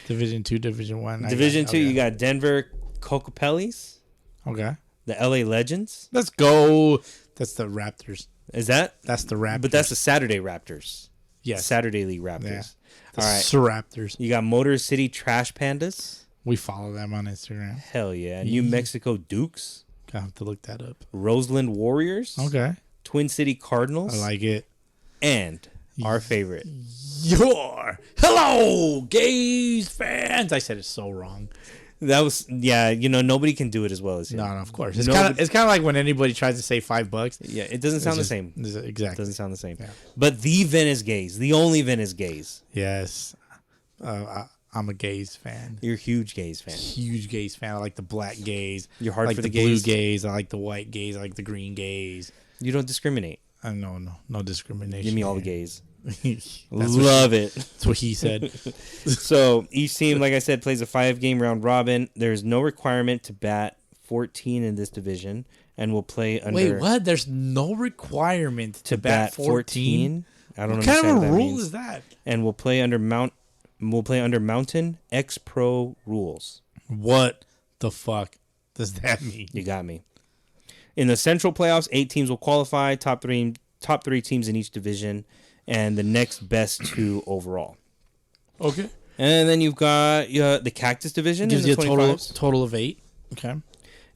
Speaker 1: Division 2, Division 1.
Speaker 3: Division 2, you got Denver Cocopellis,
Speaker 1: Okay.
Speaker 3: the LA Legends.
Speaker 1: Let's go. That's the Raptors.
Speaker 3: Is that?
Speaker 1: That's the Raptors.
Speaker 3: But that's the Saturday Raptors.
Speaker 1: yes.
Speaker 3: Saturday League
Speaker 1: Yeah.
Speaker 3: Raptors.
Speaker 1: The
Speaker 3: All right.
Speaker 1: Raptors.
Speaker 3: You got Motor City Trash Pandas.
Speaker 1: We follow them on Instagram.
Speaker 3: Hell yeah. New Mexico Dukes.
Speaker 1: I have to look that up.
Speaker 3: Roseland Warriors.
Speaker 1: Okay.
Speaker 3: Twin City Cardinals.
Speaker 1: I like it.
Speaker 3: And our favorite.
Speaker 1: Hello, gays fans. I said it so wrong.
Speaker 3: That was, yeah, nobody can do it as well as him.
Speaker 1: No, of course. It's
Speaker 3: No,
Speaker 1: kind of like when anybody tries to say $5.
Speaker 3: Yeah, it doesn't sound the same.
Speaker 1: Exactly.
Speaker 3: Doesn't sound the same.
Speaker 1: Yeah.
Speaker 3: But the Venice Gays, the only Venice Gays.
Speaker 1: Yes. I'm a gays fan.
Speaker 3: You're a huge Gays fan.
Speaker 1: Huge gays fan. I like the black gays.
Speaker 3: You're hard
Speaker 1: I like
Speaker 3: for the
Speaker 1: blue
Speaker 3: gays?
Speaker 1: gays. I like the white gays. I like the green gays.
Speaker 3: You don't discriminate.
Speaker 1: No discrimination.
Speaker 3: Give me all the
Speaker 1: here.
Speaker 3: gays.
Speaker 1: That's
Speaker 3: Love it.
Speaker 1: That's what he said.
Speaker 3: So each team, like I said, plays a 5-game round robin. There's no requirement to bat 14 in this division, and will play under.
Speaker 1: Wait, what? There's no requirement to bat 14?
Speaker 3: I don't
Speaker 1: What
Speaker 3: understand
Speaker 1: kind of
Speaker 3: what
Speaker 1: a
Speaker 3: that
Speaker 1: rule
Speaker 3: means.
Speaker 1: is that?
Speaker 3: And we'll play under Mountain X Pro rules.
Speaker 1: What the fuck does that mean?
Speaker 3: You got me. In the Central playoffs, 8 teams will qualify. Top three teams in each division, and the next best 2 overall.
Speaker 1: Okay.
Speaker 3: And then you've got the Cactus division.
Speaker 1: Gives
Speaker 3: in
Speaker 1: you
Speaker 3: the
Speaker 1: a
Speaker 3: 25s.
Speaker 1: total of 8. Okay.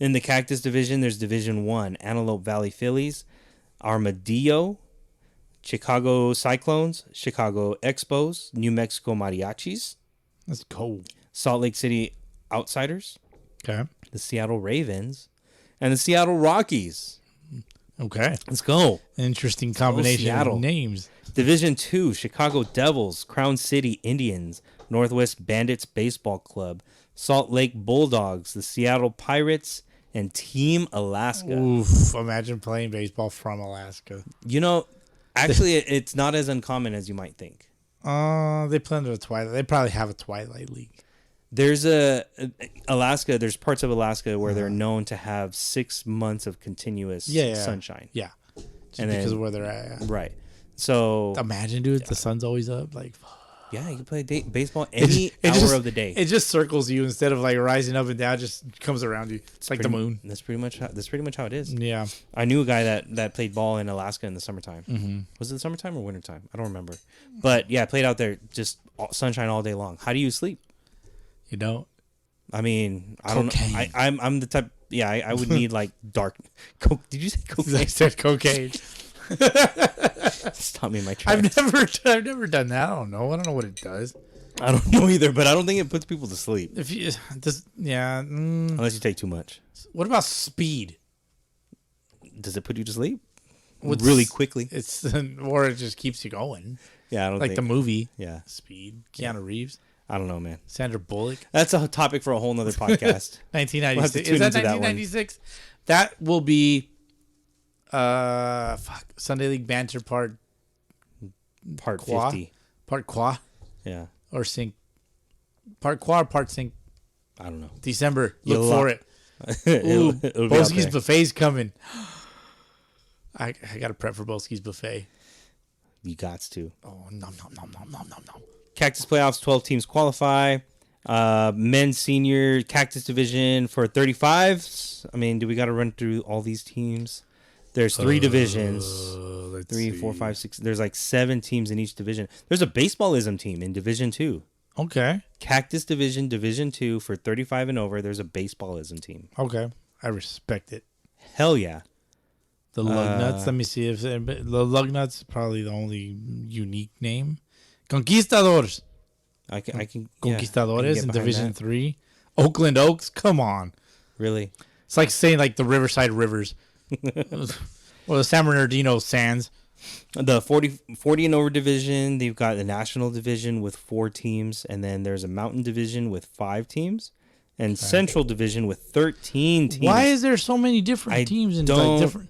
Speaker 3: In the Cactus division, there's Division 1, Antelope Valley Phillies, Armadillo, Chicago Cyclones, Chicago Expos, New Mexico Mariachis,
Speaker 1: Let's go.
Speaker 3: Salt Lake City Outsiders,
Speaker 1: Okay.
Speaker 3: the Seattle Ravens, and the Seattle Rockies.
Speaker 1: Okay.
Speaker 3: Let's go.
Speaker 1: Interesting combination
Speaker 3: Seattle.
Speaker 1: of names.
Speaker 3: Division 2, Chicago Devils, Crown City Indians, Northwest Bandits Baseball Club, Salt Lake Bulldogs, the Seattle Pirates, and Team Alaska.
Speaker 1: Oof. Imagine playing baseball from Alaska.
Speaker 3: Actually, it's not as uncommon as you might think.
Speaker 1: They play under the Twilight. They probably have a Twilight League.
Speaker 3: There's Alaska. There's parts of Alaska where they're known to have 6 months of continuous sunshine.
Speaker 1: Yeah. Just
Speaker 3: And
Speaker 1: because
Speaker 3: then-
Speaker 1: of where they're at. Yeah.
Speaker 3: Right. So
Speaker 1: Imagine, dude, the sun's always up. Like,
Speaker 3: yeah, you can play baseball any hour
Speaker 1: just,
Speaker 3: of the day.
Speaker 1: It just circles you instead of like rising up and down. It just comes around you. It's like the moon.
Speaker 3: That's pretty much how it is.
Speaker 1: Yeah.
Speaker 3: I knew a guy that played ball in Alaska in the summertime.
Speaker 1: Mm-hmm.
Speaker 3: Was it the summertime or wintertime? I don't remember. But yeah, I played out there, just sunshine all day long. How do you sleep?
Speaker 1: You don't.
Speaker 3: I mean, I don't know.
Speaker 1: Cocaine.
Speaker 3: I'm the type. Yeah, I would need like dark. Did you say
Speaker 1: I
Speaker 3: cocaine?
Speaker 1: said cocaine.
Speaker 3: Stop me in my tracks.
Speaker 1: I've never done that. I don't know. I don't know what it does.
Speaker 3: I don't know either, but I don't think it puts people to sleep
Speaker 1: If you just
Speaker 3: unless you take too much.
Speaker 1: what about speed?
Speaker 3: Does it put you to sleep?
Speaker 1: What's-
Speaker 3: Really quickly?
Speaker 1: It's or it just keeps you going.
Speaker 3: Yeah, I don't
Speaker 1: Like
Speaker 3: think.
Speaker 1: the movie
Speaker 3: Yeah,
Speaker 1: Speed. Keanu Reeves,
Speaker 3: I don't know, man.
Speaker 1: Sandra Bullock.
Speaker 3: That's a topic for a whole nother podcast.
Speaker 1: 1996.
Speaker 3: tune
Speaker 1: Is that
Speaker 3: into that one.
Speaker 1: 1996? That will be Sunday League Banter part
Speaker 3: Part
Speaker 1: Qua?
Speaker 3: 50.
Speaker 1: Part Qua
Speaker 3: Yeah,
Speaker 1: or Sync. Part Qua or Part Sync.
Speaker 3: I don't know.
Speaker 1: December. Look
Speaker 3: You'll
Speaker 1: for
Speaker 3: lock-
Speaker 1: it. Ooh,
Speaker 3: it'll be out
Speaker 1: Bowski's
Speaker 3: there.
Speaker 1: Buffet's coming. I got to prep for Bowski's Buffet.
Speaker 3: You gots to.
Speaker 1: Oh, nom, nom, nom, nom, nom, nom, nom.
Speaker 3: Cactus playoffs, 12 teams qualify. Men's senior Cactus division for 35s. I mean, do we got to run through all these teams? There's 3 divisions.
Speaker 1: Let's
Speaker 3: 3,
Speaker 1: see.
Speaker 3: 4, 5, 6. There's like 7 teams in each division. There's a baseballism team in Division 2.
Speaker 1: Okay.
Speaker 3: Cactus division, Division 2 for 35 and over. There's a baseballism team.
Speaker 1: Okay. I respect it.
Speaker 3: Hell yeah.
Speaker 1: The Lugnuts. Let me see if the Lugnuts is probably the only unique name. Conquistadors.
Speaker 3: I can yeah, I can
Speaker 1: Conquistadores
Speaker 3: get
Speaker 1: in
Speaker 3: behind
Speaker 1: Division
Speaker 3: that.
Speaker 1: 3. Oakland Oaks. Come on.
Speaker 3: Really?
Speaker 1: It's like saying like the Riverside Rivers. Or the San Bernardino Sands.
Speaker 3: The 40 and over division, they've got the national division with 4 teams, and then there's a mountain division with 5 teams, and central division with 13 teams.
Speaker 1: Why is there so many different
Speaker 3: I
Speaker 1: teams and
Speaker 3: don't
Speaker 1: like different?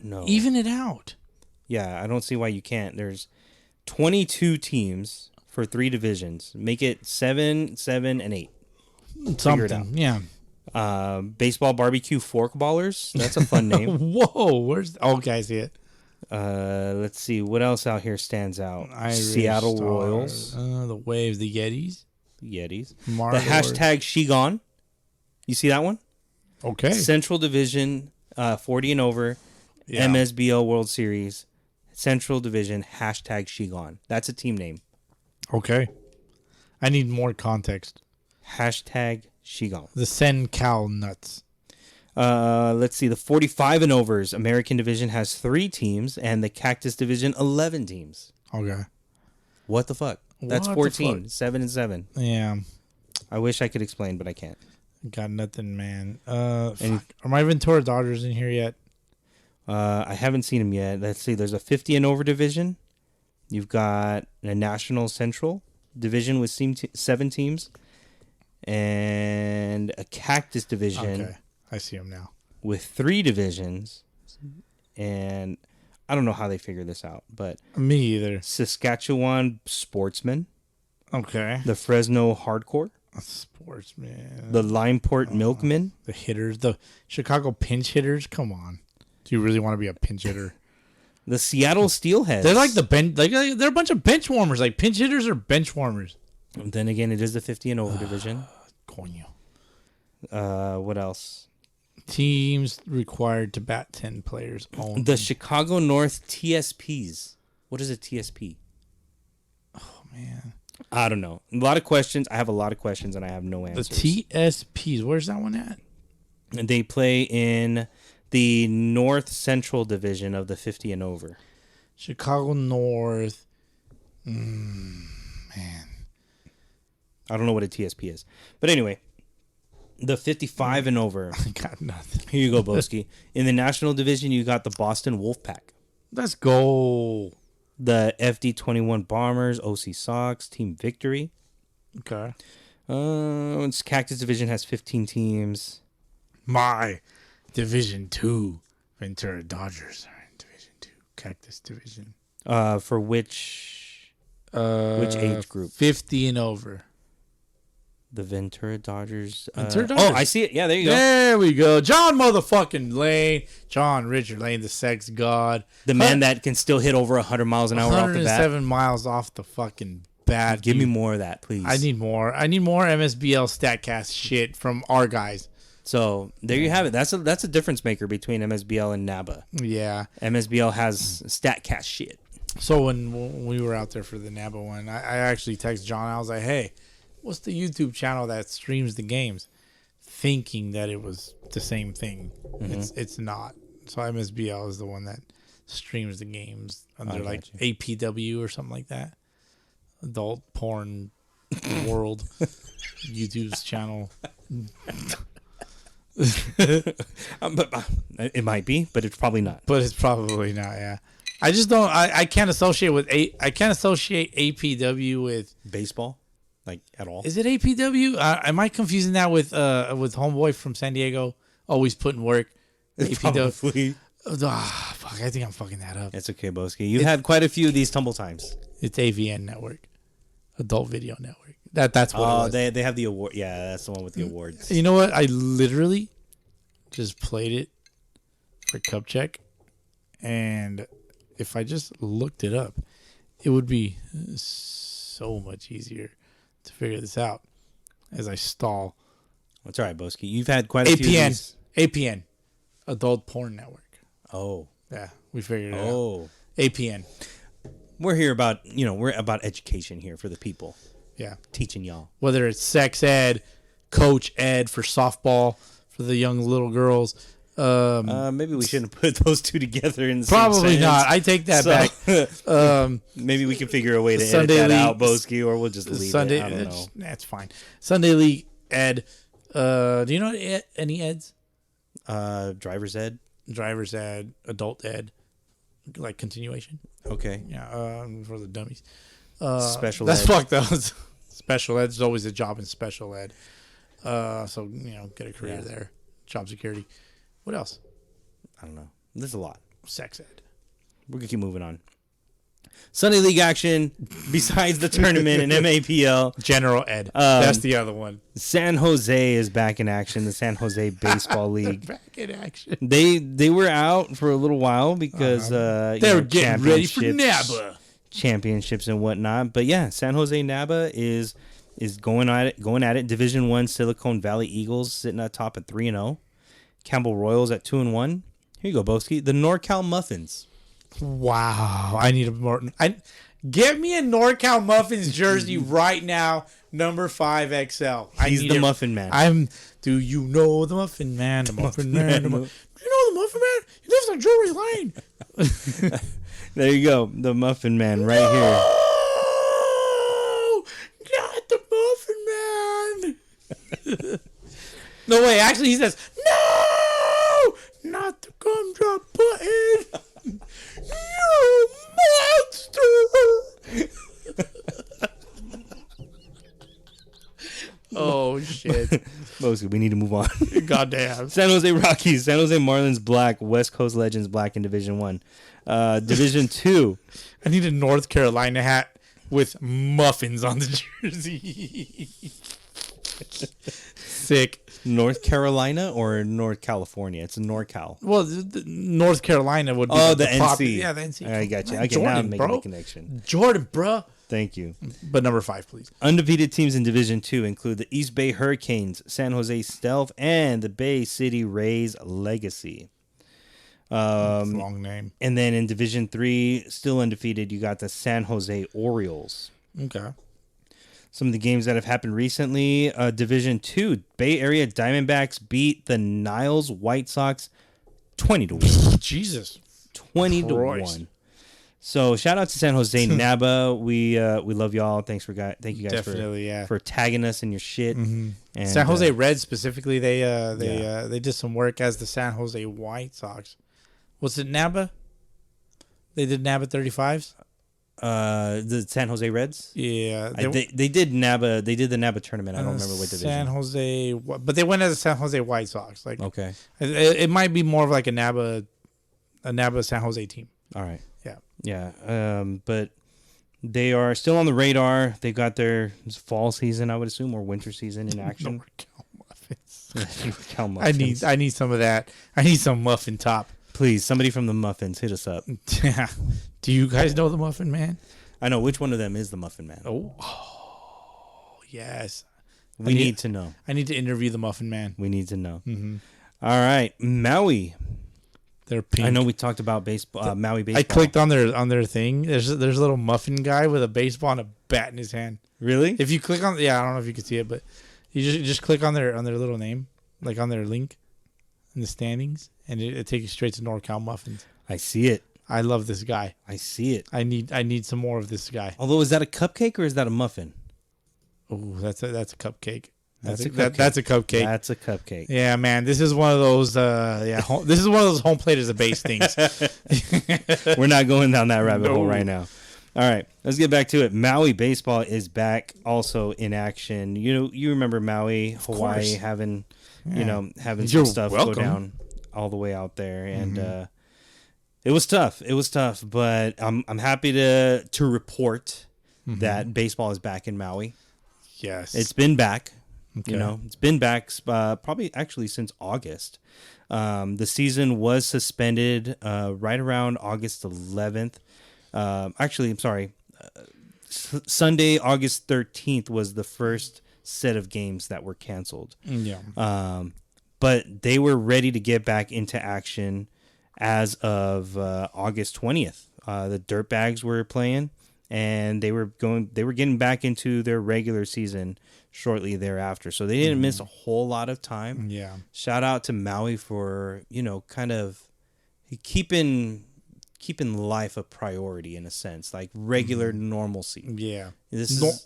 Speaker 3: No.
Speaker 1: Even it out.
Speaker 3: Yeah, I don't see why you can't. There's 22 teams for 3 divisions. Make it 7, 7, and 8. Figure it out.
Speaker 1: Something. Yeah.
Speaker 3: Baseball barbecue fork ballers. That's a fun name.
Speaker 1: Whoa, where's? Okay, I see it.
Speaker 3: Let's see what else out here stands out.
Speaker 1: Irish
Speaker 3: Seattle
Speaker 1: Stars,
Speaker 3: Royals,
Speaker 1: the Waves, the Yetis,
Speaker 3: Yetis.
Speaker 1: Marinerd.
Speaker 3: The hashtag Shigon. You see that one?
Speaker 1: Okay.
Speaker 3: Central Division, 40 and over,
Speaker 1: Yeah.
Speaker 3: MSBL World Series, Central Division, hashtag Shigon. That's a team name.
Speaker 1: Okay. I need more context.
Speaker 3: Hashtag Shigon.
Speaker 1: The Sen Cow Nuts.
Speaker 3: Let's see. The 45 and overs American Division has 3 teams, and the Cactus Division 11 teams.
Speaker 1: Okay.
Speaker 3: What the fuck? That's
Speaker 1: What the
Speaker 3: 14.
Speaker 1: fuck?
Speaker 3: 7 and 7.
Speaker 1: Yeah.
Speaker 3: I wish I could explain, but I can't.
Speaker 1: Got nothing, man. Fuck. Are my Ventura Dodgers in here yet?
Speaker 3: I haven't seen them yet. Let's see. There's a 50 and over division. You've got a National Central division with 7 teams, and a Cactus Division.
Speaker 1: Okay. I see them now.
Speaker 3: With 3 divisions, and I don't know how they figure this out, but
Speaker 1: Me either.
Speaker 3: Saskatchewan Sportsman,
Speaker 1: Okay.
Speaker 3: the Fresno Hardcore,
Speaker 1: Sportsman.
Speaker 3: the Limeport Milkmen,
Speaker 1: The hitters. The Chicago pinch hitters. Come on. Do you really want to be a pinch hitter?
Speaker 3: the Seattle Steelheads.
Speaker 1: They're like the bench. Like they're a bunch of bench warmers. Like pinch hitters are bench warmers.
Speaker 3: And then again, it is the 50 and over division.
Speaker 1: Coño.
Speaker 3: What else?
Speaker 1: Teams required to bat 10 players only.
Speaker 3: The Chicago North TSPs. What is a TSP?
Speaker 1: Oh man.
Speaker 3: I don't know. A lot of questions. I have a lot of questions, and I have no
Speaker 1: The
Speaker 3: answers.
Speaker 1: TSPs. Where's that one at?
Speaker 3: And they play in the North Central Division of the 50 and over.
Speaker 1: Chicago North. Man.
Speaker 3: I don't know what a TSP is. But anyway, the 55 and over.
Speaker 1: I got nothing.
Speaker 3: Here you go, Bowski. In the National Division, you got the Boston Wolfpack,
Speaker 1: Let's go.
Speaker 3: the FD21 Bombers, OC Sox, Team Victory.
Speaker 1: Okay.
Speaker 3: It's Cactus Division has 15 teams.
Speaker 1: My Division 2 Ventura Dodgers are in Division 2. Cactus Division.
Speaker 3: For which age group?
Speaker 1: 50 and over.
Speaker 3: The Ventura Dodgers.
Speaker 1: Ventura Dodgers.
Speaker 3: Oh, I see it. Yeah, there you go.
Speaker 1: There we go. John motherfucking Lane. John Richard Lane, the sex god.
Speaker 3: The man that can still hit over 100 miles an hour off the bat.
Speaker 1: 107 miles off the fucking bat.
Speaker 3: Give me more of that, please.
Speaker 1: I need more. I need more MSBL StatCast shit from our guys.
Speaker 3: So there you have it. That's a difference maker between MSBL and NABA.
Speaker 1: Yeah.
Speaker 3: MSBL has StatCast shit.
Speaker 1: So when we were out there for the NABA one, I actually texted John. I was like, hey, what's the YouTube channel that streams the games? Thinking that it was the same thing. Mm-hmm. It's not. So MSBL is the one that streams the games under like APW or something like that. Adult Porn World YouTube's channel.
Speaker 3: It might be, but it's probably not.
Speaker 1: But it's probably not, yeah. I just don't I can't associate APW with
Speaker 3: Baseball? Like at all?
Speaker 1: Is it APW? Am I confusing that with homeboy from San Diego? Always putting work. APW.
Speaker 3: Probably.
Speaker 1: Fuck! I think I'm fucking that up.
Speaker 3: It's okay, Bowski. You've had quite a few of these tumble times.
Speaker 1: It's AVN Network, Adult Video Network. That's what.
Speaker 3: Oh, they have the award. Yeah, that's the one with the awards.
Speaker 1: You know what? I literally just played it for Cup Check, and if I just looked it up, it would be so much easier to figure this out as I stall.
Speaker 3: That's all right, Bowski. You've had quite a few of these.
Speaker 1: APN, Adult Porn Network.
Speaker 3: Oh.
Speaker 1: Yeah, we figured it out.
Speaker 3: Oh.
Speaker 1: APN.
Speaker 3: We're here about, we're about education here for the people.
Speaker 1: Yeah.
Speaker 3: Teaching y'all.
Speaker 1: Whether it's sex ed, coach ed for softball for the young little girls.
Speaker 3: Maybe we shouldn't put those two together in the
Speaker 1: Probably
Speaker 3: same
Speaker 1: not. I take that back.
Speaker 3: Maybe we can figure a way to
Speaker 1: Sunday
Speaker 3: edit that
Speaker 1: League,
Speaker 3: out, Bowski, or we'll just leave
Speaker 1: Sunday,
Speaker 3: it. I don't know.
Speaker 1: That's fine. Sunday League ed. Do you know any eds?
Speaker 3: Driver's ed.
Speaker 1: Driver's ed, adult ed, like continuation.
Speaker 3: Okay.
Speaker 1: Yeah, for the dummies.
Speaker 3: Special
Speaker 1: that's
Speaker 3: ed.
Speaker 1: fucked up. Special ed is always a job in special ed. So get a career there. Job security. What else?
Speaker 3: I don't know. There's a lot.
Speaker 1: Sex ed.
Speaker 3: We're gonna keep moving on. Sunday League action besides the tournament and MAPL.
Speaker 1: General Ed. That's the other one.
Speaker 3: San Jose is back in action. The San Jose Baseball League.
Speaker 1: Back in action.
Speaker 3: They were out for a little while because
Speaker 1: they were getting ready for NABA
Speaker 3: championships and whatnot. But yeah, San Jose NABA is going at it. Division I Silicon Valley Eagles sitting at top at 3-0. Campbell Royals at 2-1. Here you go, Bowski. The NorCal Muffins.
Speaker 1: Wow, I need a more. Get me a NorCal Muffins jersey right now, number 5XL.
Speaker 3: He's the Muffin Man.
Speaker 1: Do you know the Muffin Man? The Muffin Man. Do you know the Muffin Man? He lives on Drury Lane.
Speaker 3: There you go, the Muffin Man right here.
Speaker 1: Not the Muffin Man. No way. Actually, he says no, not the gumdrop button. You're a monster! Oh, shit.
Speaker 3: Bowski, we need to move on.
Speaker 1: Goddamn.
Speaker 3: San Jose Rockies, San Jose Marlins black, West Coast Legends black in Division 1. Division 2.
Speaker 1: I need a North Carolina hat with muffins on the jersey. Sick.
Speaker 3: North Carolina or North California? It's NorCal.
Speaker 1: Well, North Carolina would be
Speaker 3: the NC.
Speaker 1: Yeah, the NC.
Speaker 3: I got you. Okay,
Speaker 1: Jordan,
Speaker 3: now I'm making
Speaker 1: bro.
Speaker 3: the connection.
Speaker 1: Jordan, bro.
Speaker 3: Thank you.
Speaker 1: But number 5, please.
Speaker 3: Undefeated teams in Division 2 include the East Bay Hurricanes, San Jose Stealth, and the Bay City Rays Legacy.
Speaker 1: Long name.
Speaker 3: And then in Division 3, still undefeated, you got the San Jose Orioles.
Speaker 1: Okay.
Speaker 3: Some of the games that have happened recently. Division 2, Bay Area Diamondbacks beat the Niles White Sox 20-1.
Speaker 1: Jesus.
Speaker 3: 20-1. So shout out to San Jose NABA. We love y'all. Thank you guys for tagging us in your shit.
Speaker 1: Mm-hmm.
Speaker 3: And,
Speaker 1: San Jose Reds specifically, they did some work as the San Jose White Sox. Was it NABA? They did NABA 35s.
Speaker 3: The San Jose Reds.
Speaker 1: Yeah,
Speaker 3: they did NABA. They did the NABA tournament. I don't remember what division.
Speaker 1: San Jose, but they went as the San Jose White Sox. Like,
Speaker 3: okay,
Speaker 1: it might be more of like a NABA San Jose team.
Speaker 3: All right.
Speaker 1: Yeah.
Speaker 3: But they are still on the radar. They got their fall season, I would assume, or winter season in action.
Speaker 1: NorCal Muffins. I need some of that. I need some muffin top.
Speaker 3: Please, somebody from the Muffins, hit us up.
Speaker 1: Yeah. Do you guys know the Muffin Man?
Speaker 3: I know. Which one of them is the Muffin Man?
Speaker 1: Oh yes.
Speaker 3: We need to know.
Speaker 1: I need to interview the Muffin Man.
Speaker 3: We need to know.
Speaker 1: Mm-hmm.
Speaker 3: All right, Maui.
Speaker 1: They're pink.
Speaker 3: I know we talked about baseball. Maui baseball.
Speaker 1: I clicked on their thing. There's a little muffin guy with a baseball and a bat in his hand.
Speaker 3: Really?
Speaker 1: If you click on, I don't know if you can see it, but you just click on their little name, like on their link in the standings, and it takes you straight to NorCal Muffins.
Speaker 3: I see it.
Speaker 1: I love this guy.
Speaker 3: I see it.
Speaker 1: I need some more of this guy.
Speaker 3: Although, is that a cupcake or is that a muffin?
Speaker 1: Oh, that's a cupcake. That's a
Speaker 3: cupcake.
Speaker 1: That's a cupcake.
Speaker 3: That's a cupcake.
Speaker 1: Yeah, man. This is one of those. This is one of those home plate as a base things.
Speaker 3: We're not going down that rabbit hole right now. All right, let's get back to it. Maui baseball is back, also in action. You remember Maui, Hawaii, having some stuff go down all the way out there, and it was tough. It was tough, but I'm happy to report that baseball is back in Maui.
Speaker 1: Yes,
Speaker 3: it's been back.
Speaker 1: Okay.
Speaker 3: It's been back probably actually since August. The season was suspended right around August 11th. Actually, I'm sorry. Sunday, August 13th was the first set of games that were canceled.
Speaker 1: Yeah.
Speaker 3: But they were ready to get back into action as of August 20th. The Dirtbags were playing, and they were getting back into their regular season shortly thereafter. So they didn't miss a whole lot of time.
Speaker 1: Yeah.
Speaker 3: Shout out to Maui for, kind of keeping life a possibility in a sense, like regular normalcy.
Speaker 1: Yeah.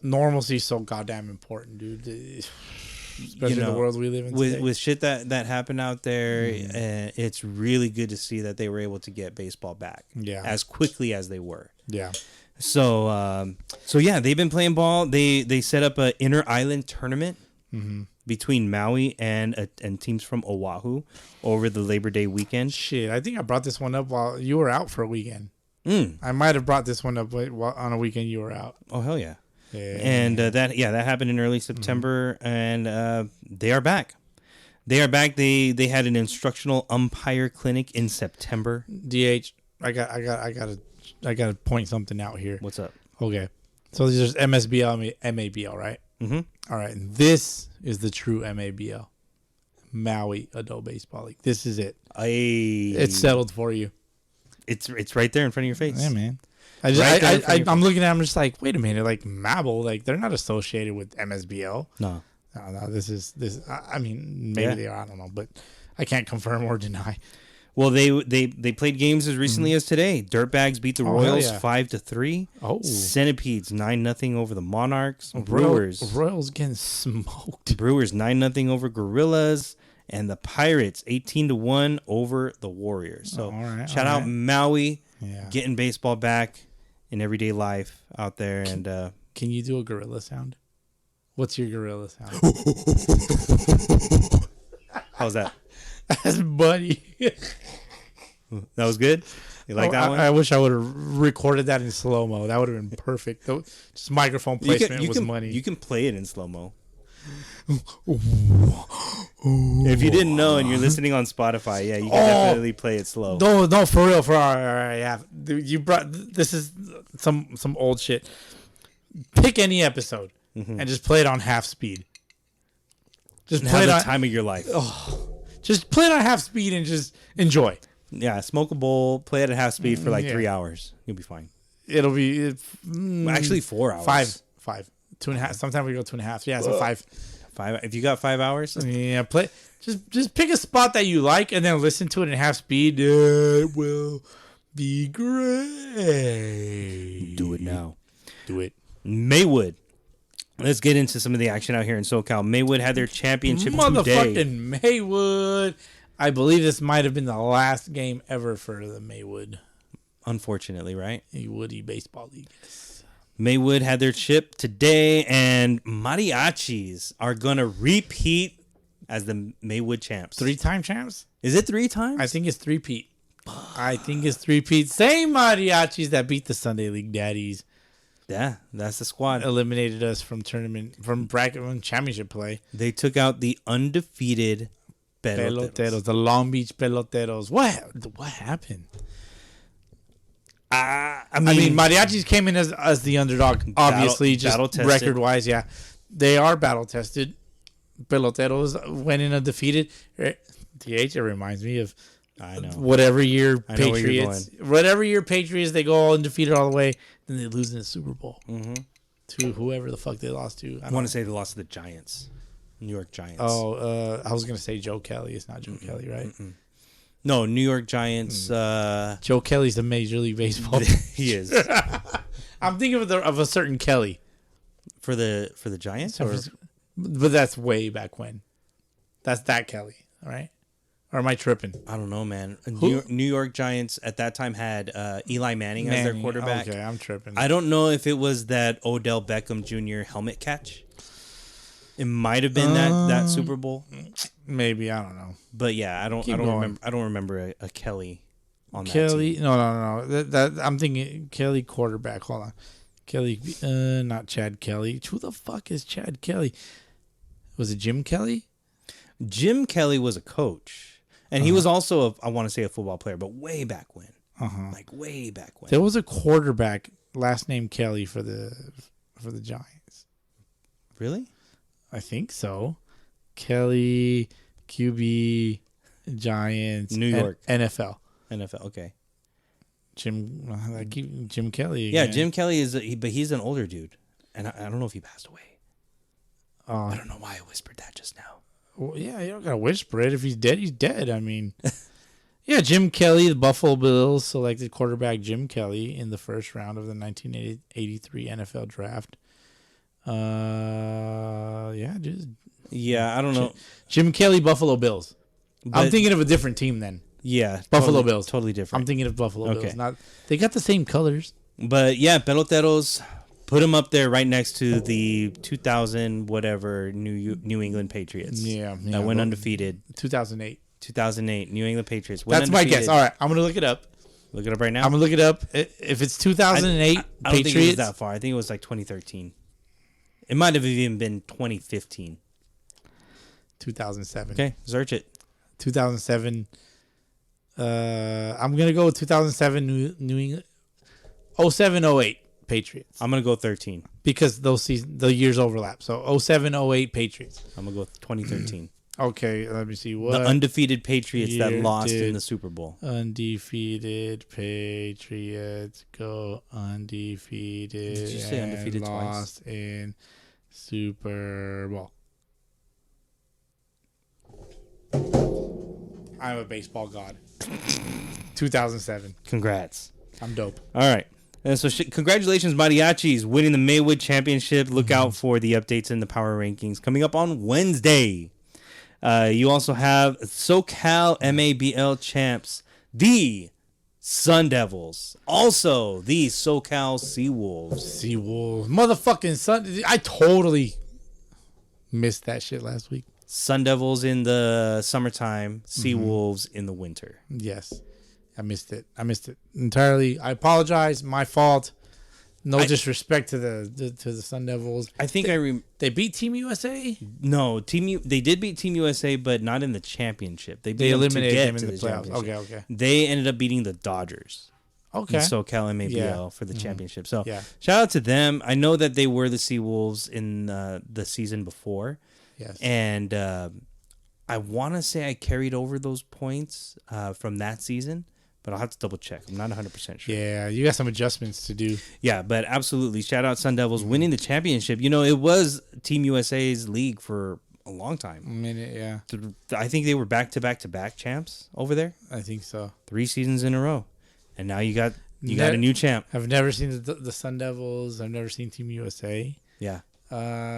Speaker 1: Normalcy is so goddamn important, dude. Especially in the world we live in today.
Speaker 3: With shit that happened out there, it's really good to see that they were able to get baseball back as quickly as they were.
Speaker 1: Yeah.
Speaker 3: So yeah, they've been playing ball. They set up an inter island tournament between Maui and teams from Oahu over the Labor Day weekend.
Speaker 1: Shit, I think I brought this one up while you were out for a weekend.
Speaker 3: Mm.
Speaker 1: I might have brought this one up on a weekend you were out.
Speaker 3: Oh, hell yeah.
Speaker 1: Yeah.
Speaker 3: And that happened in early September, and they are back. They are back. They had an instructional umpire clinic in September.
Speaker 1: DH, I gotta point something out here.
Speaker 3: What's up?
Speaker 1: Okay. So there's MSBL, MABL, right?
Speaker 3: Mm-hmm.
Speaker 1: All right. And this is the true MABL. Maui Adult Baseball League. This is it. It's settled for you.
Speaker 3: It's right there in front of your face.
Speaker 1: Yeah, man. I'm looking at it, I'm just like, wait a minute, like Mabel, like they're not associated with MSBL.
Speaker 3: No.
Speaker 1: No, this. I mean, maybe they are. I don't know, but I can't confirm or deny.
Speaker 3: Well, they played games as recently as today. Dirtbags beat the Royals 5-3.
Speaker 1: Oh,
Speaker 3: Centipedes 9-0 over the Monarchs. Brewers
Speaker 1: getting smoked.
Speaker 3: Brewers 9-0 over Gorillas, and the Pirates 18-1 over the Warriors. So shout out Maui, getting baseball back in everyday life out there. And
Speaker 1: can you do a gorilla sound? What's your gorilla sound?
Speaker 3: How's that?
Speaker 1: That's Buddy.
Speaker 3: That was good? You like that one?
Speaker 1: I wish I would have recorded that in slow-mo. That would have been perfect. Just microphone placement was money.
Speaker 3: You can play it in slow-mo. If you didn't know and you're listening on Spotify, you can definitely play it slow.
Speaker 1: No, for real. All right, yeah. You brought this is some old shit. Pick any episode and just play it on half speed. Just play it on
Speaker 3: time of your life.
Speaker 1: Just play it on half speed and just enjoy.
Speaker 3: Yeah, smoke a bowl, play it at half speed for like 3 hours. You'll be fine.
Speaker 1: It'll be
Speaker 3: actually 4 hours.
Speaker 1: 5, 2.5. Sometimes we go 2.5. Yeah, so 5.
Speaker 3: 5. If you got 5 hours,
Speaker 1: yeah, play. Just pick a spot that you like and then listen to it in half speed. It will be great.
Speaker 3: Do it now.
Speaker 1: Do it.
Speaker 3: Maywood. Let's get into some of the action out here in SoCal. Maywood had their championship today.
Speaker 1: Motherfucking Maywood. I believe this might have been the last game ever for the Maywood.
Speaker 3: Unfortunately, right?
Speaker 1: Woody Baseball League. Yes.
Speaker 3: Maywood had their chip today, and Mariachis are going to repeat as the Maywood champs.
Speaker 1: 3-time champs?
Speaker 3: Is it 3 times?
Speaker 1: I think it's 3-peat. Same Mariachis that beat the Sunday League Daddies.
Speaker 3: Yeah, that's the squad.
Speaker 1: Eliminated us from bracket from championship play.
Speaker 3: They took out the undefeated Peloteros,
Speaker 1: the Long Beach Peloteros. What happened? I mean, Mariachis came in as the underdog, obviously, just record wise. Yeah, they are battle tested. Peloteros went in undefeated. DH, it reminds me of whatever year Patriots. Whatever year Patriots, they go all undefeated all the way, then they lose in the Super Bowl to whoever the fuck they lost to.
Speaker 3: I want to say they lost to the Giants. New York Giants.
Speaker 1: Oh, I was going to say Joe Kelly. It's not Joe Kelly, right?
Speaker 3: No, New York Giants.
Speaker 1: Joe Kelly's the Major League Baseball.
Speaker 3: He is.
Speaker 1: I'm thinking of a certain Kelly.
Speaker 3: For the Giants?
Speaker 1: But that's way back when. That's that Kelly, all right? Or am I tripping?
Speaker 3: I don't know, man. New York Giants at that time had Eli Manning as their quarterback.
Speaker 1: Okay, I'm tripping.
Speaker 3: I don't know if it was that Odell Beckham Jr. helmet catch. It might have been that Super Bowl.
Speaker 1: Maybe, I don't know.
Speaker 3: But yeah, I don't remember a Kelly on that
Speaker 1: Kelly.
Speaker 3: team.
Speaker 1: No. That I'm thinking Kelly quarterback. Hold on. Kelly, not Chad Kelly. Who the fuck is Chad Kelly? Was it Jim Kelly?
Speaker 3: Jim Kelly was a coach, and he was also I want to say a football player, but way back when. Like way back when.
Speaker 1: There was a quarterback last name Kelly for the Giants.
Speaker 3: Really?
Speaker 1: I think so. Kelly, QB, Giants,
Speaker 3: New York,
Speaker 1: NFL.
Speaker 3: Okay.
Speaker 1: Jim Kelly.
Speaker 3: Again. Yeah, Jim Kelly but he's an older dude, and I don't know if he passed away. I don't know why I whispered that just now.
Speaker 1: Well, yeah, you don't gotta whisper it. If he's dead, he's dead. I mean, yeah, Jim Kelly, the Buffalo Bills selected quarterback Jim Kelly in the first round of the 1983 NFL draft. I don't know. Jim Kelly, Buffalo Bills. But I'm thinking of a different team then.
Speaker 3: Yeah,
Speaker 1: Buffalo Bills,
Speaker 3: totally different.
Speaker 1: I'm thinking of Buffalo Bills. They got the same colors.
Speaker 3: But yeah, Peloteros put them up there right next to the 2000 whatever New England Patriots.
Speaker 1: Yeah,
Speaker 3: that went undefeated.
Speaker 1: 2008
Speaker 3: New England Patriots.
Speaker 1: That's undefeated. My guess. All right, I'm gonna look it up.
Speaker 3: Look it up right now.
Speaker 1: I'm gonna look it up. If it's 2008
Speaker 3: I don't think it was
Speaker 1: Patriots,
Speaker 3: that far. I think it was like 2013. It might have even been 2015.
Speaker 1: 2007.
Speaker 3: Okay, search it.
Speaker 1: 2007. I'm gonna go with 2007 New England. 07, 08 Patriots.
Speaker 3: I'm gonna go 13.
Speaker 1: Because the years overlap. So 07, 08 Patriots.
Speaker 3: I'm gonna go with 2013.
Speaker 1: Okay, let me see what
Speaker 3: The undefeated Patriots that
Speaker 1: year
Speaker 3: lost
Speaker 1: did
Speaker 3: in the Super Bowl.
Speaker 1: undefeated Patriots go undefeated.
Speaker 3: Did you say
Speaker 1: and
Speaker 3: undefeated
Speaker 1: lost in Super Bowl. I'm a baseball god. 2007.
Speaker 3: Congrats.
Speaker 1: I'm dope.
Speaker 3: All right. And so congratulations, Mariachis, winning the Maywood Championship. Look out for the updates in the power rankings coming up on Wednesday. You also have SoCal MABL champs, the Sun Devils. Also, the SoCal Seawolves.
Speaker 1: Seawolves. Motherfucking Sun. I totally missed that shit last week.
Speaker 3: Sun Devils in the summertime, Seawolves in the winter.
Speaker 1: Yes. I missed it entirely. I apologize. My fault. No disrespect to the Sun Devils.
Speaker 3: I think
Speaker 1: they beat Team USA.
Speaker 3: No, they did beat Team USA, but not in the championship. They
Speaker 1: eliminated them in the playoffs. Okay.
Speaker 3: They ended up beating the Dodgers.
Speaker 1: Okay.
Speaker 3: In SoCal MABL for the championship. So
Speaker 1: yeah.
Speaker 3: Shout out to them. I know that they were the Seawolves in the season before.
Speaker 1: Yes.
Speaker 3: And I want to say I carried over those points from that season. But I'll have to double check. I'm not 100% sure.
Speaker 1: Yeah, you got some adjustments to do.
Speaker 3: Yeah, but absolutely. Shout out Sun Devils winning the championship. You know, it was Team USA's league for a long time.
Speaker 1: A minute, yeah.
Speaker 3: I think they were back-to-back champs over there.
Speaker 1: I think so.
Speaker 3: 3 seasons in a row. And now you got a new champ.
Speaker 1: I've never seen the Sun Devils. I've never seen Team USA.
Speaker 3: Yeah.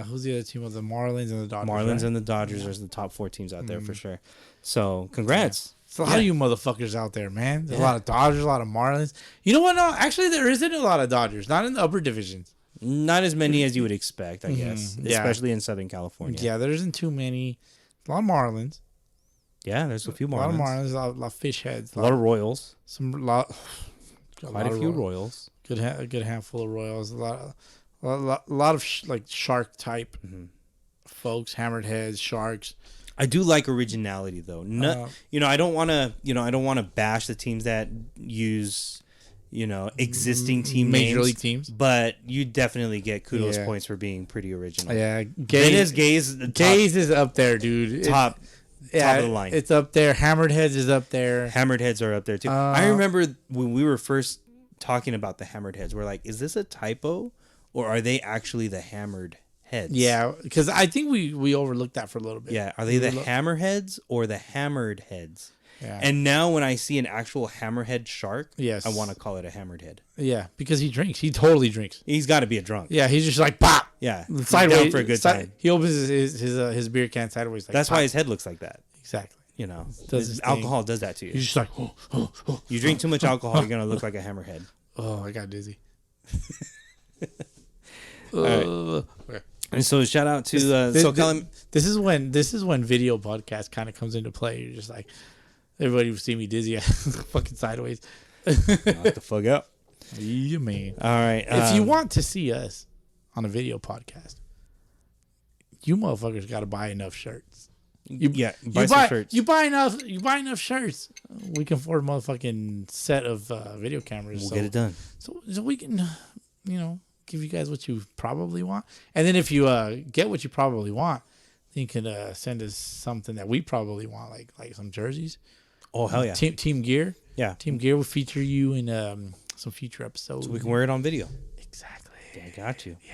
Speaker 1: Who's the other team? The Marlins and the Dodgers.
Speaker 3: Marlins and the Dodgers are the top 4 teams out there for sure. So, congrats.
Speaker 1: Yeah. So a lot of you motherfuckers out there, man. There's a lot of Dodgers, a lot of Marlins. You know what? No, actually, there isn't a lot of Dodgers. Not in the upper divisions.
Speaker 3: Not as many as you would expect, I guess. Especially in Southern California.
Speaker 1: Yeah, there isn't too many. A lot of Marlins.
Speaker 3: Yeah, there's a few Marlins.
Speaker 1: A lot of Marlins, a lot of fish heads.
Speaker 3: A lot of Royals.
Speaker 1: Quite
Speaker 3: a few Royals.
Speaker 1: A good handful of Royals. A lot of like shark type folks, hammered heads, sharks.
Speaker 3: I do like originality though. I don't want to bash the teams that use, existing team
Speaker 1: major
Speaker 3: names,
Speaker 1: league teams.
Speaker 3: But you definitely get kudos points for being pretty original.
Speaker 1: Yeah,
Speaker 3: Gaze
Speaker 1: is up there, dude.
Speaker 3: Top of the line.
Speaker 1: It's up there. Hammered heads is up there.
Speaker 3: Hammered heads are up there too. I remember when we were first talking about the hammered heads, we're like, is this a typo or are they actually the hammered heads?
Speaker 1: Yeah, because I think we overlooked that for a little bit.
Speaker 3: Yeah, are they the hammerheads or the hammered heads?
Speaker 1: Yeah.
Speaker 3: And now when I see an actual hammerhead shark,
Speaker 1: yes,
Speaker 3: I want to call it a hammered head.
Speaker 1: Yeah, because he drinks. He totally drinks.
Speaker 3: He's got to be a drunk.
Speaker 1: Yeah, he's just like pop.
Speaker 3: Yeah,
Speaker 1: sideways
Speaker 3: down for a good time.
Speaker 1: He opens his beer can sideways. Like,
Speaker 3: that's
Speaker 1: pop.
Speaker 3: why his head looks like that.
Speaker 1: Exactly.
Speaker 3: Alcohol does that to you.
Speaker 1: He's just like,
Speaker 3: You drink too much alcohol, you're gonna look like a hammerhead.
Speaker 1: Oh, I got dizzy.
Speaker 3: Right. Okay. And so shout out to
Speaker 1: this is when video podcast kind of comes into play. You're just like, everybody will see me dizzy, fucking sideways.
Speaker 3: Knock the fuck out.
Speaker 1: Yeah, man.
Speaker 3: All right.
Speaker 1: If you want to see us on a video podcast, you motherfuckers got to buy enough shirts.
Speaker 3: Buy some shirts.
Speaker 1: You buy enough shirts. We can afford a motherfucking set of video cameras.
Speaker 3: We'll get it done.
Speaker 1: So we can, give you guys what you probably want. And then if you get what you probably want, then you can send us something that we probably want, like some jerseys.
Speaker 3: Oh, hell yeah.
Speaker 1: Team gear.
Speaker 3: Yeah.
Speaker 1: Team gear will feature you in some future episodes.
Speaker 3: So we can wear it on video.
Speaker 1: Exactly.
Speaker 3: I got you.
Speaker 1: Yeah.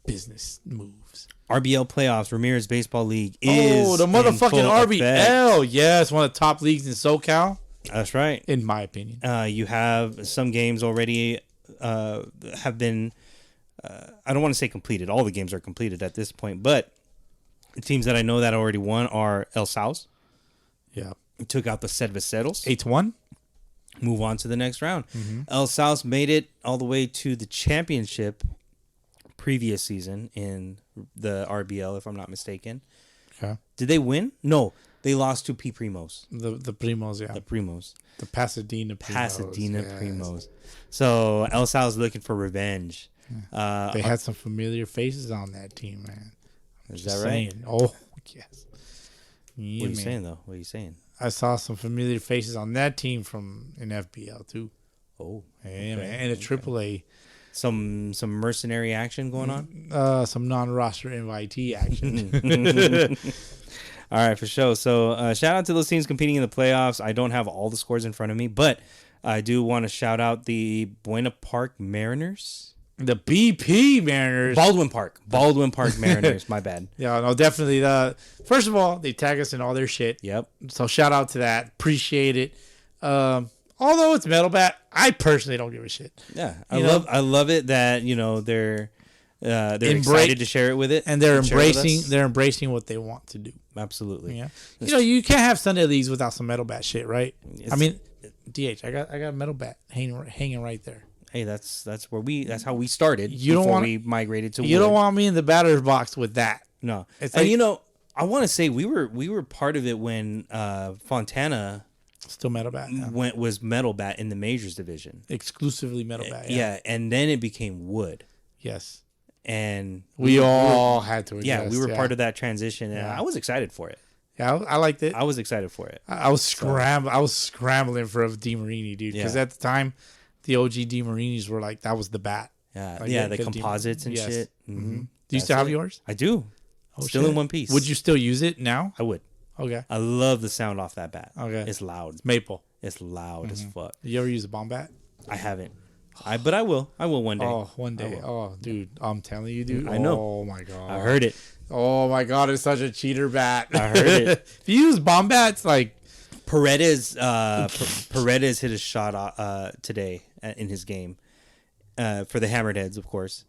Speaker 1: Business moves.
Speaker 3: RBL playoffs, Ramirez Baseball League is
Speaker 1: the motherfucking RBL. Yeah, it's one of the top leagues in SoCal.
Speaker 3: That's right.
Speaker 1: In my opinion.
Speaker 3: You have some games already have been, I don't want to say completed. All the games are completed at this point, but the teams that I know that already won are El Saus.
Speaker 1: Yeah.
Speaker 3: Took out the Cerveceros.
Speaker 1: 8-1.
Speaker 3: Move on to the next round. El Saus made it all the way to the championship previous season in the RBL, if I'm not mistaken.
Speaker 1: Okay.
Speaker 3: Did they win? No. They lost to P Primos.
Speaker 1: The Primos, yeah.
Speaker 3: The Primos.
Speaker 1: The Pasadena Primos. Yes.
Speaker 3: Primos. So El Sal's looking for revenge.
Speaker 1: They had some familiar faces on that team, man.
Speaker 3: Is that right?
Speaker 1: Oh, yes. Yeah,
Speaker 3: What are you saying, though? What are you saying?
Speaker 1: I saw some familiar faces on that team from an FBL, too.
Speaker 3: Oh.
Speaker 1: Yeah, man. And a AAA.
Speaker 3: Some mercenary action going on?
Speaker 1: Some non-roster invitee action.
Speaker 3: All right, for sure. So shout out to those teams competing in the playoffs. I don't have all the scores in front of me, but I do want to shout out the Buena Park Mariners.
Speaker 1: The BP Mariners.
Speaker 3: Baldwin Park Mariners. My bad.
Speaker 1: Yeah, no, definitely. First of all, they tag us in all their shit.
Speaker 3: Yep.
Speaker 1: So shout out to that. Appreciate it. Although it's metal bat, I personally don't give a shit.
Speaker 3: Yeah, I love it that they're excited to share it with it,
Speaker 1: and they're embracing what they want to do.
Speaker 3: Absolutely.
Speaker 1: Yeah. You can't have Sunday leagues without some metal bat shit, right? I mean, DH, I got a metal bat hanging right there.
Speaker 3: Hey, that's how we started. We migrated to.
Speaker 1: You don't want me in the batter's box with that.
Speaker 3: No, it's like, I want to say we were part of it when Fontana
Speaker 1: still metal bat
Speaker 3: was metal bat in the majors division,
Speaker 1: exclusively metal bat.
Speaker 3: Yeah, and then it became wood.
Speaker 1: Yes,
Speaker 3: and
Speaker 1: we all had to adjust.
Speaker 3: Yeah, we were part of that transition, and I was excited for it.
Speaker 1: Yeah, I liked it.
Speaker 3: I was excited for it.
Speaker 1: I was scrambling for a DeMarini, dude, because at the time, the OG DeMarinis were like, that was the bat.
Speaker 3: Yeah,
Speaker 1: like,
Speaker 3: the composites and shit.
Speaker 1: Mm-hmm. Do you still have yours?
Speaker 3: I do. Still in one piece.
Speaker 1: Would you still use it now?
Speaker 3: I would.
Speaker 1: Okay.
Speaker 3: I love the sound off that bat.
Speaker 1: Okay.
Speaker 3: It's loud.
Speaker 1: It's maple.
Speaker 3: It's loud as fuck.
Speaker 1: You ever use a bomb bat?
Speaker 3: I haven't. But I will. I will one day.
Speaker 1: Oh, one day. Oh, dude. I'm telling you, dude.
Speaker 3: I know.
Speaker 1: Oh, my God.
Speaker 3: I heard it.
Speaker 1: Oh, my God. It's such a cheater bat.
Speaker 3: I heard it.
Speaker 1: If you use bomb bats, like...
Speaker 3: Paredes hit a shot today in his game for the Hammered Heads, of course.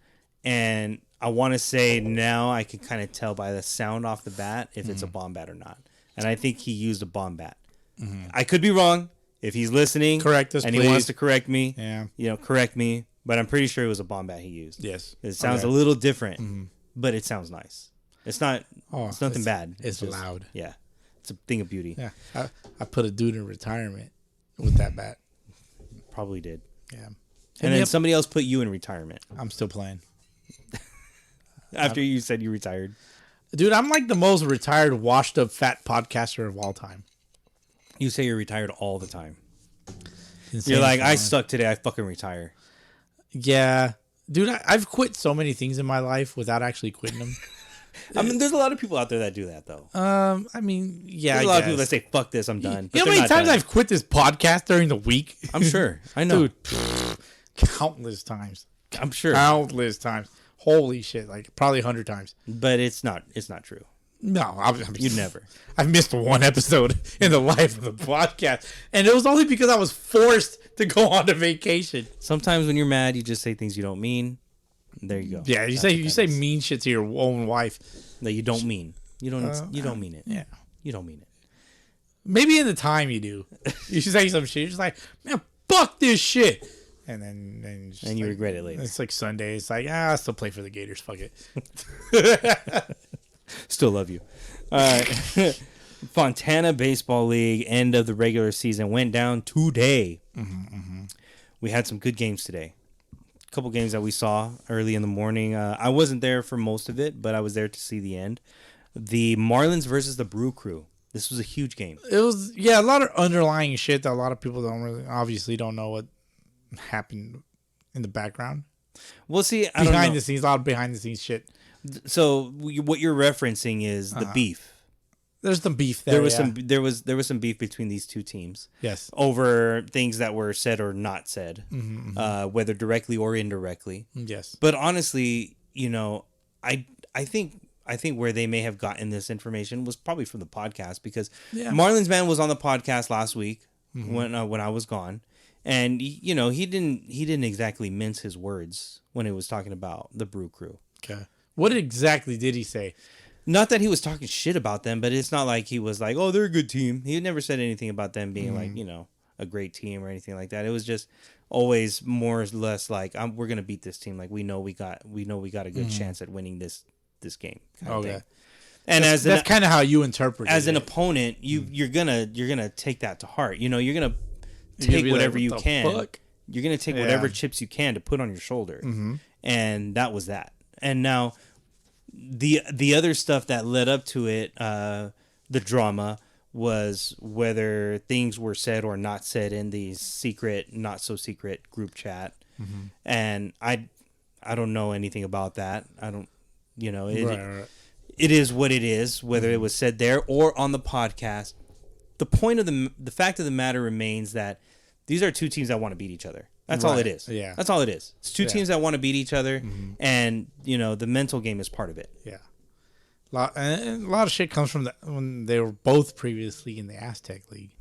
Speaker 3: And I want to say now I can kind of tell by the sound off the bat if it's a bomb bat or not. And I think he used a bomb bat. Mm-hmm. I could be wrong. If he's listening,
Speaker 1: correct us,
Speaker 3: and
Speaker 1: please.
Speaker 3: He wants to correct me, correct me. But I'm pretty sure it was a bomb bat he used.
Speaker 1: Yes,
Speaker 3: it sounds a little different, but it sounds nice. It's not. It's nothing bad.
Speaker 1: It's just loud.
Speaker 3: Yeah, it's a thing of beauty.
Speaker 1: Yeah, I put a dude in retirement with that bat.
Speaker 3: Probably did.
Speaker 1: Yeah,
Speaker 3: and then somebody else put you in retirement.
Speaker 1: I'm still playing.
Speaker 3: After you said you retired,
Speaker 1: dude, I'm like the most retired, washed up, fat podcaster of all time.
Speaker 3: You say you're retired all the time. You're like, I suck today. I fucking retire.
Speaker 1: Yeah. Dude, I've quit so many things in my life without actually quitting them.
Speaker 3: I mean, there's a lot of people out there that do that, though.
Speaker 1: I mean, yeah.
Speaker 3: There's a lot of people that say, fuck this, I'm done.
Speaker 1: You know how many times I've quit this podcast during the week?
Speaker 3: I'm sure. I know.
Speaker 1: Dude, countless times.
Speaker 3: I'm sure.
Speaker 1: Countless times. Holy shit. Like, probably 100 times.
Speaker 3: But it's not true.
Speaker 1: No,
Speaker 3: you'd never.
Speaker 1: I've missed one episode in the life of the podcast, and it was only because I was forced to go on a vacation.
Speaker 3: Sometimes when you're mad, you just say things you don't mean. There you go.
Speaker 1: Yeah, you say mean shit to your own wife
Speaker 3: that you don't mean. You don't mean it.
Speaker 1: Yeah,
Speaker 3: you don't mean it.
Speaker 1: Maybe in the time you do. You should say some shit. You're just like, man, fuck this shit. And then
Speaker 3: you regret it later.
Speaker 1: It's like Sunday. It's like, I still play for the Gators. Fuck it.
Speaker 3: Still love you. All right. Fontana Baseball League, end of the regular season, went down today. We had some good games today. A couple games that we saw early in the morning. I wasn't there for most of it, but I was there to see the end. The Marlins versus the Brew Crew. This was a huge game.
Speaker 1: It was, a lot of underlying shit that a lot of people obviously don't know what happened in the background.
Speaker 3: Well, see,
Speaker 1: behind the scenes, a lot of behind the scenes shit.
Speaker 3: So what you're referencing is the beef.
Speaker 1: There's some beef there.
Speaker 3: There was some beef between these two teams.
Speaker 1: Yes.
Speaker 3: Over things that were said or not said, whether directly or indirectly.
Speaker 1: Yes.
Speaker 3: But honestly, I think where they may have gotten this information was probably from the podcast, because Marlins Man was on the podcast last week when I was gone, and he didn't exactly mince his words when he was talking about the Brew Crew.
Speaker 1: Okay. What exactly did he say?
Speaker 3: Not that he was talking shit about them, but it's not like he was like, oh, they're a good team. He never said anything about them being like, a great team or anything like that. It was just always more or less like, we're gonna beat this team. Like we know we got a good chance at winning this game.
Speaker 1: Okay.
Speaker 3: And
Speaker 1: that's kind of how you interpret it.
Speaker 3: As an opponent, you're gonna take that to heart. You know, you're gonna take whatever you can. Fuck? You're gonna take whatever chips you can to put on your shoulder, and that was that. And now, the other stuff that led up to it, the drama was whether things were said or not said in the secret, not so secret group chat, and I don't know anything about that. I don't, you know, it is what it is, whether it was said there or on the podcast. The point of the fact of the matter remains that these are two teams that want to beat each other. That's all it is. Yeah. That's all it is. It's two teams that want to beat each other, and, you know, the mental game is part of it.
Speaker 1: Yeah. A lot of shit comes from when they were both previously in the Aztec League.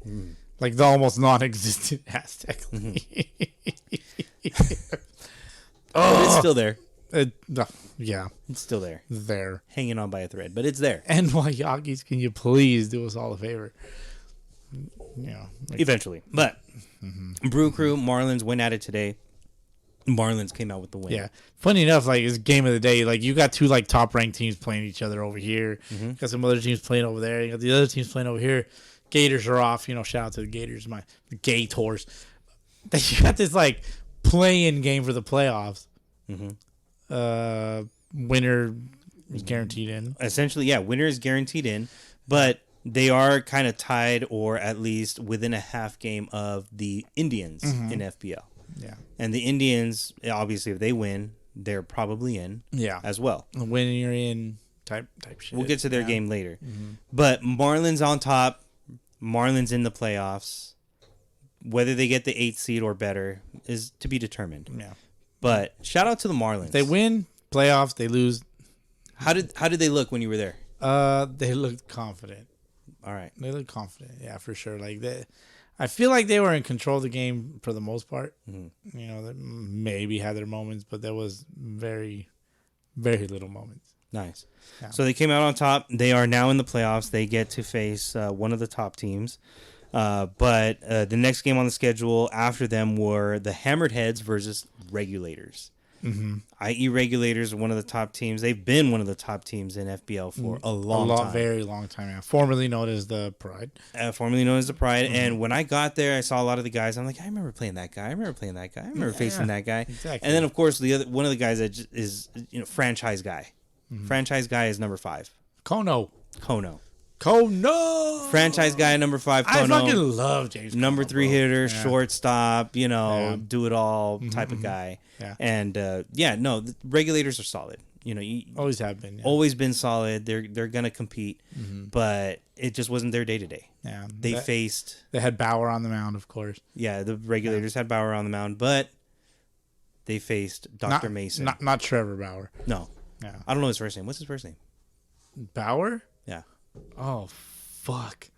Speaker 1: Like the almost non-existent Aztec League.
Speaker 3: But it's still there.
Speaker 1: Yeah.
Speaker 3: It's still there.
Speaker 1: There.
Speaker 3: Hanging on by a thread, but it's there.
Speaker 1: And Yankees, can you please do us all a favor? You know,
Speaker 3: eventually. But Brew Crew, Marlins went at it today. Marlins came out with the win.
Speaker 1: Yeah. Funny enough, like, it's game of the day. Like, you got two, like, top-ranked teams playing each other over here. You got some other teams playing over there. You got the other teams playing over here. Gators are off. You know, shout out to the Gators, the Gators. You got this, like, play-in game for the playoffs. Winner is guaranteed in.
Speaker 3: Essentially, yeah, winner is guaranteed in. But they are kind of tied, or at least within a half game of the Indians in FPL.
Speaker 1: Yeah.
Speaker 3: And the Indians, obviously, if they win, they're probably in as well.
Speaker 1: When you're in type shit.
Speaker 3: We'll get to their game later. But Marlins on top, Marlins in the playoffs. Whether they get the 8th seed or better is to be determined.
Speaker 1: Yeah.
Speaker 3: But shout out to the Marlins.
Speaker 1: They win, playoffs, they lose.
Speaker 3: How did they look when you were there?
Speaker 1: They looked confident.
Speaker 3: All right.
Speaker 1: They looked confident, yeah, for sure. Like, I feel like they were in control of the game for the most part. You know, they maybe had their moments, but there was very, very little moments.
Speaker 3: Nice.
Speaker 1: Yeah.
Speaker 3: So they came out on top. They are now in the playoffs. They get to face one of the top teams. But the next game on the schedule after them were the Hammered Heads versus Regulators. I.e. Regulators are one of the top teams. They've been one of the top teams in FBL for a long time.
Speaker 1: Very long time now. Formerly known as the Pride.
Speaker 3: And when I got there, I saw a lot of the guys. I'm like, I remember playing that guy. I remember facing that guy.
Speaker 1: Exactly.
Speaker 3: And then, of course, one of the guys that is, you know, franchise guy. Franchise guy is number 5.
Speaker 1: Kono.
Speaker 3: Franchise guy number 5. Kono.
Speaker 1: I fucking love James.
Speaker 3: Number
Speaker 1: Kono,
Speaker 3: 3 hitter, shortstop. You know,
Speaker 1: Yeah.
Speaker 3: do it all type of guy.
Speaker 1: Yeah.
Speaker 3: And the Regulators are solid. You know,
Speaker 1: always have been. Yeah.
Speaker 3: Always been solid. They're gonna compete, but it just wasn't their day to day.
Speaker 1: Yeah.
Speaker 3: They
Speaker 1: had Bauer on the mound, of course.
Speaker 3: Yeah, the Regulators had Bauer on the mound, but they faced Dr. Mason.
Speaker 1: Not Trevor Bauer.
Speaker 3: No.
Speaker 1: Yeah.
Speaker 3: I don't know his first name. What's his first name?
Speaker 1: Bauer?
Speaker 3: Yeah.
Speaker 1: Oh, fuck.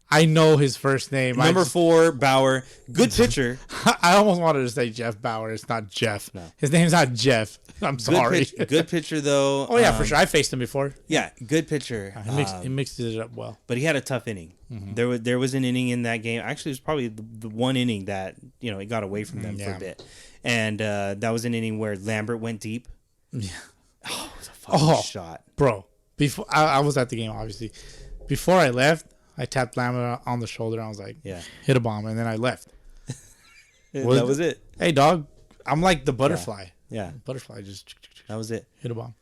Speaker 1: I know his first name.
Speaker 3: Number 4, Bauer. Good pitcher.
Speaker 1: I almost wanted to say Jeff Bauer. It's not Jeff. No. His name's not Jeff. I'm sorry.
Speaker 3: Good pitcher, though.
Speaker 1: Oh, yeah, for sure. I faced him before.
Speaker 3: Yeah, good pitcher.
Speaker 1: He mixed it up well.
Speaker 3: But he had a tough inning. There was an inning in that game. Actually, it was probably the one inning that, you know, it got away from them for a bit. And that was an inning where Lambert went deep.
Speaker 1: Yeah.
Speaker 3: Oh, it was a fucking shot.
Speaker 1: Bro, before I was at the game, obviously. Before I left, I tapped Lambert on the shoulder. I was like, hit a bomb. And then I left.
Speaker 3: That was it.
Speaker 1: Hey, dog. I'm like the butterfly.
Speaker 3: Yeah.
Speaker 1: Butterfly just.
Speaker 3: That was it.
Speaker 1: Hit a bomb.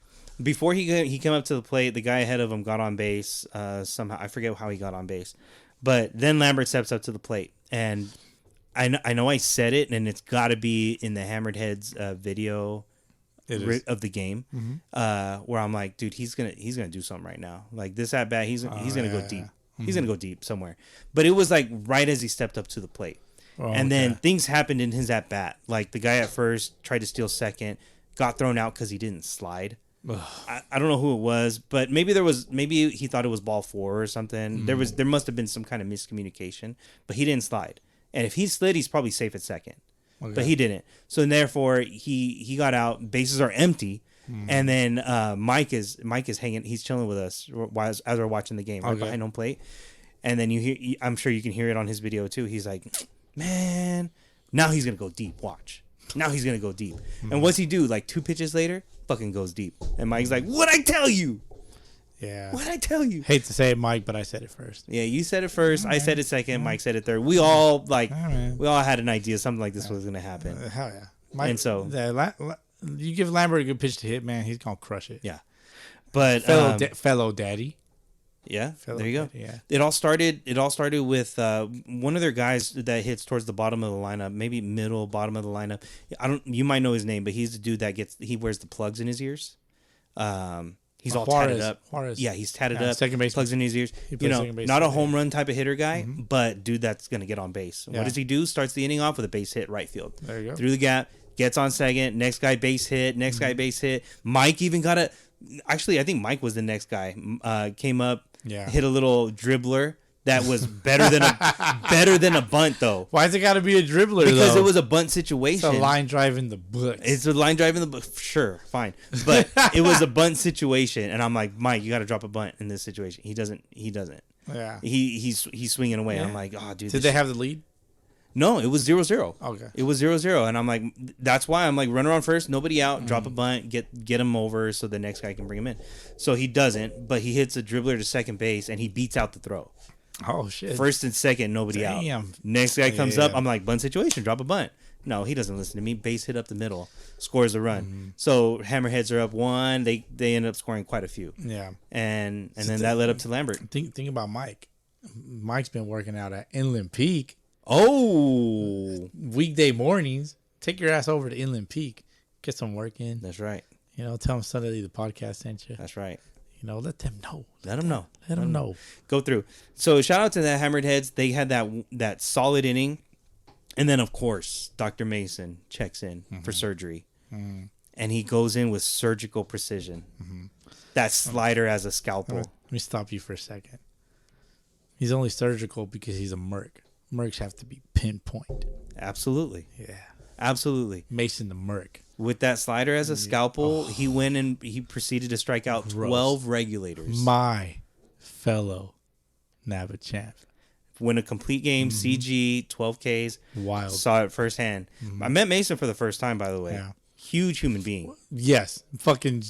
Speaker 3: Before he came up to the plate, the guy ahead of him got on base. Somehow, I forget how he got on base. But then Lambert steps up to the plate. And I know I said it, and it's got to be in the Hammered Heads video of the game, where I'm like, dude, he's gonna do something right now. Like this at bat, he's gonna go deep. He's gonna go deep somewhere. But it was like right as he stepped up to the plate, and then things happened in his at bat. Like the guy at first tried to steal second, got thrown out because he didn't slide. I don't know who it was, but maybe he thought it was ball 4 or something. There must have been some kind of miscommunication, but he didn't slide. And if he slid, he's probably safe at second. Okay. But he didn't. So therefore he got out. Bases are empty, and then Mike is hanging. He's chilling with us as we're watching the game right behind home plate. And then you hear. I'm sure you can hear it on his video too. He's like, "Man, now he's gonna go deep. Watch. Now he's gonna go deep." And what's he do? Like 2 pitches later, fucking goes deep. And Mike's like, "What'd I tell you?"
Speaker 1: Yeah.
Speaker 3: What did I tell you?
Speaker 1: Hate to say it, Mike, but I said it first.
Speaker 3: Yeah, you said it first. I said it second. Mike said it third. We all had an idea something like this was going to happen.
Speaker 1: Hell yeah. Mike,
Speaker 3: And so
Speaker 1: you give Lambert a good pitch to hit, man, he's gonna crush it.
Speaker 3: yeah, but
Speaker 1: Fellow daddy.
Speaker 3: yeah,
Speaker 1: Fellow
Speaker 3: there you go.
Speaker 1: daddy, yeah.
Speaker 3: It all started with one of their guys that hits towards the bottom of the lineup, maybe middle, bottom of the lineup. You might know his name, but he's the dude that he wears the plugs in his ears. He's all tatted up.
Speaker 1: Juarez.
Speaker 3: Yeah, he's tatted up.
Speaker 1: Second base.
Speaker 3: Plugs in his ears.
Speaker 1: Second base
Speaker 3: Not a
Speaker 1: today.
Speaker 3: home run type of hitter guy, but dude that's going to get on base.
Speaker 1: Yeah.
Speaker 3: What does he do? Starts the inning off with a base hit right field.
Speaker 1: There you go.
Speaker 3: Through the gap, gets on second. Next guy base hit. Next guy base hit. Mike even got a. Actually, I think Mike was the next guy. Came up, hit a little dribbler. That was better than a bunt though.
Speaker 1: Why's it got to be a dribbler?
Speaker 3: Because
Speaker 1: though?
Speaker 3: it was a bunt situation.
Speaker 1: It's a line drive in the books.
Speaker 3: It's a line drive in the book. Sure, fine. But it was a bunt situation, and I'm like, Mike, you got to drop a bunt in this situation. He doesn't.
Speaker 1: Yeah.
Speaker 3: He's swinging away.
Speaker 1: Yeah.
Speaker 3: I'm like, oh, dude.
Speaker 1: Did they have the lead?
Speaker 3: No, it was 0-0.
Speaker 1: Okay.
Speaker 3: It was 0-0, and I'm like, that's why I'm like, run around first, nobody out, drop a bunt, get him over, so the next guy can bring him in. So he doesn't, but he hits a dribbler to second base, and he beats out the throw.
Speaker 1: Oh shit.
Speaker 3: First and second, nobody out. Next guy comes up, I'm like, bunt situation, drop a bunt. No, he doesn't listen to me. Base hit up the middle, scores a run. So Hammerheads are up 1. They end up scoring quite a few.
Speaker 1: Yeah.
Speaker 3: And then that led up to Lambert.
Speaker 1: Think about Mike. Mike's been working out at Inland Peak.
Speaker 3: Oh,
Speaker 1: Weekday mornings. Take your ass over to Inland Peak. Get some work in.
Speaker 3: that's right.
Speaker 1: Tell them Sunday the podcast sent you.
Speaker 3: That's right.
Speaker 1: Let them know.
Speaker 3: Let them know.
Speaker 1: Let them know.
Speaker 3: Go through. So shout out to the Hammered Heads. They had that solid inning. And then, of course, Dr. Mason checks in for surgery. And he goes in with surgical precision. That slider as a scalpel.
Speaker 1: Let me stop you for a second. He's only surgical because he's a Merc. Mercs have to be pinpoint.
Speaker 3: Absolutely.
Speaker 1: Yeah.
Speaker 3: Absolutely.
Speaker 1: Mason the Merc.
Speaker 3: With that slider as a scalpel, he went and he proceeded to strike out 12 regulators.
Speaker 1: My fellow Nava champ.
Speaker 3: Win a complete game, CG, 12 Ks.
Speaker 1: Wild.
Speaker 3: Saw it firsthand. I met Mason for the first time, by the way.
Speaker 1: Yeah.
Speaker 3: Huge human being.
Speaker 1: Yes. Fucking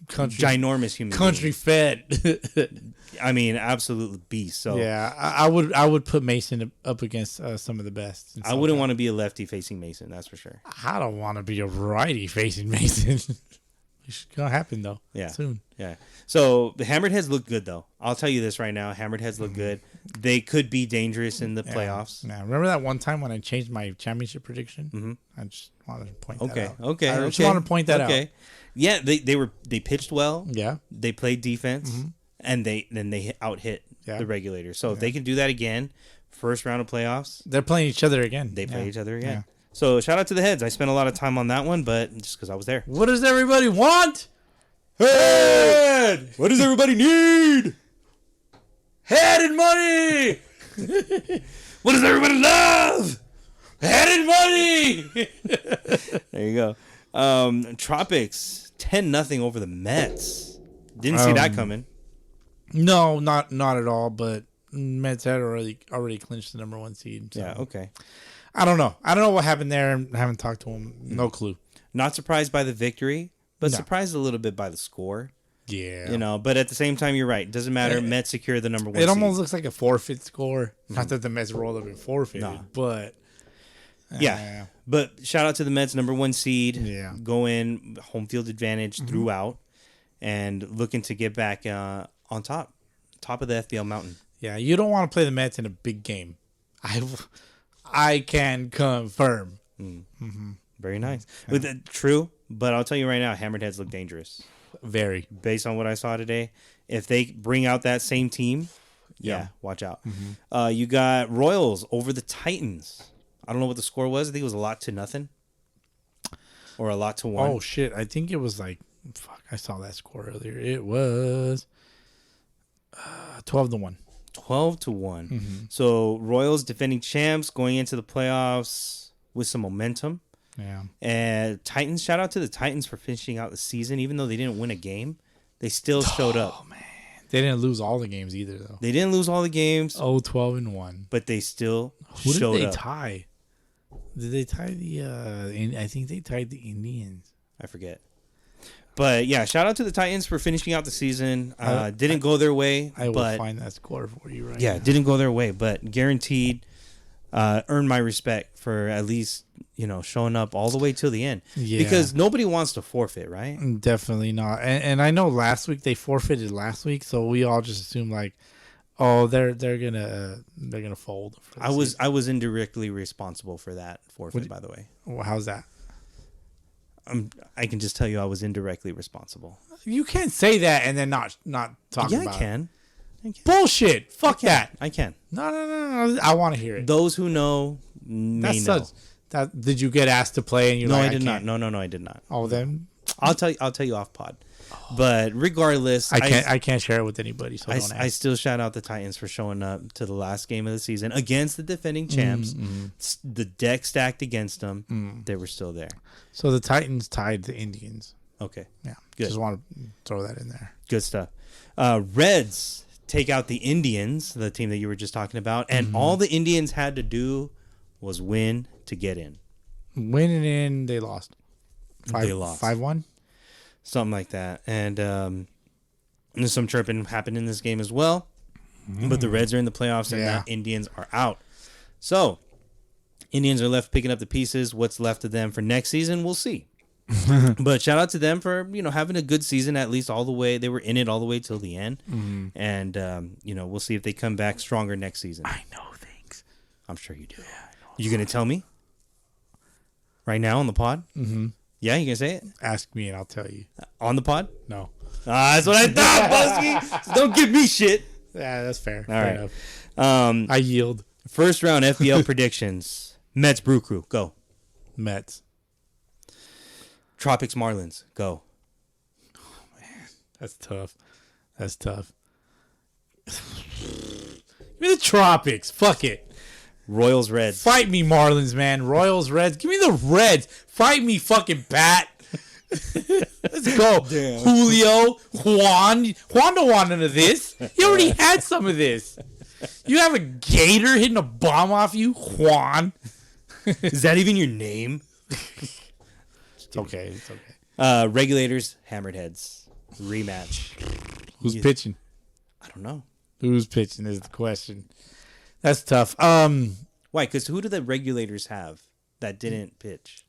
Speaker 1: country.
Speaker 3: Ginormous human
Speaker 1: Country
Speaker 3: being.
Speaker 1: fed.
Speaker 3: I mean, absolute beast. So
Speaker 1: yeah, I would put Mason up against some of the best.
Speaker 3: I wouldn't want to be a lefty facing Mason, that's for sure.
Speaker 1: I don't want to be a righty facing Mason. It's gonna happen though.
Speaker 3: Yeah,
Speaker 1: soon.
Speaker 3: Yeah. So the Hammered Heads look good though. I'll tell you this right now: Hammered Heads look good. They could be dangerous in the playoffs.
Speaker 1: Yeah. Remember that one time when I changed my championship prediction? I just wanted to point that out.
Speaker 3: Okay.
Speaker 1: I just want to point that out.
Speaker 3: Yeah, they pitched well.
Speaker 1: Yeah.
Speaker 3: They played defense. And they out-hit the regulators. So if they can do that again, first round of playoffs.
Speaker 1: They're playing each other again.
Speaker 3: They play each other again. Yeah. So shout out to the Heads. I spent a lot of time on that one, but just because I was there.
Speaker 1: What does everybody want?
Speaker 3: Head! What does everybody need?
Speaker 1: Head and money!
Speaker 3: What does everybody love?
Speaker 1: Head and money!
Speaker 3: There you go. Tropics, 10-0 over the Mets. Didn't see that coming.
Speaker 1: No, not at all. But Mets had already clinched the number 1 seed. So.
Speaker 3: Yeah, okay.
Speaker 1: I don't know. I don't know what happened there. I haven't talked to him. No clue.
Speaker 3: Not surprised by the victory, but surprised a little bit by the score.
Speaker 1: Yeah.
Speaker 3: But at the same time, you're right. It doesn't matter. Mets secure the number 1 seed.
Speaker 1: It almost looks like a forfeit score. Not that the Mets rolled up and forfeited, but...
Speaker 3: Yeah. But shout out to the Mets, number 1 seed.
Speaker 1: Yeah.
Speaker 3: Go in, home field advantage throughout, and looking to get back on top of the FBL mountain.
Speaker 1: Yeah, you don't want to play the Mets in a big game. I can confirm.
Speaker 3: Very nice. True, but I'll tell you right now, Hammered Heads look dangerous.
Speaker 1: Very.
Speaker 3: Based on what I saw today. If they bring out that same team, watch out. You got Royals over the Titans. I don't know what the score was. I think it was a lot to nothing. Or a lot to 1.
Speaker 1: Oh, shit. I think it was like... Fuck, I saw that score earlier. It was 12-1.
Speaker 3: 12-1. So Royals defending champs going into the playoffs with some momentum.
Speaker 1: Yeah.
Speaker 3: And Titans, shout out to the Titans for finishing out the season. Even though they didn't win a game, they still showed up.
Speaker 1: Oh, man. They didn't lose all the games either, though.
Speaker 3: They didn't lose all the games.
Speaker 1: 12-1.
Speaker 3: But they still
Speaker 1: Who
Speaker 3: showed up.
Speaker 1: Who did they tie? Did they tie the... I think they tied the Indians.
Speaker 3: I forget. But yeah, shout out to the Titans for finishing out the season. Didn't go their way.
Speaker 1: I will find that score for you right now.
Speaker 3: Yeah, didn't go their way, but guaranteed earned my respect for at least, showing up all the way till the end.
Speaker 1: Yeah.
Speaker 3: Because nobody wants to forfeit, right?
Speaker 1: Definitely not. And I know last week they forfeited last week, so we all just assumed like, oh, they're gonna fold.
Speaker 3: I was indirectly responsible for that forfeit, by the way.
Speaker 1: Well, how's that?
Speaker 3: I can just tell you I was indirectly responsible.
Speaker 1: You can't say that and then not talk about
Speaker 3: I can.
Speaker 1: it. Bullshit. Fuck that.
Speaker 3: I can.
Speaker 1: No. I want to hear it.
Speaker 3: Those who know may know.
Speaker 1: Did you get asked to play and you?
Speaker 3: No, I did not. No, I did not.
Speaker 1: Oh, then
Speaker 3: I'll tell you off pod. But regardless,
Speaker 1: I can't share it with anybody. So don't ask.
Speaker 3: I still shout out the Titans for showing up to the last game of the season against the defending champs. The deck stacked against them. They were still there.
Speaker 1: So the Titans tied the Indians.
Speaker 3: Okay.
Speaker 1: Yeah.
Speaker 3: Good.
Speaker 1: Just want to throw that in there.
Speaker 3: Good stuff. Reds take out the Indians, the team that you were just talking about, and all the Indians had to do was win to get in.
Speaker 1: Winning in, they lost.
Speaker 3: They lost
Speaker 1: 5-1.
Speaker 3: Something like that. And some chirping happened in this game as well. But the Reds are in the playoffs and the Indians are out. So, Indians are left picking up the pieces. What's left of them for next season, we'll see. But shout out to them for, having a good season, at least all the way. They were in it all the way till the end. And, we'll see if they come back stronger next season.
Speaker 1: I know things.
Speaker 3: I'm sure you do. Yeah, I know. You going to tell me? Right now on the pod? Mm-hmm. Yeah, you going to say it?
Speaker 1: Ask me and I'll tell you.
Speaker 3: On the pod?
Speaker 1: No.
Speaker 3: That's what I thought, Bowski. So don't give me shit.
Speaker 1: Yeah, that's fair.
Speaker 3: All right.
Speaker 1: I yield.
Speaker 3: First round FBL predictions. Mets Brew Crew, go.
Speaker 1: Mets.
Speaker 3: Tropics Marlins, go.
Speaker 1: Oh, man. That's tough. Give me the Tropics. Fuck it.
Speaker 3: Royals Reds.
Speaker 1: Fight me, Marlins, man. Royals Reds. Give me the Reds. Fight me, fucking bat. Let's go. Damn. Julio, Juan. Juan don't want none of this. He already had some of this. You have a gator hitting a bomb off you, Juan.
Speaker 3: Is that even your name?
Speaker 1: It's okay. It's okay.
Speaker 3: Regulators, Hammered Heads. Rematch.
Speaker 1: Who's pitching?
Speaker 3: I don't know.
Speaker 1: Who's pitching is the question. That's tough.
Speaker 3: Why? Because who do the Regulators have that didn't pitch?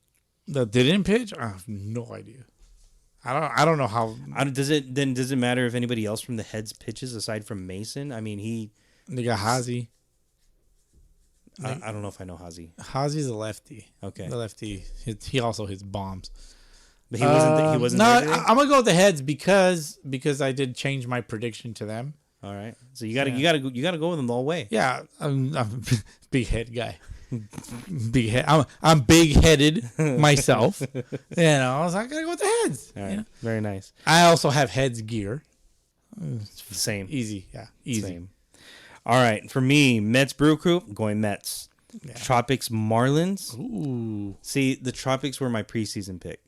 Speaker 1: That didn't pitch? I have no idea. I don't know how.
Speaker 3: Does it matter if anybody else from the Heads pitches aside from Mason? I mean,
Speaker 1: they got Hazy.
Speaker 3: I don't know if I know Hazy.
Speaker 1: Hazy's a lefty.
Speaker 3: Okay.
Speaker 1: The lefty. He also hits bombs.
Speaker 3: But he wasn't.
Speaker 1: No,
Speaker 3: there
Speaker 1: I'm gonna go with the Heads because I did change my prediction to them.
Speaker 3: All right. So you gotta go with them the whole way.
Speaker 1: Yeah, I'm a big head guy. Big head. I'm big headed myself. So I was like, I gotta go with the Heads.
Speaker 3: All right. Very nice.
Speaker 1: I also have Heads gear.
Speaker 3: Same.
Speaker 1: Easy. Yeah. Easy.
Speaker 3: Same. All right. For me, Mets Brew Crew, I'm going Mets. Yeah. Tropics Marlins.
Speaker 1: Ooh.
Speaker 3: See, the Tropics were my preseason pick.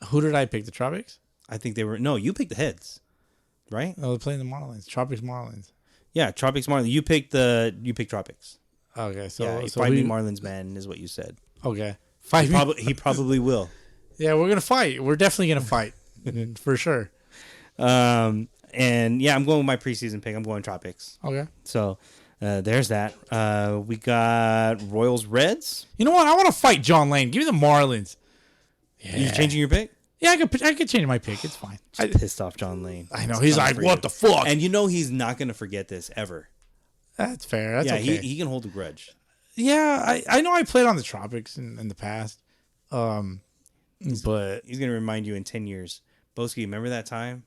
Speaker 1: Who did I pick? The Tropics?
Speaker 3: I think they were. No, you picked the Heads, right?
Speaker 1: Oh, they're playing the Marlins. Tropics Marlins.
Speaker 3: Yeah, Tropics Marlins. You picked Tropics.
Speaker 1: Okay, so
Speaker 3: yeah, fight me, Marlins man, is what you said.
Speaker 1: Okay,
Speaker 3: fight me. He probably will.
Speaker 1: Yeah, we're gonna fight. We're definitely gonna fight for sure.
Speaker 3: And yeah, I'm going with my preseason pick. I'm going Tropics.
Speaker 1: Okay.
Speaker 3: So there's that. We got Royals Reds.
Speaker 1: You know what? I want to fight John Lane. Give me the Marlins.
Speaker 3: Yeah. You changing your pick?
Speaker 1: Yeah, I could change my pick. It's fine.
Speaker 3: I pissed off John Lane.
Speaker 1: I know. He's like, what the fuck?
Speaker 3: And he's not going to forget this ever.
Speaker 1: That's fair. That's okay.
Speaker 3: He can hold a grudge.
Speaker 1: Yeah, I know I played on the Tropics in the past. But
Speaker 3: he's going to remind you in 10 years. Boski, remember that time?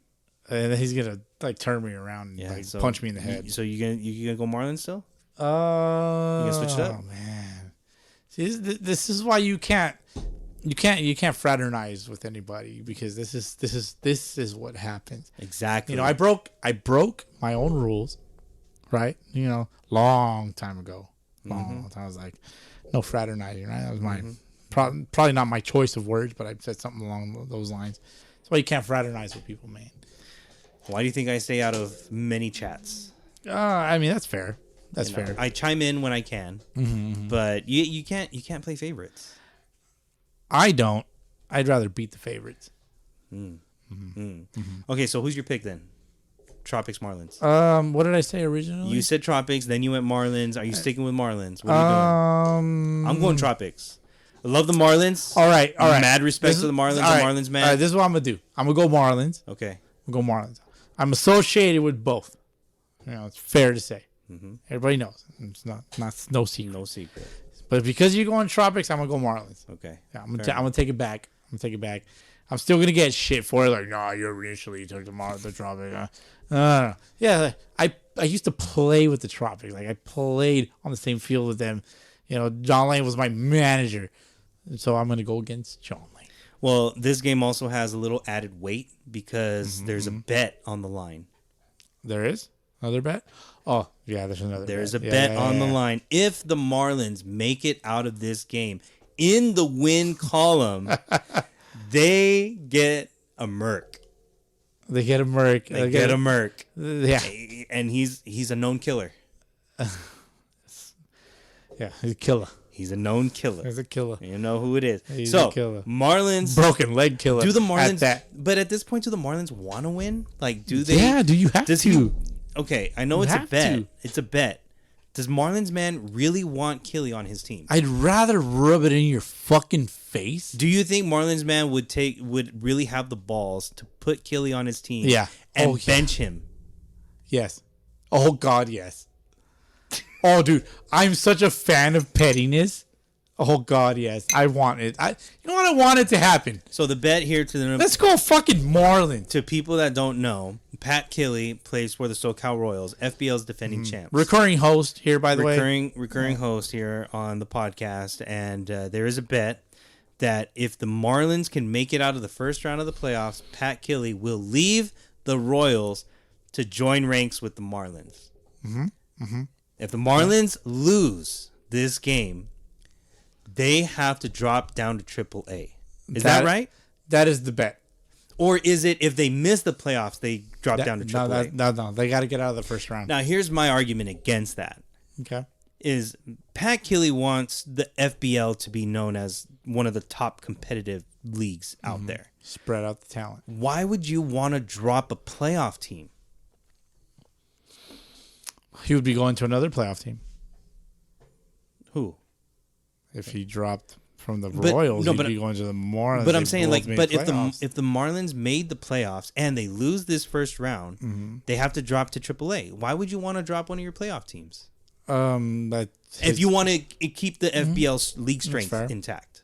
Speaker 1: And then he's going to turn me around and punch me in the head.
Speaker 3: So you gonna go Marlins still?
Speaker 1: You
Speaker 3: gonna switch it up?
Speaker 1: Oh man. See, this is why you can't fraternize with anybody, because this is what happens.
Speaker 3: Exactly.
Speaker 1: I broke my own rules, right? Long time ago. Long time. I was like, no fraternizing, right? That was my probably not my choice of words, but I said something along those lines. That's why you can't fraternize with people, man.
Speaker 3: Why do you think I stay out of many chats?
Speaker 1: I mean, that's fair. That's fair.
Speaker 3: I chime in when I can, but you can't play favorites.
Speaker 1: I don't. I'd rather beat the favorites.
Speaker 3: Okay, so who's your pick then? Tropics, Marlins.
Speaker 1: What did I say originally?
Speaker 3: You said Tropics, then you went Marlins. Are you sticking with Marlins? What are you doing? I'm going Tropics. I love the Marlins.
Speaker 1: All right.
Speaker 3: Mad respect to the Marlins. The Marlins, man.
Speaker 1: All right, this is what I'm gonna do. I'm gonna go Marlins.
Speaker 3: Okay.
Speaker 1: I'm gonna go Marlins. I'm associated with both. You know, it's fair to say. Everybody knows. It's not no secret.
Speaker 3: No secret.
Speaker 1: But because you're going Tropics, I'm gonna go Marlins.
Speaker 3: Okay.
Speaker 1: Yeah, I'm gonna take it back. I'm still gonna get shit for it. Like, nah, you initially took the Tropics. Yeah, I used to play with the Tropics. Like, I played on the same field with them. You know, John Lane was my manager, so I'm gonna go against John Lane.
Speaker 3: Well, this game also has a little added weight because there's a bet on the line.
Speaker 1: There is another bet. Oh yeah, there's another.
Speaker 3: There's a bet on the line. If the Marlins make it out of this game in the win column, they get a Merc.
Speaker 1: They get a Merc.
Speaker 3: They get a Merc.
Speaker 1: Yeah,
Speaker 3: and he's a known killer.
Speaker 1: Yeah, he's a killer.
Speaker 3: He's a known killer.
Speaker 1: He's a killer.
Speaker 3: You know who it is.
Speaker 1: He's
Speaker 3: so
Speaker 1: a killer.
Speaker 3: Marlins,
Speaker 1: broken leg killer.
Speaker 3: Do the Marlins? But at this point, do the Marlins want to win? Like, do they?
Speaker 1: Yeah. Do you have to?
Speaker 3: Okay, I know it's a bet. It's a bet. Does Marlins man really want Killy on his team?
Speaker 1: I'd rather rub it in your fucking face.
Speaker 3: Do you think Marlins man would really have the balls to put Killy on his team?
Speaker 1: Yeah.
Speaker 3: And bench him?
Speaker 1: Yes. Oh God, yes. Oh, dude, I'm such a fan of pettiness. Oh God, yes, I want it. You know what? I want it to happen.
Speaker 3: So the bet here to the
Speaker 1: let's go fucking Marlins.
Speaker 3: To people that don't know, Pat Killy plays for the SoCal Royals, FBL's defending champs.
Speaker 1: Recurring host here, by the way.
Speaker 3: Recurring host here on the podcast, and there is a bet that if the Marlins can make it out of the first round of the playoffs, Pat Killy will leave the Royals to join ranks with the Marlins. If the Marlins lose this game, they have to drop down to AAA. Is that right?
Speaker 1: That is the bet.
Speaker 3: Or is it if they miss the playoffs, they drop down to AAA?
Speaker 1: No. They got to get out of the first round.
Speaker 3: Now, here's my argument against that.
Speaker 1: Okay.
Speaker 3: Is Pat Killy wants the FBL to be known as one of the top competitive leagues out there.
Speaker 1: Spread out the talent.
Speaker 3: Why would you want to drop a playoff team?
Speaker 1: He would be going to another playoff team.
Speaker 3: Who?
Speaker 1: If he dropped from the Royals, he'd be going to the Marlins.
Speaker 3: But I'm saying, like, but if the Marlins made the playoffs and they lose this first round, they have to drop to AAA. Why would you want to drop one of your playoff teams? If you want to keep the FBL league strength intact.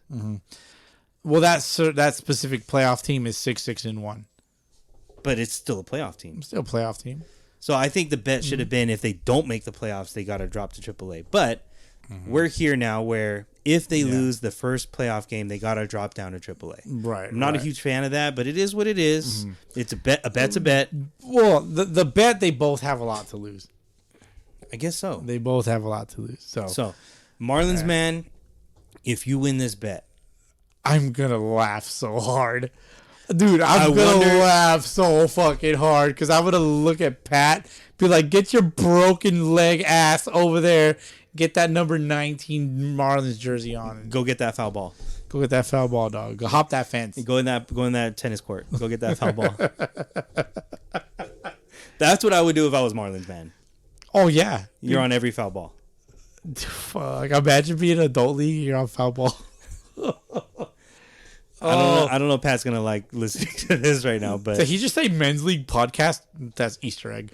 Speaker 1: Well, that specific playoff team is 6-6-1.
Speaker 3: But it's still a playoff team.
Speaker 1: Still a playoff team.
Speaker 3: So I think the bet should have been if they don't make the playoffs, they got to drop to AAA. But we're here now where if they lose the first playoff game, they got to drop down to AAA.
Speaker 1: Right.
Speaker 3: I'm not a huge fan of that, but it is what it is. It's a bet. A bet's a bet.
Speaker 1: Well, the bet, they both have a lot to lose.
Speaker 3: I guess so.
Speaker 1: They both have a lot to lose. So
Speaker 3: Marlins, man, if you win this bet,
Speaker 1: I'm going to laugh so hard. Dude, I'm going to laugh so fucking hard because I'm going to look at Pat, be like, get your broken leg ass over there. Get that number 19 Marlins jersey on.
Speaker 3: Go get that foul ball.
Speaker 1: Go get that foul ball, dog. Go hop that fence.
Speaker 3: Go in that tennis court. Go get that foul ball. That's what I would do if I was Marlins, man.
Speaker 1: Oh, yeah.
Speaker 3: You're on every foul ball.
Speaker 1: Fuck. Imagine being an adult league. You're on foul ball.
Speaker 3: I don't know if Pat's going to like listening to this right now, but.
Speaker 1: Did he just say men's league podcast? That's Easter egg.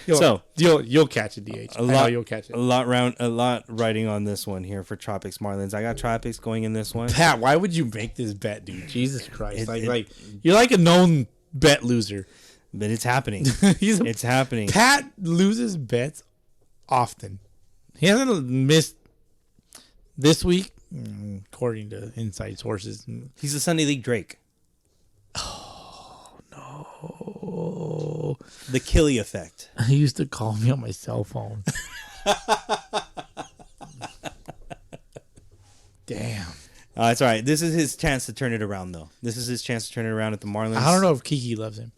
Speaker 1: You'll catch it, DH. You'll catch it.
Speaker 3: A lot writing on this one here for Tropics Marlins. I got Tropics going in this one.
Speaker 1: Pat, why would you make this bet, dude? Jesus Christ! You're like a known bet loser.
Speaker 3: But it's happening. It's happening.
Speaker 1: Pat loses bets often. He hasn't missed this week, according to inside sources.
Speaker 3: He's the Sunday League Drake.
Speaker 1: Oh no!
Speaker 3: The Killy effect.
Speaker 1: He used to call me on my cell phone. Damn.
Speaker 3: It's all right. This is his chance to turn it around, though. This is his chance to turn it around at the Marlins.
Speaker 1: I don't know if Kiki loves him.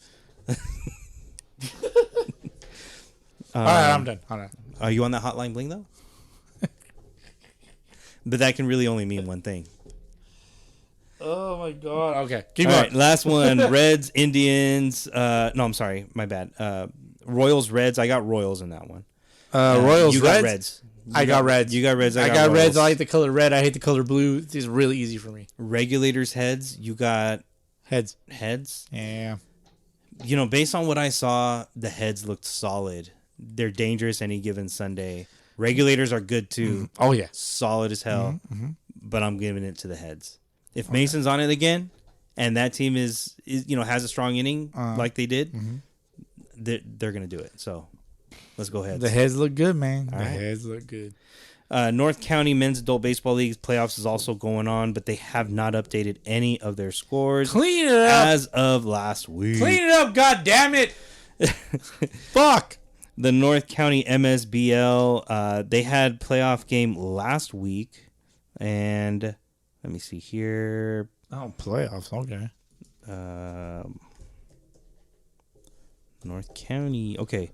Speaker 1: All right, I'm done. All right.
Speaker 3: Are you on that hotline bling, though? But that can really only mean one thing.
Speaker 1: Oh my god. Okay, keep
Speaker 3: All
Speaker 1: going.
Speaker 3: right, last one. Reds, Indians. No, I'm sorry, my bad. Royals, Reds. I got Royals in that one.
Speaker 1: Royals,
Speaker 3: you
Speaker 1: Reds.
Speaker 3: got Reds.
Speaker 1: I got Reds.
Speaker 3: You got Reds.
Speaker 1: I got Reds.
Speaker 3: Royals.
Speaker 1: I like the color red. I hate the color blue. It's really easy for me.
Speaker 3: Regulators, Heads. You got
Speaker 1: Heads.
Speaker 3: Heads.
Speaker 1: Yeah.
Speaker 3: You know, based on what I saw, the Heads looked solid. They're dangerous any given Sunday. Regulators are good too.
Speaker 1: Oh yeah.
Speaker 3: Solid as hell. But I'm giving it to the Heads. If Mason's on it again, and that team is has a strong inning like they did, they're gonna do it. So let's go ahead.
Speaker 1: The Heads look good, man.
Speaker 3: All
Speaker 1: the
Speaker 3: right.
Speaker 1: Heads look good.
Speaker 3: North County Men's Adult Baseball League's playoffs is also going on, but they have not updated any of their scores
Speaker 1: Clean it up.
Speaker 3: as of last week.
Speaker 1: Clean it up. God damn it. Fuck.
Speaker 3: The North County MSBL, they had playoff game last week, and let me see here.
Speaker 1: Oh, playoffs. Okay.
Speaker 3: North County. Okay.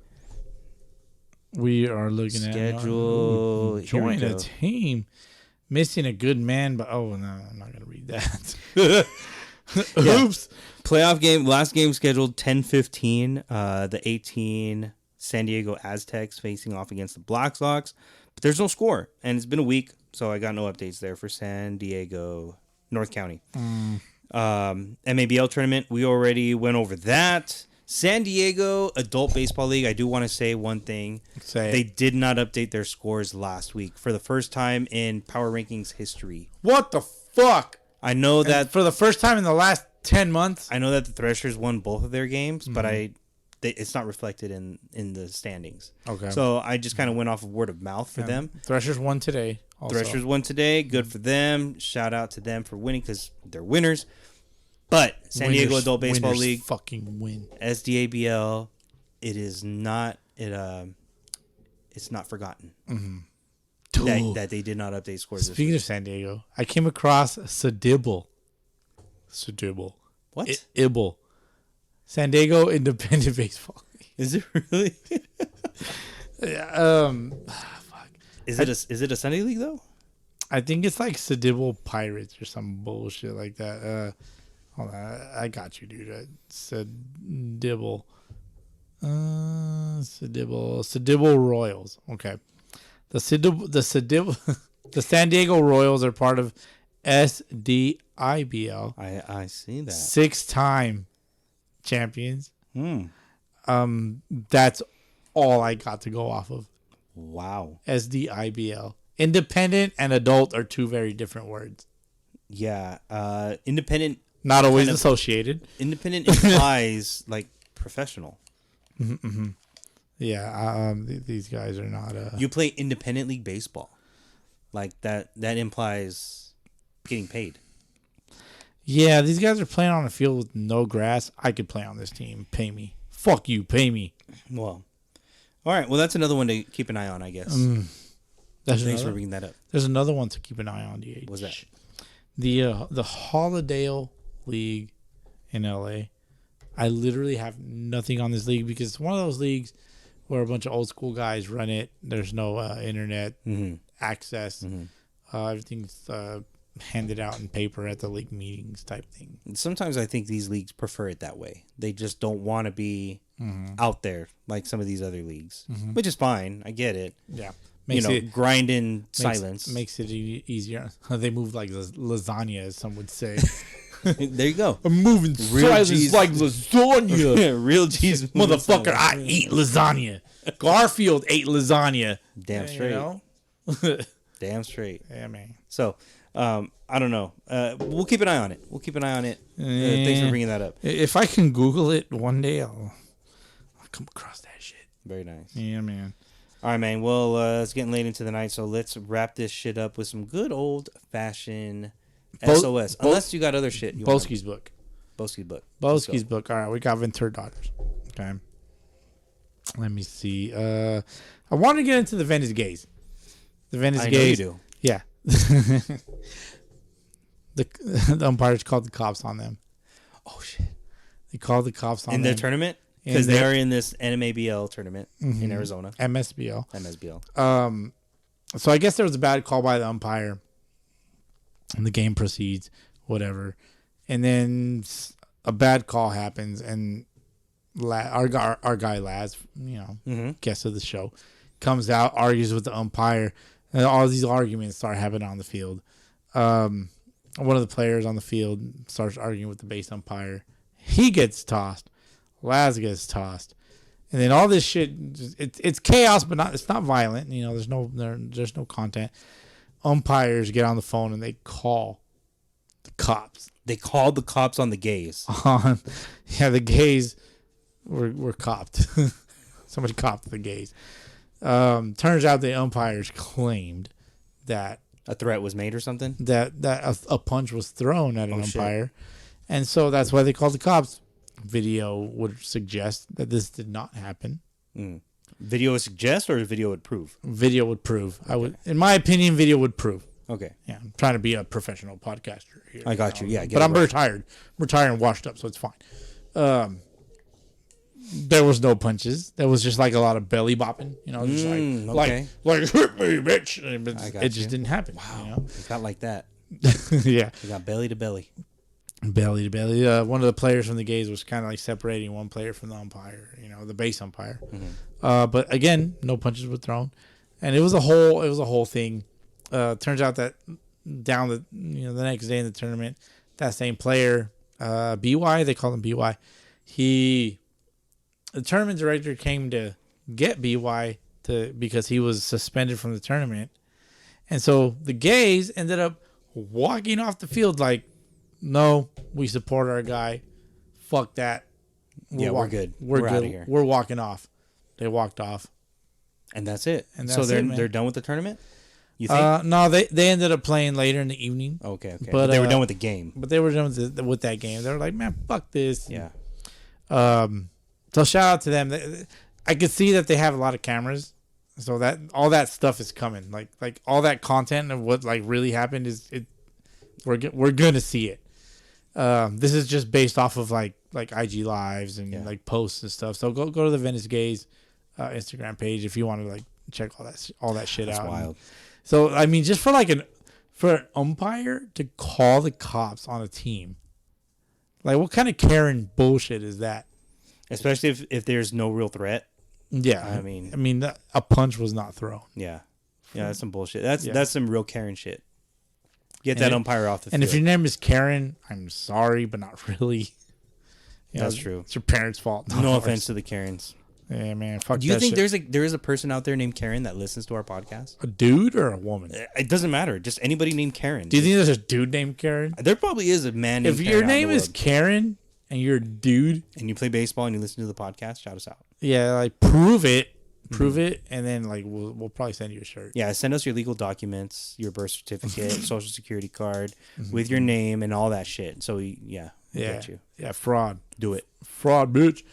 Speaker 1: We are looking
Speaker 3: Schedule.
Speaker 1: at
Speaker 3: Here we
Speaker 1: join a
Speaker 3: go.
Speaker 1: team. Missing a good man, but no, I'm not gonna read that.
Speaker 3: Yeah.
Speaker 1: Oops.
Speaker 3: Playoff game. Last game scheduled 10-15. The 18 San Diego Aztecs facing off against the Black Sox, but there's no score, and it's been a week, so I got no updates there for San Diego, North County. MABL tournament. We already went over that. San Diego Adult Baseball League, I do want to say one thing. They did not update their scores last week for the first time in Power Rankings history.
Speaker 1: What the fuck?
Speaker 3: I know that
Speaker 1: For the first time in the last 10 months.
Speaker 3: I know that the Threshers won both of their games, but it's not reflected in the standings.
Speaker 1: Okay.
Speaker 3: So I just kind of went off of word of mouth for them.
Speaker 1: Threshers won today. Also.
Speaker 3: Threshers won today. Good for them. Shout out to them for winning because they're winners. But San Diego Adult Baseball
Speaker 1: winners
Speaker 3: League,
Speaker 1: fucking win.
Speaker 3: SDABL, it is not it's not forgotten that they did not update scores.
Speaker 1: Speaking of San Diego, I came across Sadibble.
Speaker 3: What?
Speaker 1: Ibble. San Diego Independent Baseball League.
Speaker 3: Is it really?
Speaker 1: Fuck.
Speaker 3: Is it a Sunday league though?
Speaker 1: I think it's like Sadibble Pirates or some bullshit like that. Hold on, I got you, dude. Sadibble. Sadibble Royals. Okay. The San Diego Royals are part of SDIBL.
Speaker 3: I see that.
Speaker 1: 6-time champions. That's all I got to go off of.
Speaker 3: Wow.
Speaker 1: SDIBL. Independent and adult are two very different words.
Speaker 3: Yeah. Independent.
Speaker 1: Not always associated.
Speaker 3: Independent implies like professional.
Speaker 1: Yeah. These guys are not.
Speaker 3: You play independent league baseball. Like that implies getting paid.
Speaker 1: Yeah, these guys are playing on a field with no grass. I could play on this team. Pay me. Fuck you. Pay me.
Speaker 3: Well, all right. Well, that's another one to keep an eye on, I guess. Thanks for bringing that up.
Speaker 1: There's another one to keep an eye on, DH.
Speaker 3: What's that?
Speaker 1: The Holidale League in LA. I literally have nothing on this league because it's one of those leagues where a bunch of old school guys run it. There's no internet access. Everything's handed out in paper at the league meetings type thing.
Speaker 3: Sometimes I think these leagues prefer it that way. They just don't want to be out there like some of these other leagues, which is fine. I get it.
Speaker 1: Yeah.
Speaker 3: Grind in silence.
Speaker 1: Makes it easier. They move like lasagna, as some would say.
Speaker 3: There you go.
Speaker 1: I'm moving silence
Speaker 3: G's.
Speaker 1: like lasagna.
Speaker 3: Real cheese.
Speaker 1: Motherfucker, I eat lasagna. Garfield ate lasagna.
Speaker 3: Damn straight.
Speaker 1: You know?
Speaker 3: Damn straight.
Speaker 1: Yeah, man.
Speaker 3: So, I don't know. We'll keep an eye on it. Thanks for bringing that up.
Speaker 1: If I can Google it one day, I'll come across that shit.
Speaker 3: Very nice.
Speaker 1: Yeah, man.
Speaker 3: All right, man. Well, it's getting late into the night, so let's wrap this shit up with some good old-fashioned SOS. Unless you got other shit.
Speaker 1: Bowski's book.
Speaker 3: Bowski's book.
Speaker 1: Bowski's book. All right, we got Ventura Daughters. Okay. Let me see. I want to get into the Venice Gays. The Venice Gays.
Speaker 3: Know you do.
Speaker 1: Yeah. The umpires called the cops on them.
Speaker 3: Oh, shit.
Speaker 1: They called the cops on
Speaker 3: in
Speaker 1: them.
Speaker 3: their tournament? Because they are in this NMABL tournament in Arizona.
Speaker 1: MSBL. So I guess there was a bad call by the umpire. And the game proceeds. whatever. And then a bad call happens, and our guy Laz, guest of the show, comes out, argues with the umpire, and all these arguments start happening on the field. One of the players on the field starts arguing with the base umpire. He gets tossed. Laz gets tossed. And then all this shit, it's chaos, but it's not violent. There's no content. Umpires get on the phone and they call the cops.
Speaker 3: They called the cops on the gays.
Speaker 1: The gays were copped. Somebody copped the gays. Turns out the umpires claimed that
Speaker 3: a threat was made or something.
Speaker 1: That a punch was thrown at an umpire, and so that's why they called the cops. Video would suggest that this did not happen.
Speaker 3: Video would suggest, or video would prove?
Speaker 1: Video would prove. In my opinion, video would prove.
Speaker 3: Okay.
Speaker 1: Yeah, I'm trying to be a professional podcaster here.
Speaker 3: I got you. Yeah,
Speaker 1: but I'm retired. Retired and washed up, so it's fine. There was no punches. There was just like a lot of belly bopping. Just like hit me, bitch. It just didn't happen.
Speaker 3: Wow. It got like that.
Speaker 1: Yeah.
Speaker 3: It got belly to belly.
Speaker 1: Belly to belly. One of the players from the gays was kind of like separating one player from the umpire. The base umpire. But again, no punches were thrown, and it was a whole thing. Turns out that down the next day in the tournament, that same player, BY, they call him BY. The tournament director came to get BY because he was suspended from the tournament, and so the gays ended up walking off the field like, no, we support our guy. Fuck that.
Speaker 3: We're good.
Speaker 1: We're good.
Speaker 3: Out of here.
Speaker 1: We're walking off. They walked off,
Speaker 3: and that's it.
Speaker 1: And that's
Speaker 3: they're done with the tournament. You think?
Speaker 1: No, they ended up playing later in the evening.
Speaker 3: Okay. But they were done with the game.
Speaker 1: But they were done with that game. They were like, man, fuck this.
Speaker 3: Yeah.
Speaker 1: So shout out to them. I could see that they have a lot of cameras, so that all that stuff is coming. Like all that content of what like really happened we're gonna see it. This is just based off of like IG lives and like posts and stuff. So go to the Venice Gays Instagram page if you want to like check all that shit out.
Speaker 3: That's wild.
Speaker 1: So I mean, just for an umpire to call the cops on a team, like what kind of Karen bullshit is that?
Speaker 3: Especially if there's no real threat.
Speaker 1: Yeah, I mean, a punch was not thrown.
Speaker 3: Yeah, that's some bullshit. That's some real Karen shit. Get that umpire off the field.
Speaker 1: And if your name is Karen, I'm sorry, but not really.
Speaker 3: That's true.
Speaker 1: It's your parents' fault.
Speaker 3: No offense to the Karens.
Speaker 1: Yeah, man. Fuck.
Speaker 3: Do you think there is a person out there named Karen that listens to our podcast?
Speaker 1: A dude or a woman?
Speaker 3: It doesn't matter. Just anybody named Karen.
Speaker 1: Do you think there's a dude named Karen?
Speaker 3: There probably is a man named Karen.
Speaker 1: If your name is Karen and you're a dude
Speaker 3: and you play baseball and you listen to the podcast, shout us out.
Speaker 1: Yeah, like prove it, and then like we'll probably send you a shirt.
Speaker 3: Yeah, send us your legal documents, your birth certificate, social security card with your name and all that shit. So we'll get you. Yeah,
Speaker 1: fraud.
Speaker 3: Do it.
Speaker 1: Fraud, bitch.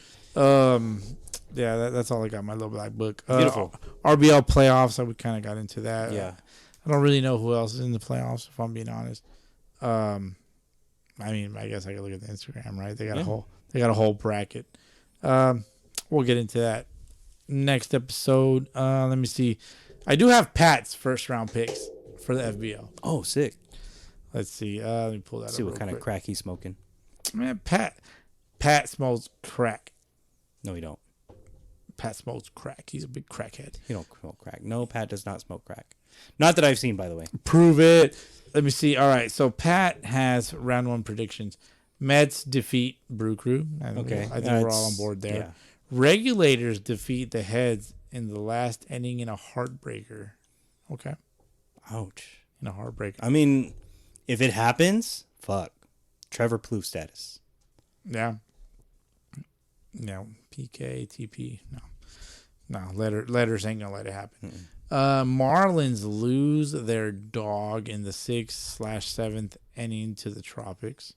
Speaker 1: Yeah, that's all I got in my little black book.
Speaker 3: Beautiful.
Speaker 1: RBL playoffs, so we kind of got into that.
Speaker 3: Yeah.
Speaker 1: I don't really know who else is in the playoffs, if I'm being honest. I mean, I guess I could look at the Instagram, right? They got a whole bracket. We'll get into that next episode. Let me see. I do have Pat's first round picks for the FBL.
Speaker 3: Oh, sick.
Speaker 1: Let's see. Let me pull that up.
Speaker 3: See what kind of crack he's smoking.
Speaker 1: Man, Pat smokes crack.
Speaker 3: No, he don't.
Speaker 1: Pat smokes crack. He's a big crackhead.
Speaker 3: He don't smoke crack. No, Pat does not smoke crack. Not that I've seen, by the way.
Speaker 1: Prove it. Let me see. All right. So Pat has round one predictions. Mets defeat Brew Crew.
Speaker 3: Okay.
Speaker 1: I think we're all on board there. Yeah. Regulators defeat the Heads in the last inning in a heartbreaker. Okay.
Speaker 3: Ouch.
Speaker 1: In a heartbreaker.
Speaker 3: I mean, if it happens, fuck. Trevor Plouffe status.
Speaker 1: Yeah. No. PK, TP. No. Letters ain't gonna let it happen. Marlins lose their dog in the 6/7th inning to the Tropics.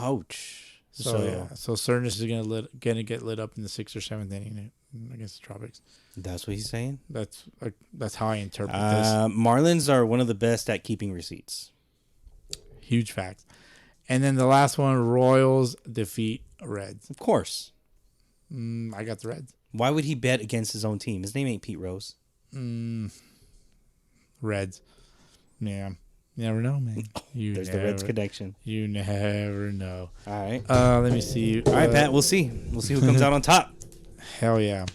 Speaker 3: Ouch.
Speaker 1: So Cernus is gonna get lit up in the 6th or 7th inning against the Tropics.
Speaker 3: That's what he's saying.
Speaker 1: That's how I interpret this.
Speaker 3: Marlins are one of the best at keeping receipts.
Speaker 1: Huge facts. And then the last one, Royals defeat Reds.
Speaker 3: Of course.
Speaker 1: I got the Reds.
Speaker 3: Why would he bet against his own team? His name ain't Pete Rose.
Speaker 1: Reds. Yeah. You never know, man.
Speaker 3: There's the Reds connection.
Speaker 1: You never know.
Speaker 3: All right.
Speaker 1: Let me see.
Speaker 3: All right, Pat. We'll see. We'll see who comes out on top.
Speaker 1: Hell yeah.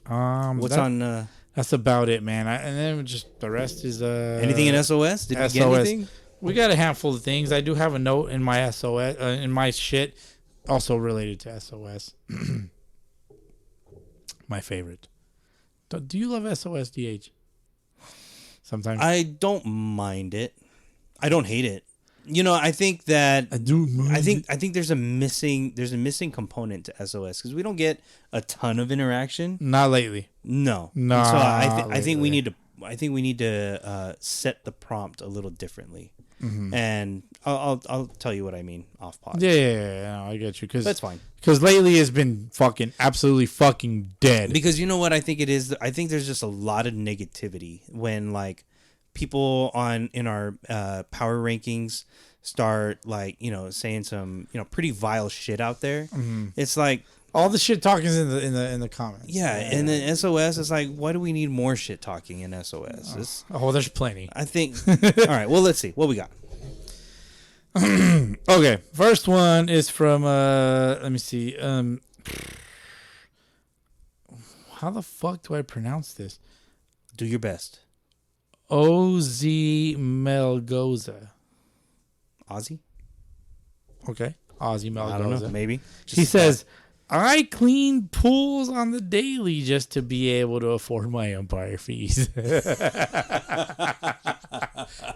Speaker 3: What's on?
Speaker 1: That's about it, man. And then just the rest is
Speaker 3: Anything in SOS? Did we get anything?
Speaker 1: We got a handful of things. I do have a note in my SOS in my shit, also related to SOS. My favorite. Do you love SOS DH? Sometimes
Speaker 3: I don't mind it. I don't hate it. You know, I think that
Speaker 1: I do.
Speaker 3: I think there's a missing component to SOS because we don't get a ton of interaction.
Speaker 1: Not lately.
Speaker 3: No. So I think we need to set the prompt a little differently. Mm-hmm. And I'll tell you what I mean off pod.
Speaker 1: Yeah, no, I get you.
Speaker 3: That's fine.
Speaker 1: Because lately it's been absolutely fucking dead.
Speaker 3: Because you know what I think it is? I think there's just a lot of negativity when like people in our power rankings start like, you know, saying some, you know, pretty vile shit out there. Mm-hmm. It's like
Speaker 1: all the shit talking is in the comments.
Speaker 3: Yeah, and then SOS is like, why do we need more shit talking in SOS?
Speaker 1: There's plenty.
Speaker 3: I think. All right, well, let's see what we got.
Speaker 1: Okay, first one is from let me see. How the fuck do I pronounce this?
Speaker 3: Do your best.
Speaker 1: OZ Melgoza.
Speaker 3: Ozzy?
Speaker 1: Okay. Ozzy Melgoza.
Speaker 3: I don't know, maybe.
Speaker 1: He says, I clean pools on the daily just to be able to afford my umpire fees. I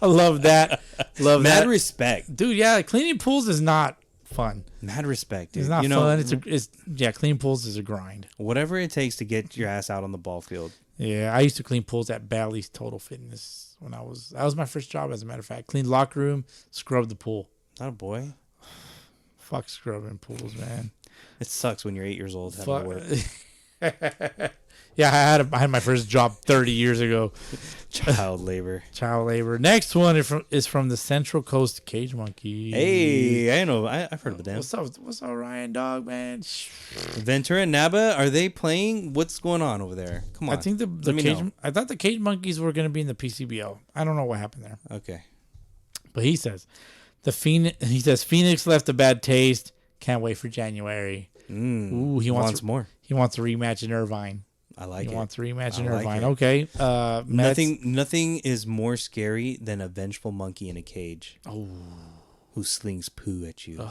Speaker 1: love that.
Speaker 3: Mad respect.
Speaker 1: Dude, yeah, cleaning pools is not fun.
Speaker 3: Mad respect, dude.
Speaker 1: It's not fun. Cleaning pools is a grind.
Speaker 3: Whatever it takes to get your ass out on the ball field.
Speaker 1: Yeah, I used to clean pools at Bally's Total Fitness when that was my first job, as a matter of fact. Cleaned locker room, scrubbed the pool.
Speaker 3: Not a boy.
Speaker 1: Fuck scrubbing pools, man.
Speaker 3: It sucks when you're 8 years old having to work.
Speaker 1: Yeah, I had my first job 30 years ago.
Speaker 3: Child labor.
Speaker 1: Next one is from the Central Coast Cage Monkey.
Speaker 3: Hey, I know. I've heard of them.
Speaker 1: What's up, Ryan Dog, man?
Speaker 3: Ventura and Naba, are they playing? What's going on over there? Come on.
Speaker 1: I think I thought the Cage Monkeys were going to be in the PCBL. I don't know what happened there.
Speaker 3: Okay.
Speaker 1: But he says Phoenix left a bad taste. Can't wait for January. Ooh, he wants more. He wants a rematch in Irvine.
Speaker 3: I like it.
Speaker 1: He wants a rematch in Irvine. Okay.
Speaker 3: Nothing is more scary than a vengeful monkey in a cage.
Speaker 1: Oh.
Speaker 3: Who slings poo at you.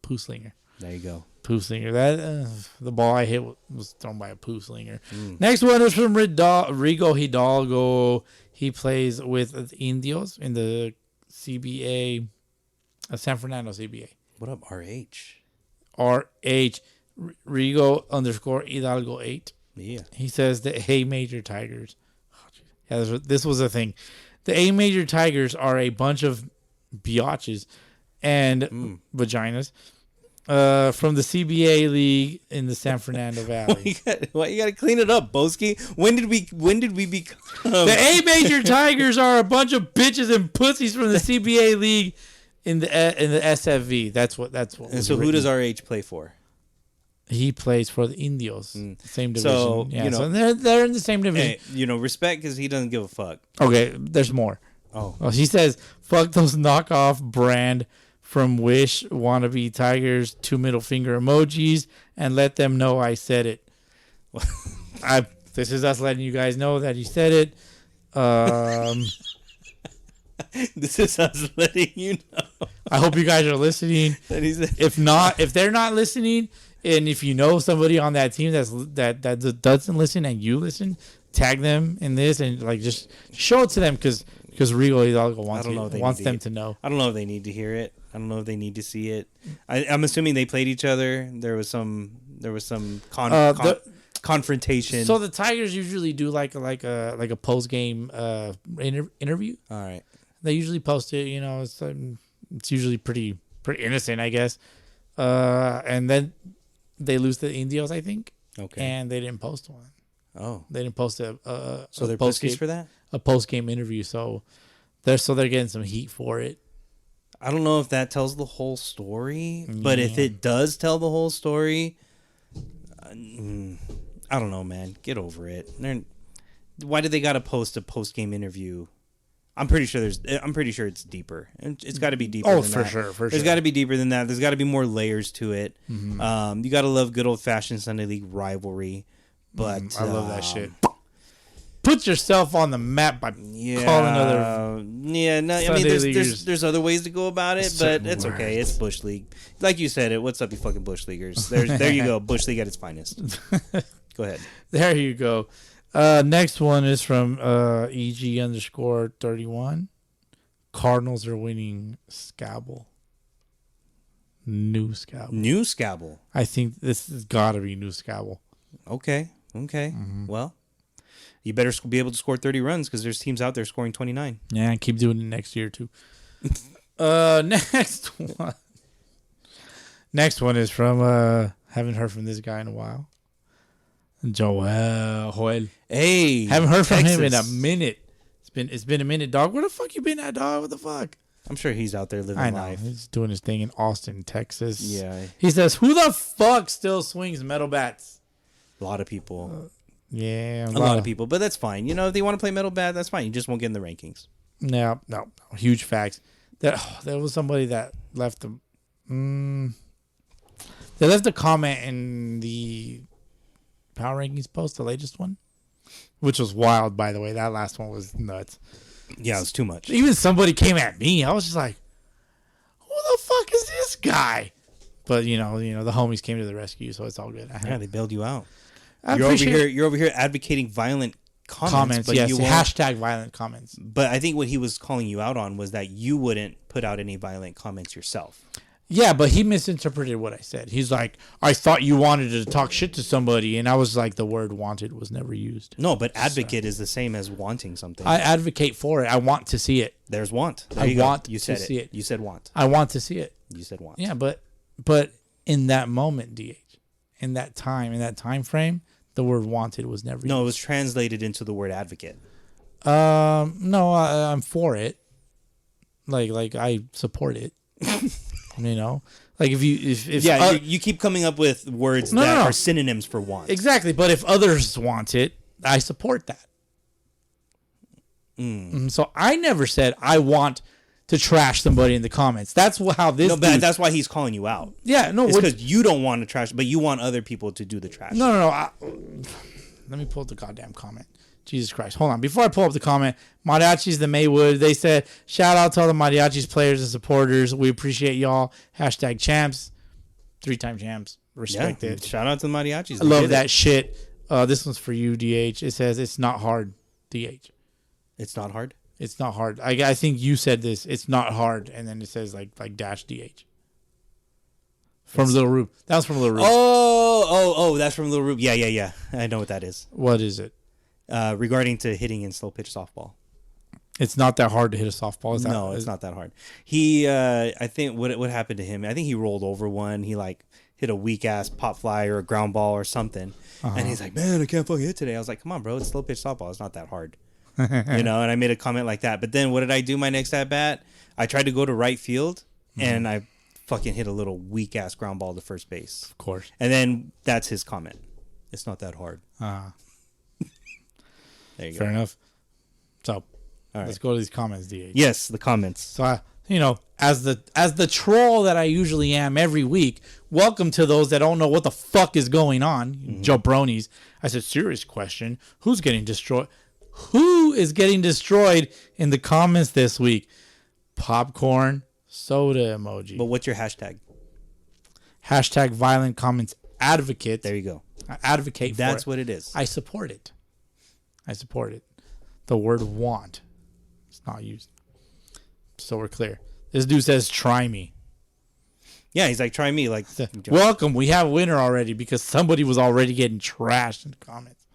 Speaker 1: Poo slinger.
Speaker 3: There you go.
Speaker 1: Poo slinger. That the ball I hit was thrown by a poo slinger. Next one is from Rigo Hidalgo. He plays with the Indios in the CBA, San Fernando CBA.
Speaker 3: What up, RH?
Speaker 1: RH Rigo _ Hidalgo 8.
Speaker 3: Yeah.
Speaker 1: He says the A major tigers. Yeah, this was a thing. The A major tigers are a bunch of biatches and vaginas from the CBA league in the San Fernando Valley.
Speaker 3: Why you gotta clean it up, Bowski? When did we become
Speaker 1: the A major tigers are a bunch of bitches and pussies from the CBA league in the SFV. That's what.
Speaker 3: And so who does RH play for?
Speaker 1: He plays for the Indios, same division.
Speaker 3: So,
Speaker 1: yeah, so they're in the same division.
Speaker 3: Hey, respect because he doesn't give a fuck.
Speaker 1: Okay, there's more.
Speaker 3: Oh,
Speaker 1: he says, fuck those knockoff brand from Wish wannabe tigers, 2 middle finger emojis, and let them know I said it. This is us letting you guys know that he said it.
Speaker 3: This is us letting you know.
Speaker 1: I hope you guys are listening. If they're not listening, and if you know somebody on that team that doesn't listen and you listen, tag them in this and like just show it to them because Rigo Hidalgo wants them to know.
Speaker 3: I don't know if they need to hear it. I don't know if they need to see it. I'm assuming they played each other. There was some confrontation.
Speaker 1: So the Tigers usually do like a post game interview.
Speaker 3: All right.
Speaker 1: They usually post it. You know, it's usually pretty innocent, I guess. And then they lose to the Indios, I think. Okay. And they didn't post one.
Speaker 3: Oh.
Speaker 1: They didn't post
Speaker 3: so they're pussies for that?
Speaker 1: A post game interview. So they're getting some heat for it.
Speaker 3: I don't know if that tells the whole story, but if it does tell the whole story, I don't know, man. Get over it. Why did they got to post a post game interview I'm pretty sure it's deeper. It's got to be deeper.
Speaker 1: Oh,
Speaker 3: than
Speaker 1: for
Speaker 3: that.
Speaker 1: sure, for
Speaker 3: There's
Speaker 1: sure.
Speaker 3: got to be deeper than that. There's got to be more layers to it.
Speaker 1: Mm-hmm.
Speaker 3: You got to love good old fashioned Sunday League rivalry. But
Speaker 1: I love that shit. Put yourself on the map by calling other.
Speaker 3: Yeah, no. I
Speaker 1: Sunday
Speaker 3: mean,
Speaker 1: leaguers.
Speaker 3: there's other ways to go about it, but
Speaker 1: Certain
Speaker 3: it's okay.
Speaker 1: words.
Speaker 3: It's Bush League, like you said. What's up, you fucking Bush Leaguers? There you go. Bush League at its finest. Go ahead.
Speaker 1: There you go. Next one is from EG_31. Cardinals are winning Scabble. New Scabble.
Speaker 3: New Scabble.
Speaker 1: I think this has got to be new Scabble.
Speaker 3: Okay. Well, you better be able to score 30 runs because there's teams out there scoring 29.
Speaker 1: Yeah, keep doing it next year too. Next one. Next one is from haven't heard from this guy in a while. Joel.
Speaker 3: Hey,
Speaker 1: Haven't heard from
Speaker 3: Texas.
Speaker 1: him in a minute. It's been a minute, dog. Where the fuck you been at, dog? What the fuck?
Speaker 3: I'm sure he's out there living
Speaker 1: I know.
Speaker 3: life.
Speaker 1: He's doing his thing in Austin, Texas.
Speaker 3: Yeah.
Speaker 1: He says, "Who the fuck still swings metal bats?"
Speaker 3: A lot of people.
Speaker 1: Yeah,
Speaker 3: A lot of people, but that's fine. You know, if they want to play metal bat, that's fine. You just won't get in the rankings.
Speaker 1: No, huge facts. There was somebody that left them. They left a comment in the Power Rankings post, the latest one, which was wild, by the way. That last one was nuts.
Speaker 3: Yeah, it was too much.
Speaker 1: Even somebody came at me. I was just like, "Who the fuck is this guy?" But you know, the homies came to the rescue, so it's all good.
Speaker 3: Yeah, they bailed you out.
Speaker 1: I
Speaker 3: You're over
Speaker 1: appreciate
Speaker 3: here. You're over here advocating violent comments, but
Speaker 1: yes,
Speaker 3: you won't.
Speaker 1: hashtag violent comments.
Speaker 3: But I think what he was calling you out on was that you wouldn't put out any violent comments yourself.
Speaker 1: Yeah, but he misinterpreted what I said. He's like, "I thought you wanted to talk shit to somebody," and I was like, the word "wanted" was never used.
Speaker 3: No, but advocate is the same as wanting something.
Speaker 1: I advocate for it. I want to see it.
Speaker 3: There's want. There
Speaker 1: I
Speaker 3: you go.
Speaker 1: want
Speaker 3: You
Speaker 1: to
Speaker 3: said
Speaker 1: see it.
Speaker 3: You said want.
Speaker 1: I want to see it.
Speaker 3: You said want.
Speaker 1: Yeah, but in that moment, DH, in that time frame, the word "wanted" was never
Speaker 3: No, it
Speaker 1: used.
Speaker 3: was translated into the word advocate.
Speaker 1: No, I'm for it. Like I support it. You know, like if
Speaker 3: you keep coming up with words that are synonyms for want.
Speaker 1: Exactly, but if others want it, I support that. So I never said I want to trash somebody in the comments. That's how this.
Speaker 3: No, but that's why he's calling you out.
Speaker 1: Yeah, no,
Speaker 3: it's because you don't want to trash, but you want other people to do the trash.
Speaker 1: No. Let me pull up the goddamn comment. Jesus Christ. Hold on. Before I pull up the comment, Mariachis the Maywood, they said, "Shout out to all the Mariachis players and supporters. We appreciate y'all. Hashtag champs. 3-time champs. Respect it.
Speaker 3: Shout out to the mariachis.
Speaker 1: I love that shit. This one's for you, DH. It says, "It's not hard, DH.
Speaker 3: It's not hard.
Speaker 1: It's not hard." I think you said this. It's not hard. And then it says like dash DH. From Little Rube. That was from Little Rube.
Speaker 3: Oh, that's from Little Rube. Yeah. I know what that is.
Speaker 1: What is it?
Speaker 3: Regarding to hitting in slow pitch softball.
Speaker 1: It's not that hard to hit a softball.
Speaker 3: No, it's not that hard. He, I think what happened to him, I think he rolled over one. He like hit a weak ass pop fly or a ground ball or something. And he's like, "Man, I can't fucking hit today." I was like, "Come on, bro. It's slow pitch softball. It's not that hard." You know, and I made a comment like that. But then what did I do my next at bat? I tried to go to right field and I fucking hit a little weak ass ground ball to first base.
Speaker 1: Of course.
Speaker 3: And then that's his comment. It's not that hard. There you go.
Speaker 1: Fair enough. So,
Speaker 3: All
Speaker 1: let's
Speaker 3: right.
Speaker 1: go to these comments, DH.
Speaker 3: Yes, the comments.
Speaker 1: So, as the troll that I usually am every week, welcome to those that don't know what the fuck is going on, jabronis. I said, serious question. Who's getting destroyed? Who is getting destroyed in the comments this week? Popcorn, soda emoji.
Speaker 3: But what's your hashtag?
Speaker 1: Hashtag violent comments advocate.
Speaker 3: There you go.
Speaker 1: I advocate for
Speaker 3: That's
Speaker 1: it.
Speaker 3: what it is.
Speaker 1: I support it. The word want. It's not used. So we're clear. This dude says, "Try me."
Speaker 3: Yeah, he's like, "Try me." Like,
Speaker 1: Welcome. We have a winner already because somebody was already getting trashed in the comments.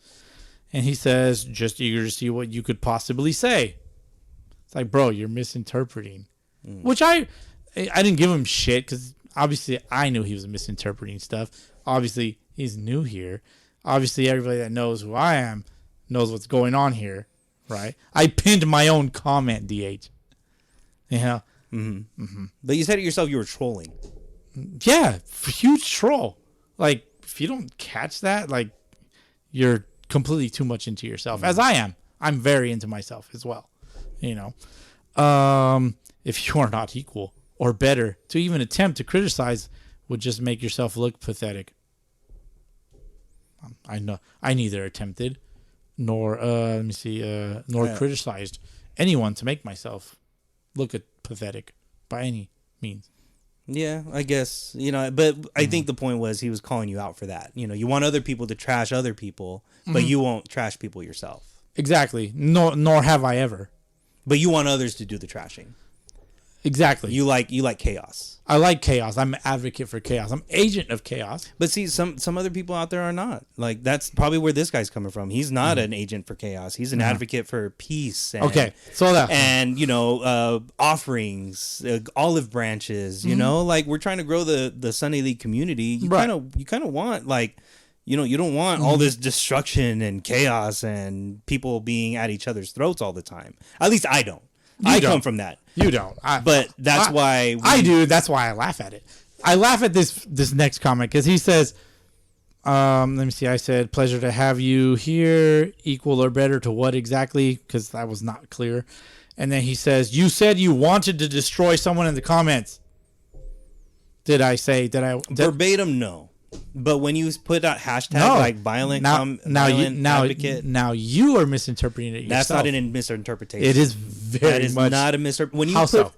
Speaker 1: And he says, "Just eager to see what you could possibly say." It's like, bro, you're misinterpreting. Which I didn't give him shit because obviously I knew he was misinterpreting stuff. Obviously he's new here. Obviously everybody that knows who I am knows what's going on here, right? I pinned my own comment, DH. You know?
Speaker 3: but you said it yourself. You were trolling.
Speaker 1: Yeah, huge troll. Like, if you don't catch that, like, you're completely too much into yourself, as I am. I'm very into myself as well. You know, if you are not equal or better, to even attempt to criticize would just make yourself look pathetic. I know I neither attempted nor criticized anyone to make myself look pathetic by any means.
Speaker 3: Yeah, I guess, but I think the point was he was calling you out for that. You want other people to trash other people, but you won't trash people yourself.
Speaker 1: Exactly. Nor have I ever.
Speaker 3: But you want others to do the trashing.
Speaker 1: Exactly.
Speaker 3: You like chaos.
Speaker 1: I like chaos. I'm an advocate for chaos. I'm agent of chaos.
Speaker 3: But see, some other people out there are not. Like, that's probably where this guy's coming from. He's not an agent for chaos. He's an advocate for peace. And, offerings, olive branches. Like, we're trying to grow the Sunday League community. You kind of want, like, you don't want all this destruction and chaos and people being at each other's throats all the time. At least I don't. I come from that.
Speaker 1: You don't.
Speaker 3: But that's why...
Speaker 1: I do. That's why I laugh at it. I laugh at this next comment because he says, let me see. I said, pleasure to have you here. Equal or better to what exactly? Because that was not clear. And then he says, you said you wanted to destroy someone in the comments. Did I say...
Speaker 3: Verbatim, no. But when you put out hashtag violent advocate,
Speaker 1: now you are misinterpreting it yourself.
Speaker 3: That's not a misinterpretation.
Speaker 1: It is very much
Speaker 3: not a misinterpretation.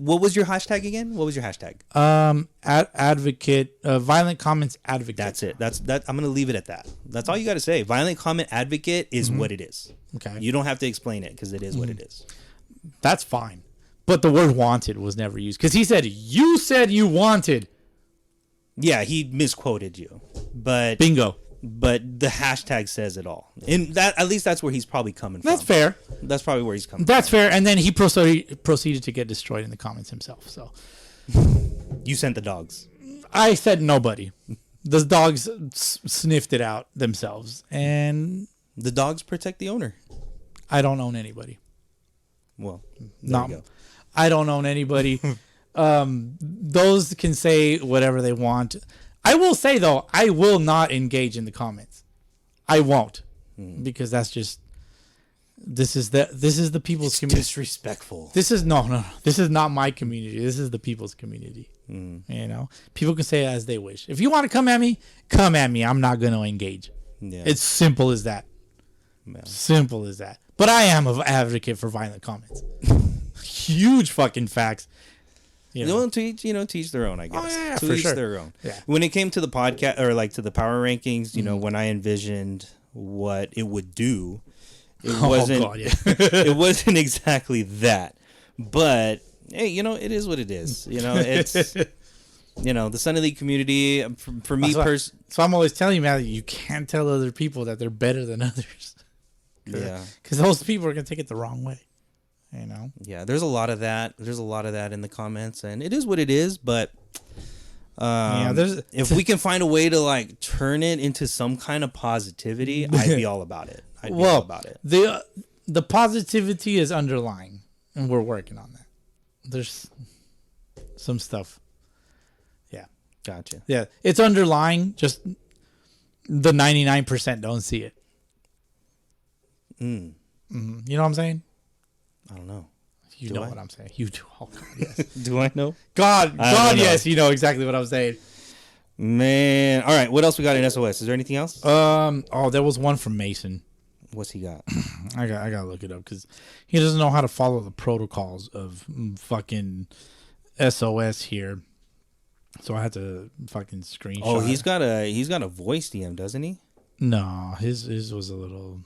Speaker 3: What was your hashtag again? What was your hashtag?
Speaker 1: Advocate, violent comments advocate.
Speaker 3: That's it. I'm going to leave it at that. That's all you got to say. Violent comment advocate is what it is.
Speaker 1: Okay.
Speaker 3: You don't have to explain it because it is what it is.
Speaker 1: That's fine. But the word wanted was never used because he said, you said you wanted.
Speaker 3: Yeah, he misquoted you, but
Speaker 1: bingo.
Speaker 3: But the hashtag says it all, and that at least that's where he's probably coming from.
Speaker 1: That's fair.
Speaker 3: That's probably where he's coming.
Speaker 1: That's fair. And then he proceeded to get destroyed in the comments himself. So
Speaker 3: you sent the dogs.
Speaker 1: I said nobody. The dogs sniffed it out themselves, and
Speaker 3: the dogs protect the owner.
Speaker 1: I don't own anybody.
Speaker 3: Well,
Speaker 1: I don't own anybody. Those can say whatever they want. I will say though, I will not engage in the comments. I won't, because that's just this is the people's community.
Speaker 3: Disrespectful.
Speaker 1: This is no. This is not my community. This is the people's community. People can say it as they wish. If you want to come at me, come at me. I'm not going to engage. Yeah. It's simple as that. Yeah. Simple as that. But I am an advocate for violent comments. Huge fucking facts.
Speaker 3: Teach their own, I guess.
Speaker 1: Oh, yeah,
Speaker 3: to
Speaker 1: for
Speaker 3: each
Speaker 1: sure.
Speaker 3: their own.
Speaker 1: Yeah.
Speaker 3: When it came to the podcast or like to the power rankings, when I envisioned what it would do, it wasn't exactly that. But hey, it is what it is. It's the Sunday League community for me personally.
Speaker 1: So I'm always telling you, man, that you can't tell other people that they're better than others.
Speaker 3: Yeah.
Speaker 1: Because those people are gonna take it the wrong way.
Speaker 3: Yeah, there's a lot of that. There's a lot of that in the comments, and it is what it is. But if we can find a way to like turn it into some kind of positivity, I'd be all about it. All about it.
Speaker 1: The positivity is underlying, and we're working on that. There's some stuff. Yeah,
Speaker 3: gotcha.
Speaker 1: Yeah, it's underlying. Just the 99% don't see it. You know what I'm saying?
Speaker 3: I don't know.
Speaker 1: You know what I'm saying. You do. Oh, God, yes.
Speaker 3: Do I know?
Speaker 1: God, yes. You know exactly what I'm saying.
Speaker 3: Man. All right. What else we got in SOS? Is there anything else?
Speaker 1: There was one from Mason.
Speaker 3: What's he got?
Speaker 1: I gotta look it up because he doesn't know how to follow the protocols of fucking SOS here. So I had to fucking screenshot.
Speaker 3: Oh, he's got a voice DM, doesn't he?
Speaker 1: No, his was a little.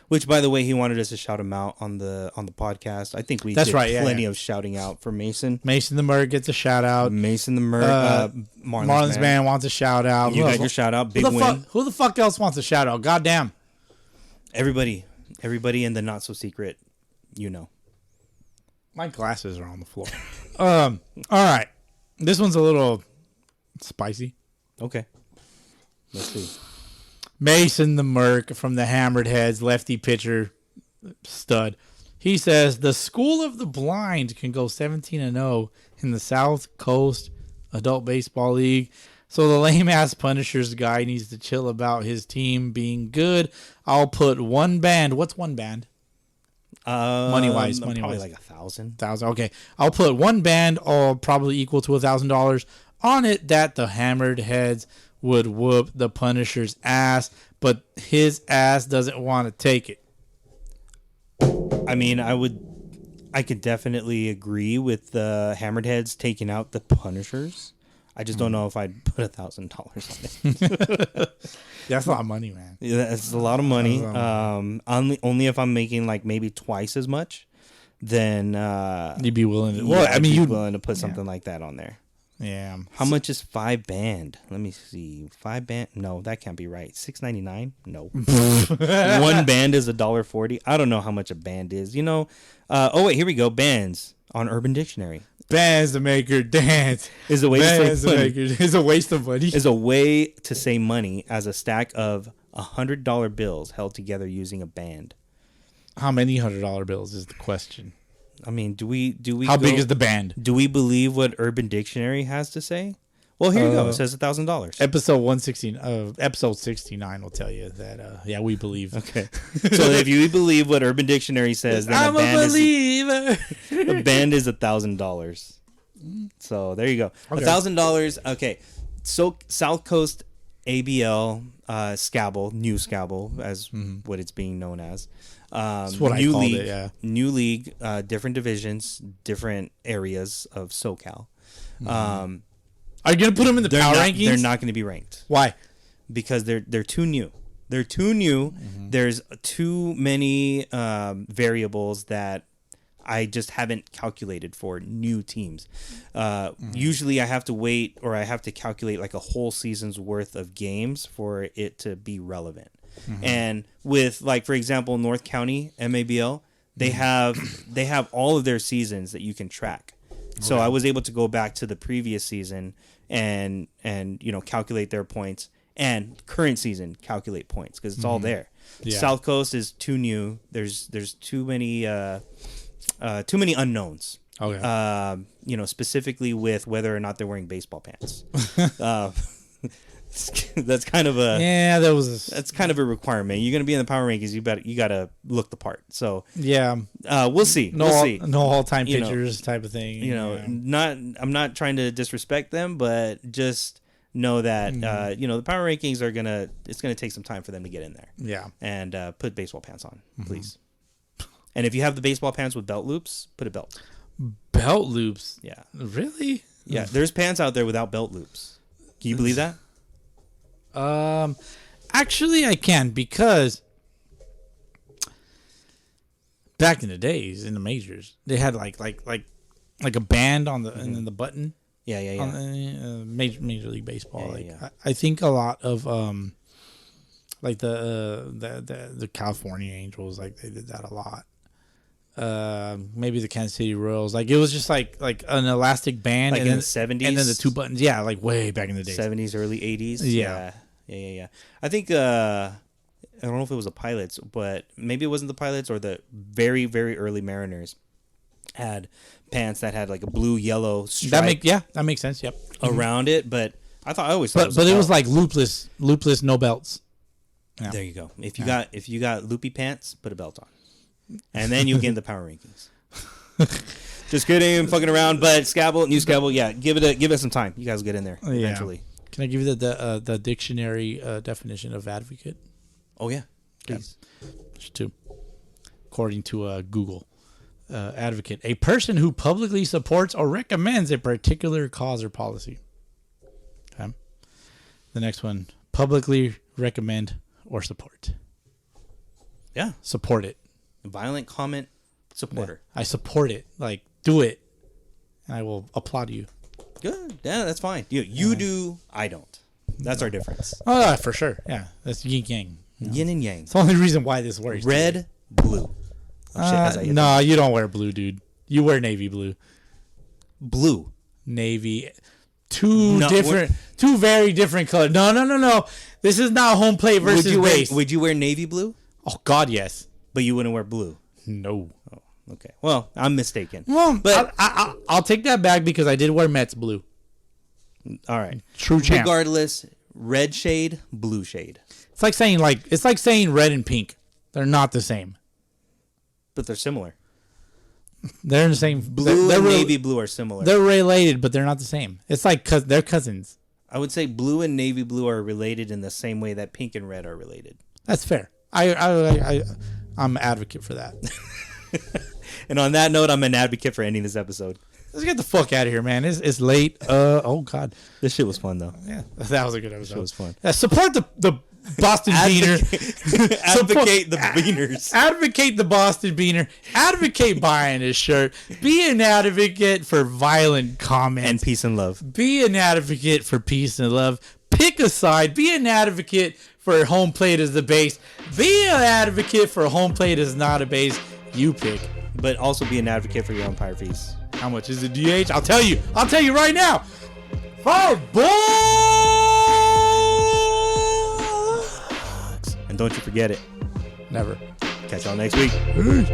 Speaker 3: Which, by the way, he wanted us to shout him out on the podcast. I think we did plenty of shouting out for Mason.
Speaker 1: Mason the Merc gets a shout out.
Speaker 3: Mason the Merc,
Speaker 1: Marlins man wants a shout out.
Speaker 3: You got your shout out. Big win.
Speaker 1: Who the fuck else wants a shout out? Goddamn.
Speaker 3: Everybody in the not so secret,
Speaker 1: My glasses are on the floor. All right, this one's a little spicy.
Speaker 3: Okay, let's see.
Speaker 1: Mason the Merc from the Hammered Heads, lefty pitcher, stud. He says the School of the Blind can go 17-0 in the South Coast Adult Baseball League. So the lame ass Punishers guy needs to chill about his team being good. I'll put one band. What's one band? Money-wise.
Speaker 3: Probably like 1,000.
Speaker 1: 1,000. Okay. I'll put one band, all probably equal to $1,000 on it, that the hammered heads would whoop the Punisher's ass, but his ass doesn't want to take it.
Speaker 3: I mean, I could definitely agree with the hammered heads taking out the Punishers. I just don't know if I'd put $1,000 on it.
Speaker 1: That's a lot of money, man.
Speaker 3: Yeah, that's a lot of money. Only if I'm making like maybe twice as much, then
Speaker 1: You'd be willing to.
Speaker 3: yeah,
Speaker 1: Well, I
Speaker 3: I'd
Speaker 1: mean,
Speaker 3: be
Speaker 1: you'd.
Speaker 3: willing to put something like that on there.
Speaker 1: Yeah.
Speaker 3: How much is 5 band? Let me see. 5 band? No, that can't be right. $6.99? No. One band is $1.40. I don't know how much a band is. You know. Oh wait, here we go. Bands on Urban Dictionary.
Speaker 1: Bands to make her dance.
Speaker 3: Is a way to say money.
Speaker 1: Is a waste of money.
Speaker 3: Is a way to say money as a stack of $100 bills held together using a band.
Speaker 1: How many $100 bills is the question?
Speaker 3: I mean, do we?
Speaker 1: How big is the band?
Speaker 3: Do we believe what Urban Dictionary has to say? Well, here you go. It says $1,000.
Speaker 1: Episode 116, episode 69 will tell you that. Yeah, we believe.
Speaker 3: Okay. So if you believe what Urban Dictionary says, then
Speaker 1: I'm a believer.
Speaker 3: a band is $1,000. So there you go.
Speaker 1: Okay.
Speaker 3: $1,000. Okay. So South Coast ABL Scabble, new Scabble, as what it's being known as.
Speaker 1: That's what
Speaker 3: new
Speaker 1: I called
Speaker 3: league,
Speaker 1: it, yeah.
Speaker 3: New league, different divisions, different areas of SoCal.
Speaker 1: Are you going to put them in the power rankings?
Speaker 3: They're not going to be ranked.
Speaker 1: Why?
Speaker 3: Because they're too new. They're too new. There's too many variables that I just haven't calculated for new teams. Usually I have to wait, or I have to calculate like a whole season's worth of games for it to be relevant. And with, like, for example, North County MABL, they have all of their seasons that you can track. So I was able to go back to the previous season and calculate their points, and current season calculate points, because it's all there.
Speaker 1: Yeah.
Speaker 3: South Coast is too new. There's too many unknowns.
Speaker 1: Okay.
Speaker 3: Specifically with whether or not they're wearing baseball pants. That's kind of a that's kind of a requirement. You're gonna be in the power rankings. You gotta look the part. So
Speaker 1: yeah,
Speaker 3: we'll see.
Speaker 1: No,
Speaker 3: see.
Speaker 1: No all-time pitchers type of thing.
Speaker 3: I'm not trying to disrespect them, but just know that the power rankings it's gonna take some time for them to get in there.
Speaker 1: Yeah,
Speaker 3: and put baseball pants on, please. And if you have the baseball pants with belt loops, put a belt.
Speaker 1: Belt loops.
Speaker 3: Yeah.
Speaker 1: Really?
Speaker 3: Yeah. There's pants out there without belt loops. Can you believe that?
Speaker 1: Actually, I can, because back in the days in the majors, they had like a band on the and then the button.
Speaker 3: Yeah.
Speaker 1: On the, Major League Baseball.
Speaker 3: Yeah.
Speaker 1: I think a lot of like the California Angels, like they did that a lot. Maybe the Kansas City Royals, like it was just like an elastic band,
Speaker 3: like
Speaker 1: and
Speaker 3: in
Speaker 1: then
Speaker 3: the 70s,
Speaker 1: and then the two buttons. Yeah, like way back in the days.
Speaker 3: 70s, early 80s.
Speaker 1: Yeah.
Speaker 3: I think I don't know if it was the Pilots, but maybe it wasn't the Pilots, or the very, very early Mariners had pants that had like a blue yellow stripe.
Speaker 1: That makes sense. Yep.
Speaker 3: Around it, but I always thought
Speaker 1: it was like loopless, no belts. Yeah.
Speaker 3: There you go. If you got loopy pants, put a belt on, and then you get in the power rankings. Just kidding, I'm fucking around. But new Scabble, yeah, give it some time. You guys will get in there eventually.
Speaker 1: Can I give you the dictionary definition of advocate?
Speaker 3: Oh yeah, please.
Speaker 1: There's two, according to Google. Advocate, a person who publicly supports or recommends a particular cause or policy. Okay. The next one, publicly recommend or support.
Speaker 3: Yeah,
Speaker 1: support it.
Speaker 3: Violent comment supporter.
Speaker 1: Yeah. I support it. Like, do it, and I will applaud you.
Speaker 3: Good. Yeah, that's fine. You do. I don't. That's our difference.
Speaker 1: Oh, for sure. Yeah, that's yin yang.
Speaker 3: Yin and yang.
Speaker 1: It's the only reason why this works.
Speaker 3: Red, blue.
Speaker 1: No, you don't wear blue, dude. You wear navy blue.
Speaker 3: Blue.
Speaker 1: Navy. Two very different colors. No. This is not home plate versus base.
Speaker 3: Would you wear navy blue?
Speaker 1: Oh, God, yes.
Speaker 3: But you wouldn't wear blue?
Speaker 1: No.
Speaker 3: Oh, okay. Well, I'm mistaken.
Speaker 1: Well, but I'll take that back, because I did wear Mets blue.
Speaker 3: All right.
Speaker 1: True champ.
Speaker 3: Regardless, red shade, blue shade.
Speaker 1: It's like saying red and pink. They're not the same.
Speaker 3: But they're similar.
Speaker 1: They're in the same.
Speaker 3: Blue
Speaker 1: they're
Speaker 3: and navy blue are similar.
Speaker 1: They're related, but they're not the same. It's like they're cousins.
Speaker 3: I would say blue and navy blue are related in the same way that pink and red are related.
Speaker 1: That's fair. I'm an advocate for that.
Speaker 3: And on that note, I'm an advocate for ending this episode.
Speaker 1: Let's get the fuck out of here, man. It's late. Oh God.
Speaker 3: This shit was fun though.
Speaker 1: Yeah, that was a good episode.
Speaker 3: It was fun.
Speaker 1: Support the Boston Beaner.
Speaker 3: Advocate the Beaners.
Speaker 1: Advocate the Boston Beaner. Advocate buying his shirt. Be an advocate for violent comments.
Speaker 3: And peace and love.
Speaker 1: Be an advocate for peace and love. Pick a side. Be an advocate for home plate as the base. Be an advocate for home plate as not a base. You pick.
Speaker 3: But also be an advocate for your umpire fees.
Speaker 1: How much is the DH? I'll tell you right now. $5.
Speaker 3: And don't you forget it.
Speaker 1: Never.
Speaker 3: Catch y'all next week.
Speaker 1: Peace.